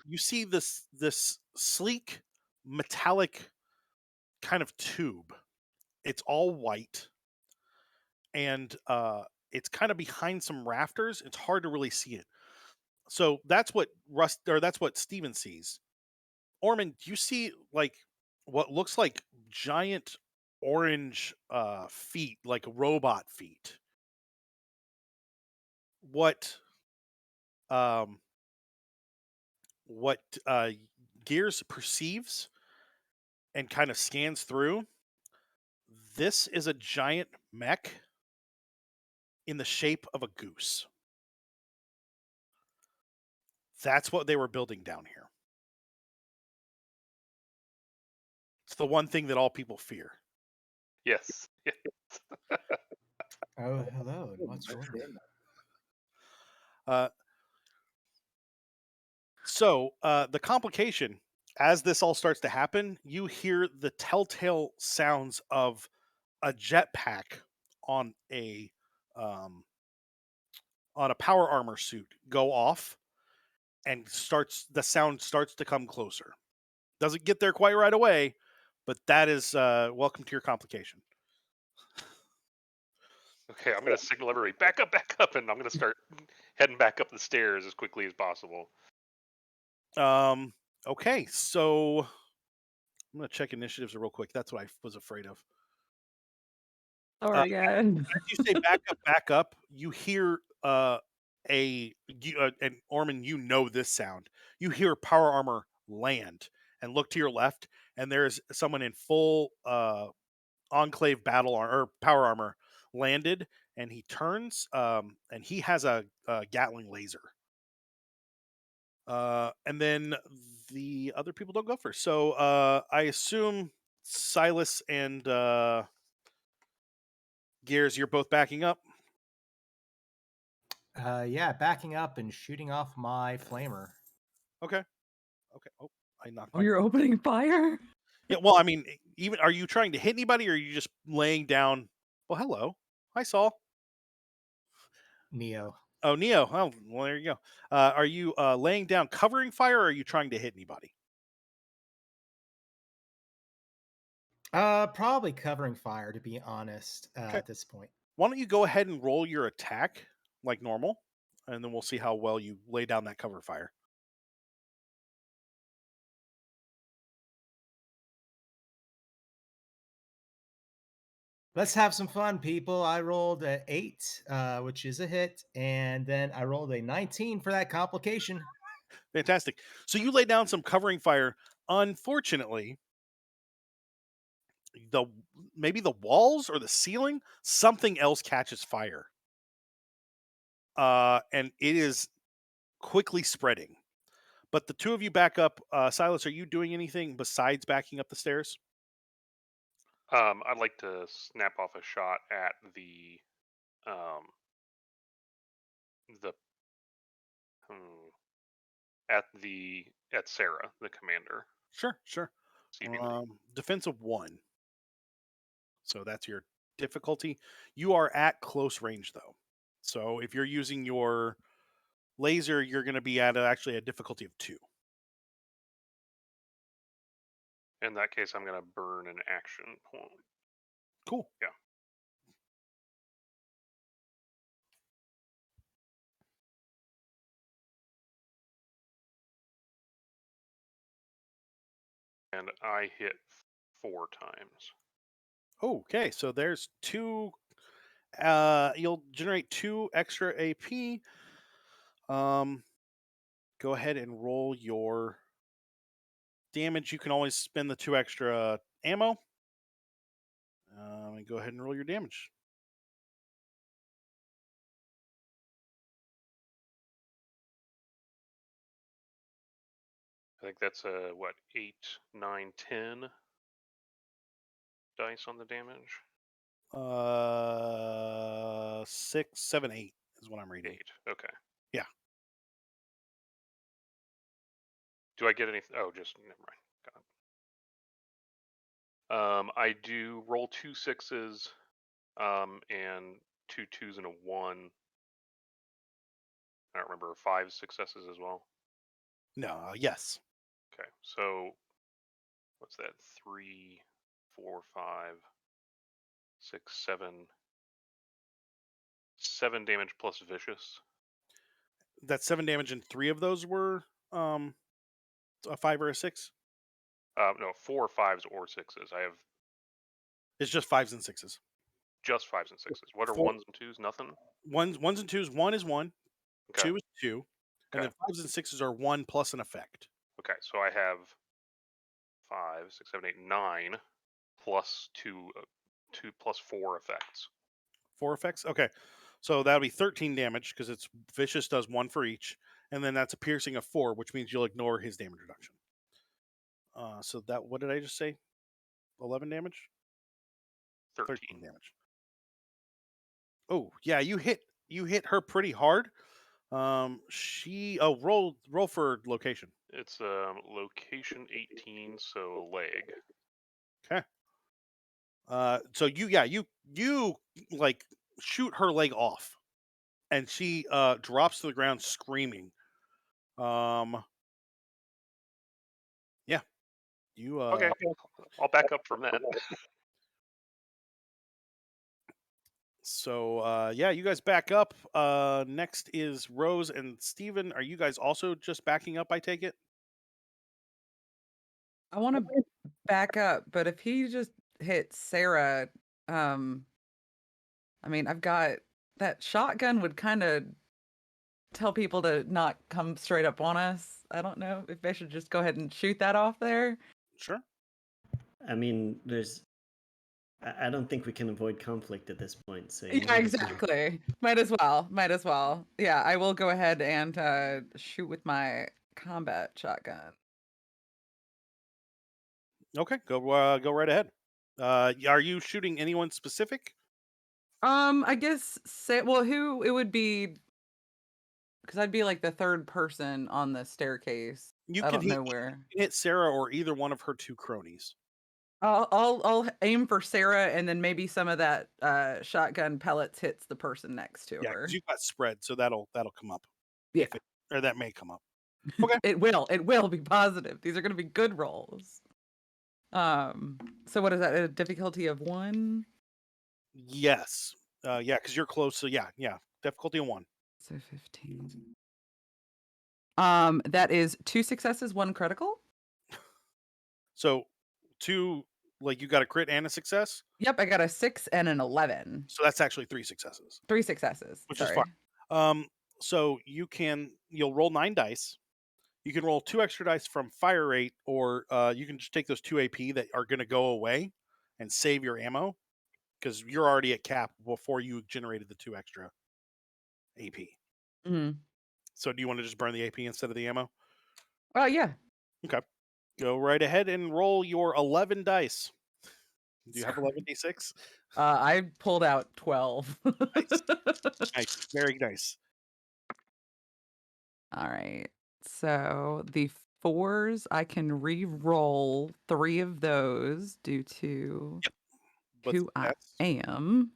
You see this sleek metallic kind of tube. It's all white, and it's kind of behind some rafters. It's hard to really see it. So that's what that's what Steven sees. Ormond, you see like what looks like giant orange feet, like robot feet. What um what Gears perceives and kind of scans through, this is a giant mech in the shape of a goose. That's what they were building down here. It's the one thing that all people fear. Yes. Oh, hello, and what's your name? Uh, so the complication, as this all starts to happen, you hear the telltale sounds of a jetpack on a um, on a power armor suit go off, and the sound starts to come closer. Doesn't get there quite right away, but that is welcome to your complication. Okay, I'm gonna signal everybody back up, and I'm gonna start heading back up the stairs as quickly as possible. Okay, so I'm gonna check initiatives real quick. That's what I was afraid of. Sorry, again. As you say back up, you hear and Orman, you know this sound. You hear power armor land and look to your left, and there's someone in full Enclave battle or power armor landed, and he turns, and he has a Gatling laser. And then the other people don't go first. So I assume Silas and Gears, you're both backing up. Yeah, backing up and shooting off my flamer. Okay. Okay. Oh, I knocked Oh, my. you're opening fire? Yeah. Well, I mean, even are you trying to hit anybody, or are you just laying down? Well, hello. Hi, Saul. Neo. Oh, Neo. Oh, well, there you go. Are you laying down, covering fire, or are you trying to hit anybody? Probably covering fire, to be honest, Okay. at this point. Why don't you go ahead and roll your attack like normal, and then we'll see how well you lay down that cover fire. Let's have some fun, people. I rolled a 8, which is a hit, and then I rolled a 19 for that complication. Fantastic. So you lay down some covering fire. Unfortunately, the maybe the walls or the ceiling, something else catches fire. And it is quickly spreading. But the two of you back up. Silas, are you doing anything besides backing up the stairs? I'd like to snap off a shot at um, the hmm, at Sarah, the commander. Sure, sure. Seemingly. Defense of 1. So that's your difficulty. You are at close range, though. So if you're using your laser, you're going to be at actually a difficulty of 2. In that case, I'm going to burn an action point. Cool. Yeah. And I hit 4 times. Okay, so there's 2. You'll generate 2 extra AP. Go ahead and roll your damage. You can always spend the 2 extra ammo. And go ahead and roll your damage. I think that's 8, 9, 10 dice on the damage. 6, 7, 8 is what I'm reading. 8. Okay. Yeah. Do I get anything? Oh, just never mind. God. I do roll 2 6s, and 2 2s and a 1. I don't remember 5 successes as well. No. Yes. Okay, so what's that? 3, 4, 5, 6, 7. 7 damage plus vicious. That's 7 damage, and 3 of those were a 5 or a 6. No, 4 5s or 6s. I have It's just 5s and 6s. just 5s and 6s. What are 4 1s and 2s? Nothing. ones and 2s. 1 is 1. Okay. 2 is 2. And Okay. then 5s and 6s are 1 plus an effect. Okay, so I have 5, 6, 7, 8, 9 plus 2 plus 4 effects. 4 effects? Okay. So that'll be 13 damage because it's vicious does 1 for each. And then that's a piercing of 4, which means you'll ignore his damage reduction. So that, what did I just say? 11 damage? 13 damage. Oh, yeah, you hit her pretty hard. Roll for location. It's location 18, so leg. Okay. So you like shoot her leg off, and she drops to the ground screaming. Yeah. You Okay, I'll back up from that. So yeah, you guys back up. Next is Rose and Steven. Are you guys also just backing up, I take it? I want to back up, but if he just hit Sarah, I mean, I've got that shotgun would kind of tell people to not come straight up on us. I don't know if I should just go ahead and shoot that off there. Sure. I mean, I don't think we can avoid conflict at this point. So you Yeah, might as well. exactly. Might as well. Might as well. Yeah, I will go ahead and shoot with my combat shotgun. Okay, go right ahead. Are you shooting anyone specific? I guess say well, who it would be because I'd be like the third person on the staircase. You I can don't hit know where. Sarah or either one of her two cronies. I'll aim for Sarah, and then maybe some of that shotgun pellets hits the person next to Yeah, her. because you've got spread, so that'll come up. Yeah, Or that may come up. Okay. it will be positive. These are going to be good rolls. So what is that? A difficulty of 1? Yes. Yeah, because you're close. So yeah. Difficulty of 1. So 15. That is 2 successes, 1 critical. So 2, like you got a crit and a success. Yep, I got a 6 and an 11. So that's actually 3 successes, 3 successes. which Sorry. is fine. So you'll roll 9 dice. You can roll 2 extra dice from fire rate, or you can just take those 2 AP that are going to go away and save your ammo because you're already at cap before you generated the 2 extra AP. Mm-hmm. So do you want to just burn the AP instead of the ammo? Yeah. Okay. Go right ahead and roll your 11 dice. Do you have 11d6? I pulled out 12. Nice. Nice. Very nice. All right. So the 4s, I can re-roll 3 of those due to But who I am.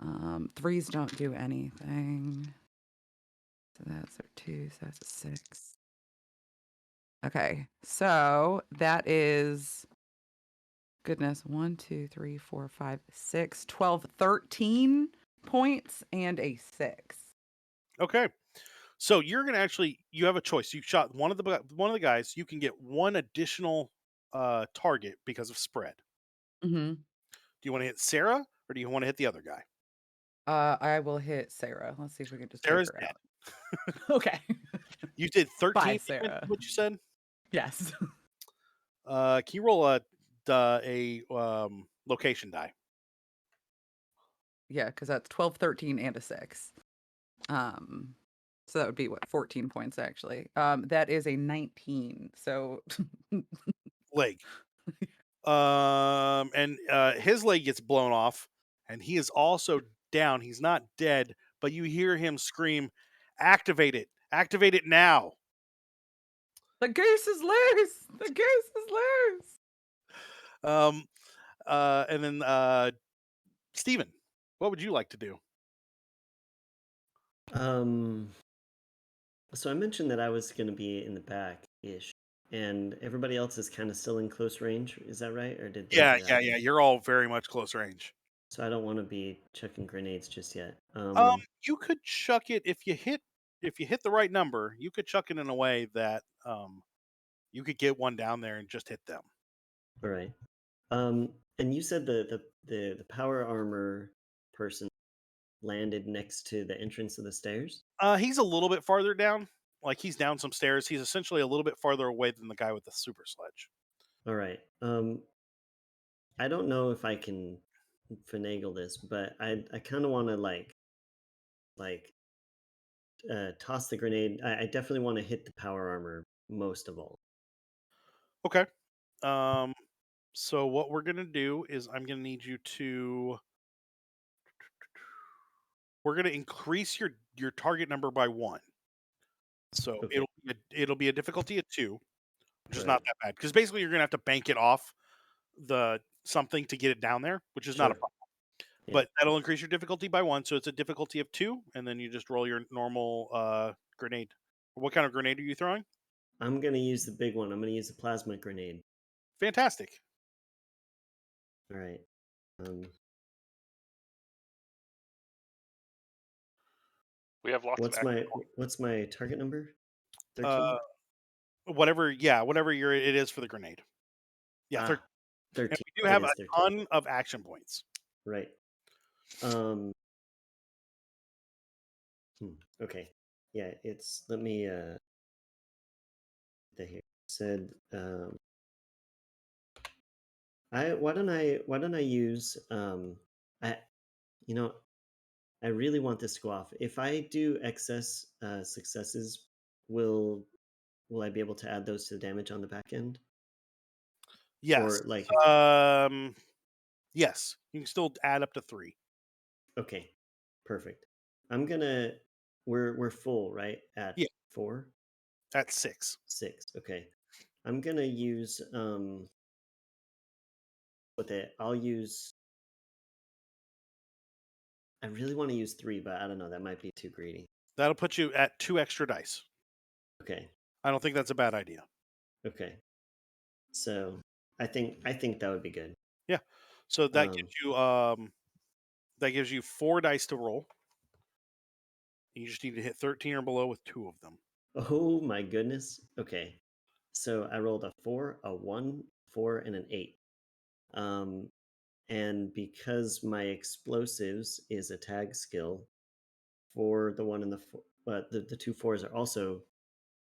3s don't do anything. So that's a 2, so that's a 6. Okay, so that is goodness, 1, 2, 3, 4, 5, 6, 12, 13 points and a 6. Okay. So you're gonna you have a choice. You shot one of the guys. You can get one additional target because of spread. Mm-hmm. Do you want to hit Sarah or do you want to hit the other guy? I will hit Sarah. Let's see if we can just Sarah's take her dead. out. Okay. You did 13. Bye, Sarah. What you said? Yes. Can you roll a location die? Yeah, because that's 12, 13, and a 6. So that would be what, 14 points actually. That is a 19. So Leg. And his leg gets blown off, and he is also down. He's not dead, but you hear him scream, "Activate it! Activate it now!" the goose is loose. The goose is loose. And then Steven, what would you like to do? So I mentioned that I was going to be in the back-ish, and everybody else is kind of still in close range. Is that right? Or did they Yeah. get out? You're all very much close range. So I don't want to be chucking grenades just yet. You could chuck it if you hit the right number. You could chuck it in a way that you could get one down there and just hit them. All right. And you said the power armor person landed next to the entrance of the stairs? He's a little bit farther down. Like he's down some stairs. He's essentially a little bit farther away than the guy with the super sledge. All right. I don't know if I can finagle this, but I kind of want to like toss the grenade. I definitely want to hit the power armor most of all. Okay. So what we're gonna do is I'm gonna need you to. We're gonna increase your target number by 1. So Okay. it'll be a difficulty of 2, which is Right. not that bad. Because basically you're gonna have to bank it off the something to get it down there, which is not a Sure. problem. Yeah. But that'll increase your difficulty by 1, so it's a difficulty of 2, and then you just roll your normal grenade. What kind of grenade are you throwing? I'm gonna use the big one. I'm gonna use the plasma grenade. Fantastic. All right. We have lots What's of my target number? 13? Whatever it is for the grenade. Yeah, 13. 13. And we do It have is a 13. ton of action points. Right. Okay. Yeah, it's let me the here said I why don't I use I you know I really want this to go off. If I do excess successes, will will I be able to add those to the damage on the back end? Yes. Or like Yes. You can still add up to 3. okay, perfect. I'm gonna we're full, right? At Yeah, 4? at 6. 6. Okay. I'm gonna use with it. I'll use I really want to use 3, but I don't know, that might be too greedy. That'll put you at 2 extra dice. Okay. I don't think that's a bad idea. Okay. So I think that would be good. Yeah. So Um that gives you 4 dice to roll. You just need to hit 13 or below with 2 of them. oh my goodness. Okay. So I rolled a 4, a 1, 4, and an 8. Um and because my explosives is a tag skill for the one and the four, but the two fours are also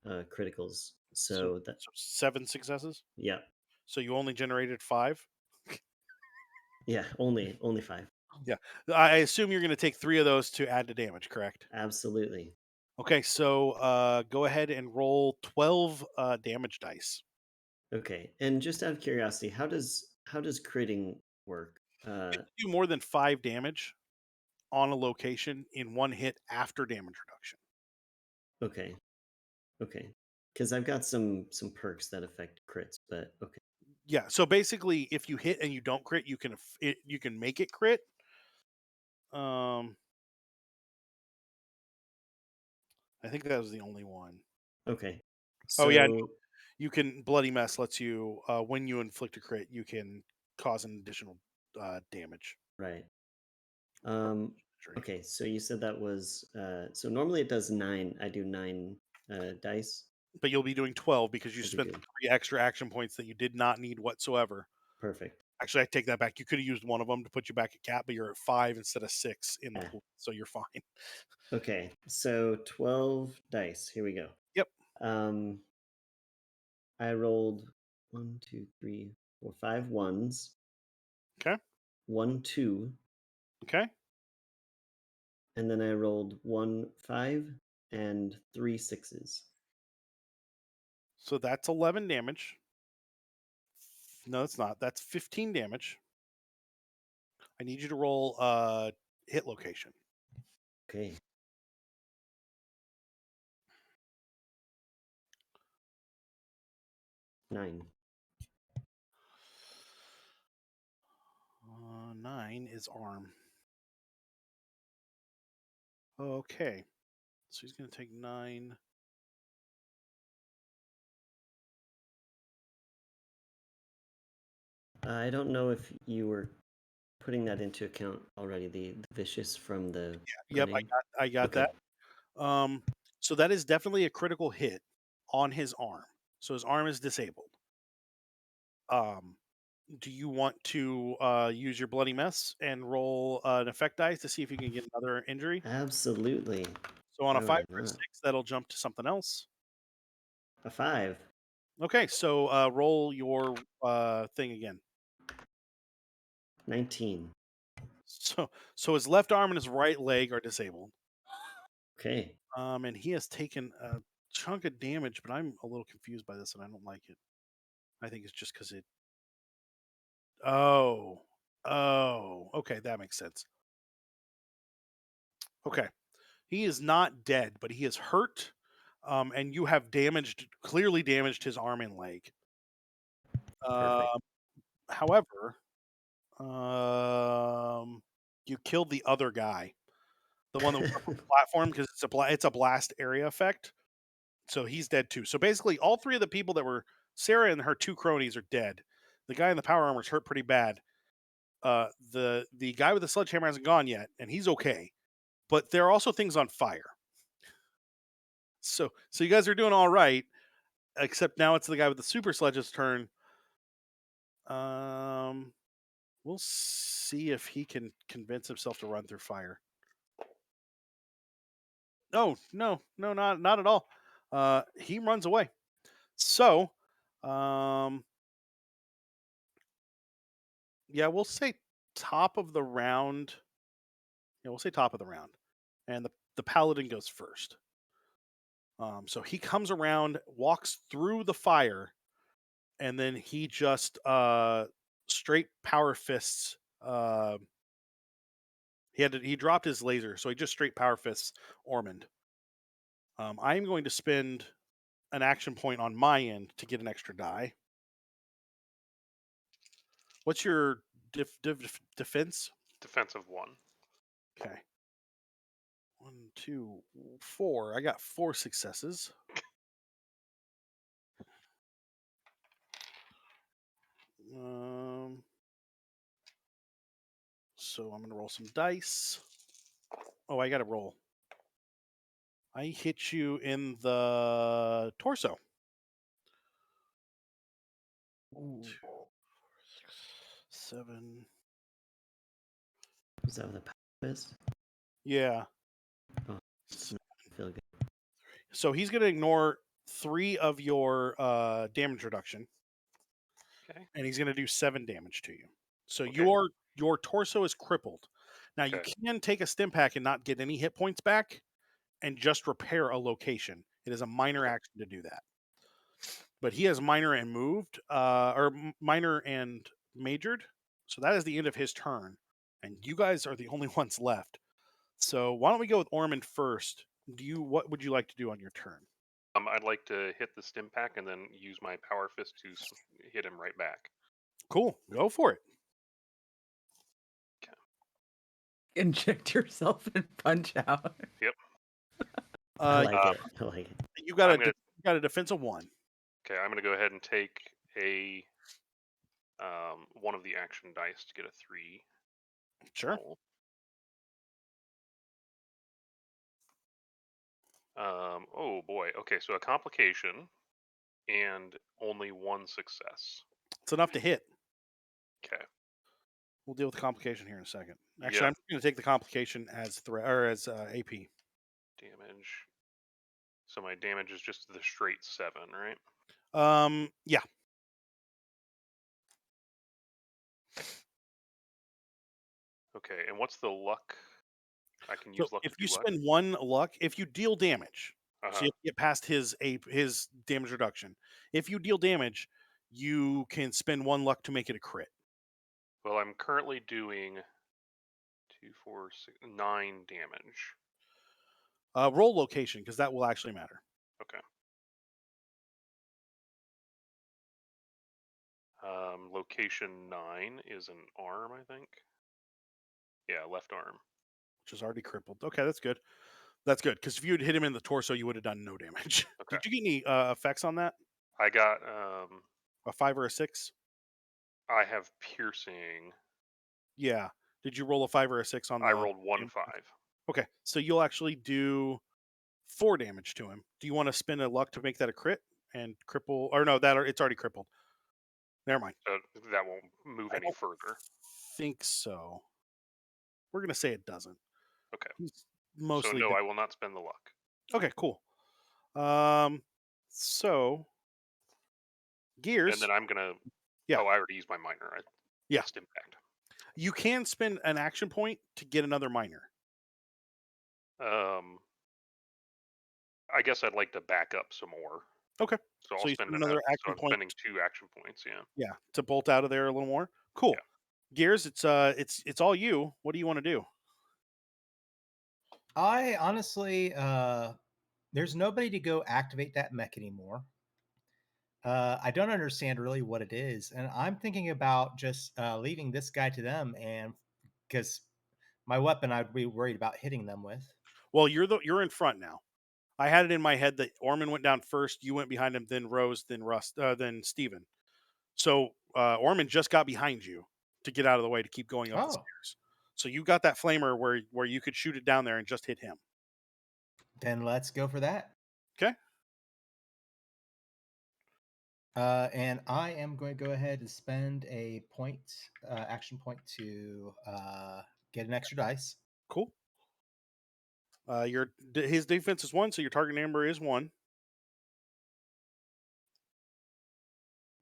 criticals. So, So that 7 successes. yeah. So you only generated 5. Yeah, only 5. Yeah. I assume you're going to take 3 of those to add to damage, correct? Absolutely. Okay, so go ahead and roll 12 damage dice. Okay. And just out of curiosity, how does critting work? You can do more than 5 damage on a location in one hit after damage reduction. Okay. Okay. Cuz I've got some perks that affect crits, but okay. Yeah, so basically if you hit and you don't crit, you can make it crit. Um I think that was the only one. Okay. Oh yeah, So you can bloody mess lets you when you inflict a crit, you can cause an additional damage right. or Um injury. okay, so you said that was so normally it does 9. I do 9 dice. But you'll be doing 12 because you I do spent do. the 3 extra action points that you did not need whatsoever. Perfect. Actually, I take that back. You could have used one of them to put you back at cap, but you're at 5 instead of 6 in the Yeah. pool, so you're fine. Okay. So 12 dice. Here we go. Yep. Um I rolled 1, 2, 3, 4, 5 ones, Okay. 1 2, Okay. and then I rolled 1 5 and 3 sixes. So that's 11 damage. No, it's not. That's 15 damage. I need you to roll hit location. Okay. 9. 9 is arm. Okay. So he's going to take 9. I don't know if you were putting that into account already, the vicious from the Yep, running. I got Okay. that. So that is definitely a critical hit on his arm. So his arm is disabled. Um, do you want to use your bloody mess and roll an effect dice to see if you can get another injury? Absolutely. So on a Why 5 would I or a not? 6, that'll jump to something else. A 5. Okay, so roll your thing again. 19. So his left arm and his right leg are disabled. Okay. And he has taken a chunk of damage, but I'm a little confused by this and I don't like it. I think it's just because it. Oh, okay, that makes sense. Okay, he is not dead, but he is hurt, and you have clearly damaged his arm and leg. Perfect. Um, however, you killed the other guy, the one that was up on the platform, because it's a blast area effect. So he's dead too. So basically, all 3 of the people that were Sarah and her 2 cronies are dead. The guy in the power armor is hurt pretty bad. The guy with the sledgehammer hasn't gone yet, and he's okay. But there are also things on fire. So you guys are doing all right, except now it's the guy with the super sledge's turn. Um, we'll see if he can convince himself to run through fire. Oh no, not at all. He runs away. So, um, yeah, we'll say top of the round. Yeah, we'll say top of the round, and the paladin goes first. So he comes around, walks through the fire, and then he just straight power fists. He dropped his laser, so he just straight power fists Ormond. I am going to spend an action point on my end to get an extra die. What's your defense? Defensive 1. Okay. 1, 2, 4. I got 4 successes. So I'm gonna roll some dice. Oh, I gotta roll. I hit you in the torso. Ooh. 2, 4, 6, 7. Was that with a power fist? Yeah. Oh, I feel good. So he's gonna ignore 3 of your damage reduction, Okay. and he's gonna do 7 damage to you. So Okay. your torso is crippled. Now you Okay. can take a stim pack and not get any hit points back, and just repair a location. It is a minor Okay. action to do that. But he has minor and moved, minor and majored. So that is the end of his turn. And you guys are the only ones left. So why don't we go with Ormond first? What would you like to do on your turn? I'd like to hit the stim pack and then use my power fist to hit him right back. Cool. Go for it. Inject yourself and punch out. Yep. I Uh, like it. I like it. you got I'm gonna. you got a defense of 1. Okay, I'm gonna go ahead and take a one of the action dice to get a 3 Sure. roll. Oh boy. Okay, so a complication and only 1 success. It's enough to hit. Okay. We'll deal with the complication here in a second. Actually, Yep. I'm going to take the complication as as AP. Damage. So my damage is just the straight 7, right? Yeah. Okay, and what's the luck? I can So use luck if to you do what? spend 1 luck, if you deal damage, so you Uh-huh. have to get past his damage reduction. If you deal damage, you can spend 1 luck to make it a crit. Well, I'm currently doing 2, 4, 6, 9 damage. Roll location because that will actually matter. Okay. Location 9 is an arm, I think. Yeah, left arm. Which is already crippled. Okay, that's good. That's good because if you had hit him in the torso, you would have done no damage. Okay. Did you get any effects on that? I got A 5 or a 6? I have piercing. Yeah. Did you roll a 5 or a 6 on I the rolled 1 damage? 5. Okay, so you'll actually do 4 damage to him. Do you want to spend a luck to make that a crit and cripple? Or no, it's already crippled. Never mind. So that won't move I any don't further. think so. We're gonna say it doesn't. Okay. He's So mostly no, dead. I will not spend the luck. Okay, cool. So And gears. then I'm gonna. Yeah, Oh, I already used my minor. yeah. It's impact. You can spend an action point to get another minor. Um, I guess I'd like to back up some more. Okay. So I'll So you spend spend an. another So action I'm point. spending 2 action points. Yeah. Yeah, to bolt out of there a little more. Cool. Yeah. Gears. It's all you. What do you want to do? I honestly, there's nobody to go activate that mech anymore. I don't understand really what it is, and I'm thinking about just leaving this guy to them, and because my weapon I'd be worried about hitting them with. Well, you're in front now. I had it in my head that Orman went down first, you went behind him, then Rose, then then Steven. So Orman just got behind you to get out of the way to keep going up the Oh, stairs. So you got that flamer where you could shoot it down there and just hit him. then let's go for that. Okay. And I am going to go ahead and spend a point, action point to get an extra dice. Cool. His defense is 1, so your target number is 1.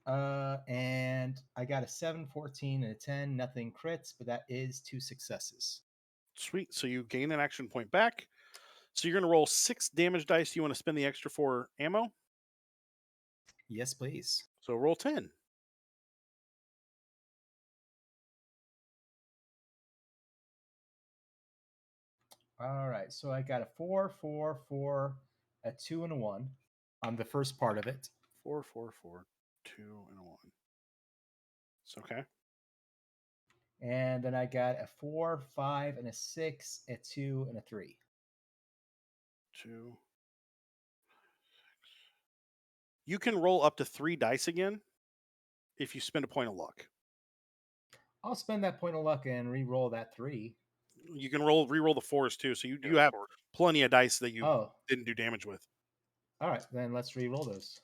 And I got a 7, 14, and a 10. Nothing crits, but that is 2 successes. Sweet. So you gain an action point back. So you're going to roll 6 damage dice. You want to spend the extra 4 ammo? Yes, please. So roll 10. All right. So I got a 4, 4, 4, a 2, and a 1 on the first part of it. 4, 4, 4, 2, and a 1. It's okay. And then I got a 4, 5, and a 6, a 2, and a 3. 2. You can roll up to 3 dice again if you spend a point of luck. I'll spend that point of luck and re-roll that 3. You can re-roll the 4s too, so you Yeah, have 4. plenty of dice that you Oh, didn't do damage with. all right. Then let's re-roll those.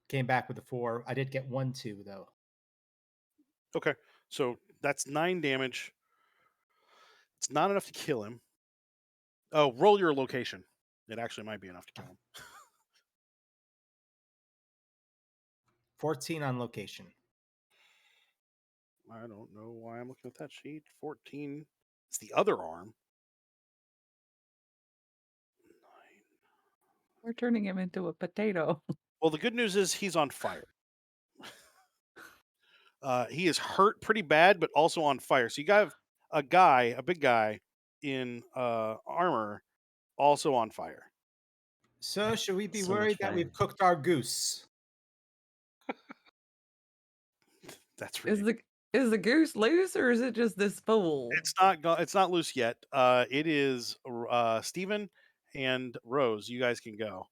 Came back with a 4. I did get 1, 2, though. Okay, so that's 9 damage. It's not enough to kill him. Oh, roll your location. It actually might be enough to kill him. 14 on location. I don't know why I'm looking at that sheet. 14. It's the other arm. 9. We're turning him into a potato. Well, the good news is he's on fire. He is hurt pretty bad, but also on fire. So you got a big guy in armor, also on fire. So should we be So much worried that fire. we've cooked our goose? That's Is ridiculous. is the goose loose or is it just this fool? It's not loose yet. It is Steven and Rose. You guys can go.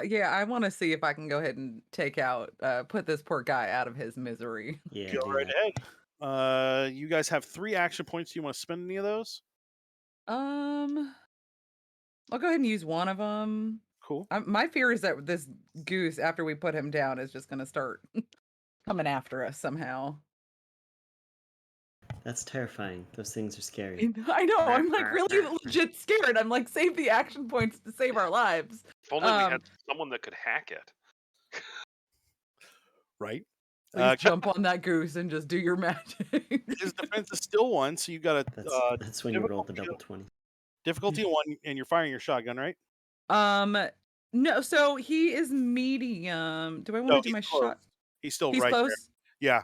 Yeah, I want to see if I can go ahead and put this poor guy out of his misery. Yeah, Go do right that. ahead. You guys have 3 action points. Do you want to spend any of those? I'll go ahead and use one of them. Cool. My fear is that this goose, after we put him down, is just going to start coming after us somehow. That's terrifying. Those things are scary. I know. I'm like really legit scared. I'm like, save the action points to save our lives. If only we had someone that could hack it. Right. Please jump on that goose and just do your magic. His defense is still 1, so you got a That's when you roll the double 20. difficulty 1, and you're firing your shotgun, right? No. So he is medium. Do I want No, to do he's my close. shot? He's still He's right there. close. Yeah.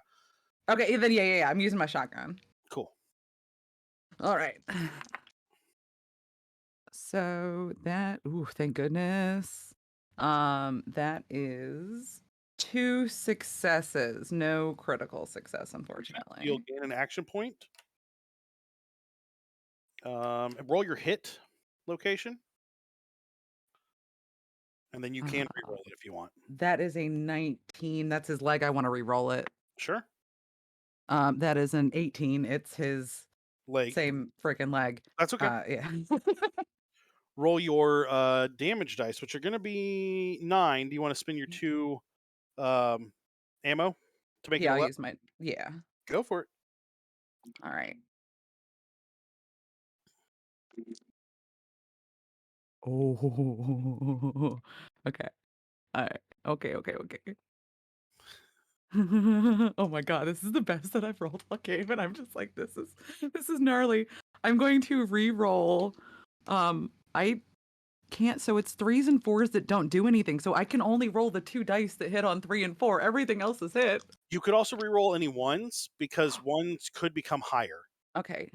Okay. Then yeah. I'm using my shotgun. Cool. All right. So that. Ooh, thank goodness. That is 2 successes. No critical success, unfortunately. You'll gain an action point. Roll your hit location, and then you can re-roll it if you want. That is a 19. That's his leg. I want to re-roll it. Sure. That is an 18. It's his Leg. same freaking leg. That's okay. Yeah. Roll your damage dice, which are going to be 9. Do you want to spend your 2 ammo to make it I'll 11? use my Go for it. All right. Oh. Okay. All right. Okay. Oh my god, this is the best that I've rolled all game, and I'm just like, this is gnarly. I'm going to re-roll. I can't, so it's 3s and 4s that don't do anything. So I can only roll the 2 dice that hit on 3 and 4. Everything else is hit. You could also re-roll any 1s because 1s could become higher. Okay.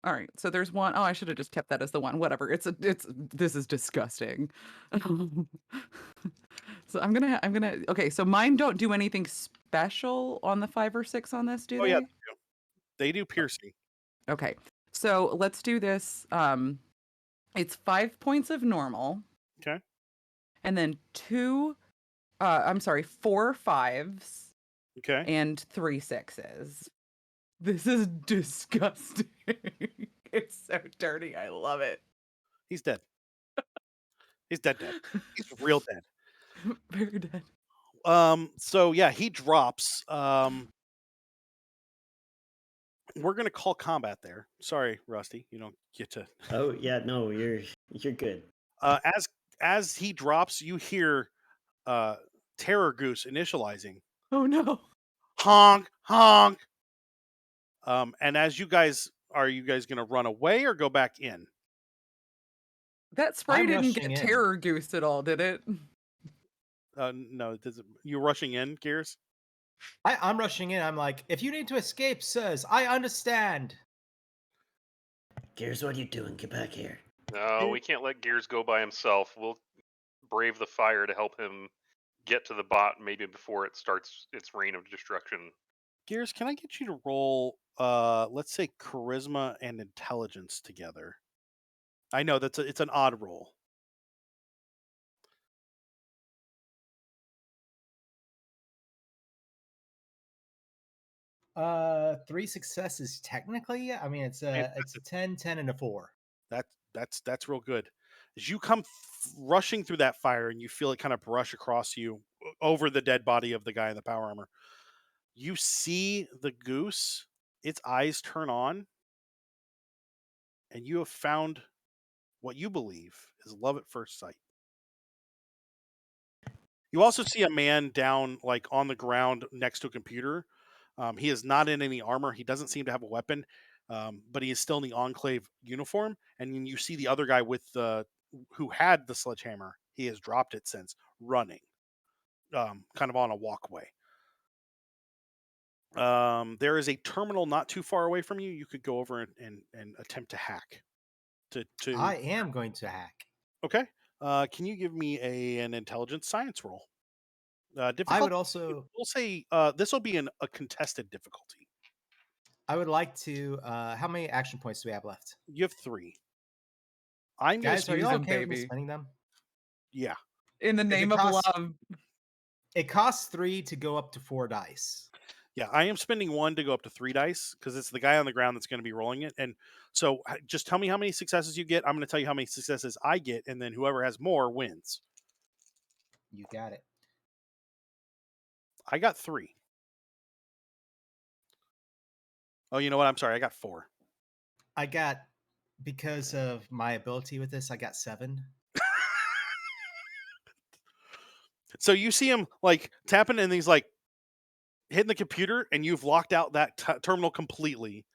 All right. So there's 1. Oh, I should have just kept that as the 1. Whatever. This is disgusting. So I'm gonna. Okay. So mine don't do anything special on the 5 or 6 on this, do Oh they? yeah, they do piercing. Okay. So let's do this. It's 5 points of normal. Okay. And then 4 5s. Okay. And 3 6s. This is disgusting. It's so dirty. I love it. He's dead. He's dead. He's real dead. Very dead. So yeah, he drops. we're gonna call combat there. Sorry, Rusty, you don't get to. Oh yeah, no, you're good. As he drops, you hear Terror Goose initializing. Oh no. Honk, honk. And as are you guys gonna run away or go back in? That spray I'm didn't rushing get in. terror goose at all, did it? No, you rushing in, Gears? I'm rushing in. I'm like, if you need to escape, sirs, I understand. Gears, what are you doing? Get back here. No, we can't let Gears go by himself. We'll brave the fire to help him get to the bot maybe before it starts its reign of destruction. Gears, can I get you to roll let's say charisma and intelligence together? I know it's an odd roll. Three successes technically. I mean, it's Right? a 10, 10, and a 4. That's real good. As you come rushing through that fire and you feel it kind of brush across you over the dead body of the guy in the power armor, you see the goose, its eyes turn on, and you have found what you believe is love at first sight. You also see a man down, like on the ground next to a computer. He is not in any armor. He doesn't seem to have a weapon, but he is still in the Enclave uniform. And then you see the other guy with who had the sledgehammer. He has dropped it since, running, kind of on a walkway. There is a terminal not too far away from you. You could go over and attempt to hack. I am going to hack. Okay. Can you give me an intelligence science roll? I Difficulty. would also. We'll say this will be a contested difficulty. I would like to. How many action points do we have left? You have 3. I'm gonna Guys, are you use all 'em, okay with me baby. spending them? yeah. In the name of love. It costs 3 to go up to 4 dice. Yeah, I am spending 1 to go up to 3 dice because it's the guy on the ground that's going to be rolling it. And so just tell me how many successes you get. I'm going to tell you how many successes I get, and then whoever has more wins. You got it. I got 3. Oh, you know what? I'm sorry. I got 4. I got, because of my ability with this, I got 7. So you see him like tapping, and he's like hitting the computer, and you've locked out that terminal completely.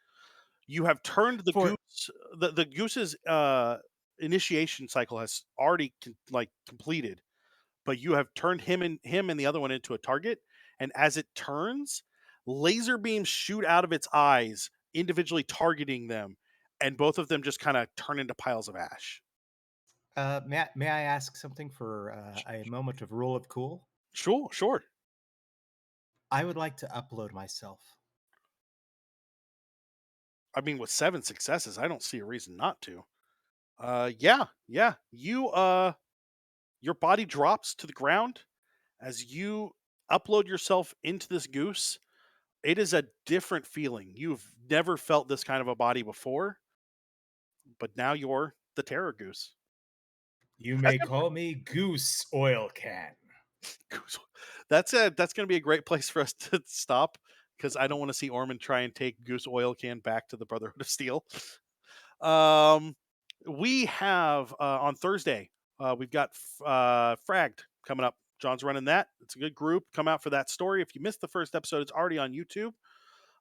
You have turned the For goose. The goose's initiation cycle has already completed, but you have turned him and the other one into a target. And as it turns, laser beams shoot out of its eyes, individually targeting them, and both of them just kind of turn into piles of ash. may I ask something for a moment of rule of cool? Sure. I would like to upload myself. I mean, with 7 successes, I don't see a reason not to. Yeah. You your body drops to the ground as you upload yourself into this goose. It is a different feeling. You've never felt this kind of a body before, but now you're the terror goose. You That's may call me Goose Oil Can. Goose. That's going to be a great place for us to stop because I don't want to see Ormond try and take Goose Oil Can back to the Brotherhood of Steel. We have on Thursday, we've got Fragged coming up. John's running that. It's a good group. Come out for that story. If you missed the first episode, it's already on YouTube.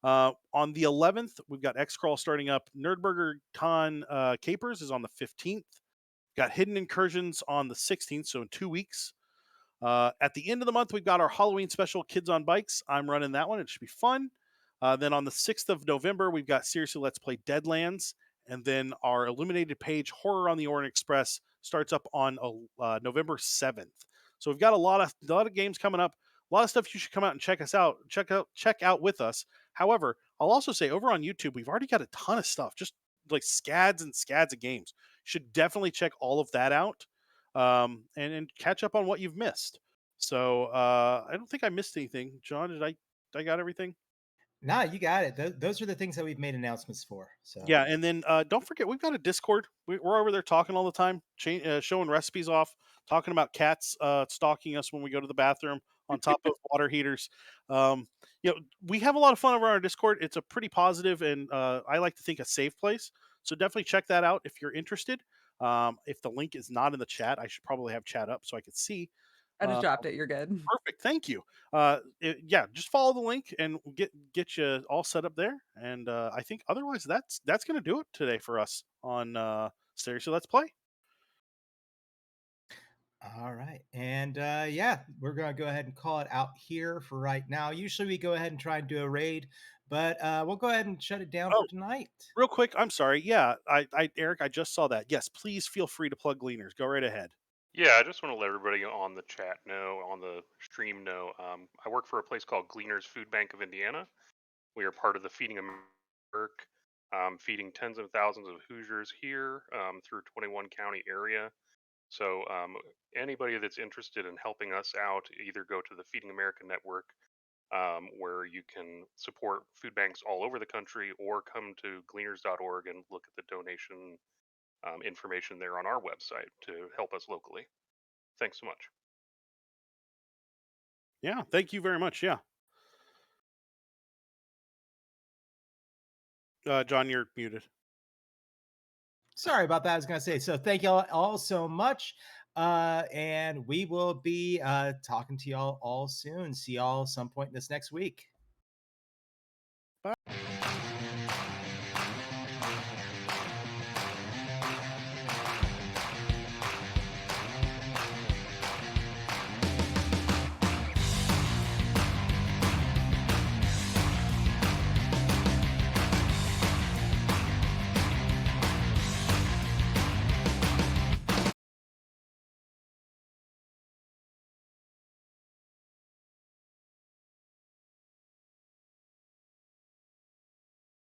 On the 11th, we've got X-Crawl starting up. Nerdburger Con Capers is on the 15th. Got Hidden Incursions on the 16th, so in 2 weeks. At the end of the month, we've got our Halloween special, Kids on Bikes. I'm running that one. It should be fun. Then on the 6th of November, we've got Seriously Let's Play Deadlands. And then our Illuminated Page, Horror on the Orient Express, starts up on November 7th. So we've got a lot of games coming up. A lot of stuff you should come out and check out with us. However, I'll also say over on YouTube, we've already got a ton of stuff, just like scads and scads of games. Should definitely check all of that out and catch up on what you've missed. So I don't think I missed anything. John, did I got everything? Nah, you got it. Those are the things that we've made announcements for. So Yeah, and then don't forget we've got a Discord. We're over there talking all the time, showing recipes off, talking about cats stalking us when we go to the bathroom on top of water heaters. we have a lot of fun over on our Discord. It's a pretty positive and I like to think a safe place. So definitely check that out if you're interested. If the link is not in the chat, I should probably have chat up so I could see. I just Uh, dropped it. You're good. Perfect. Thank you. Yeah, just follow the link and we'll get you all set up there. And I think otherwise that's going to do it today for us on Seriously Let's Play. All right. And yeah, we're going to go ahead and call it out here for right now. Usually we go ahead and try and do a raid, but we'll go ahead and shut it down for Oh, tonight. real quick, I'm sorry. Yeah, Eric, I just saw that. Yes, please feel free to plug Gleaners. Go right ahead. Yeah, I just want to let everybody on the chat know, on the stream know, I work for a place called Gleaners Food Bank of Indiana. We are part of the Feeding America network, feeding tens of thousands of Hoosiers here through 21 county area. So anybody that's interested in helping us out, either go to the Feeding America network, where you can support food banks all over the country, or come to gleaners.org and look at the donation information there on our website to help us locally. Thanks so much. Yeah, thank you very much. Yeah. John, you're muted. Sorry about that. I was going to say, so thank y'all all so much. And we will be talking to y'all all soon. See y'all some point this next week. Bye.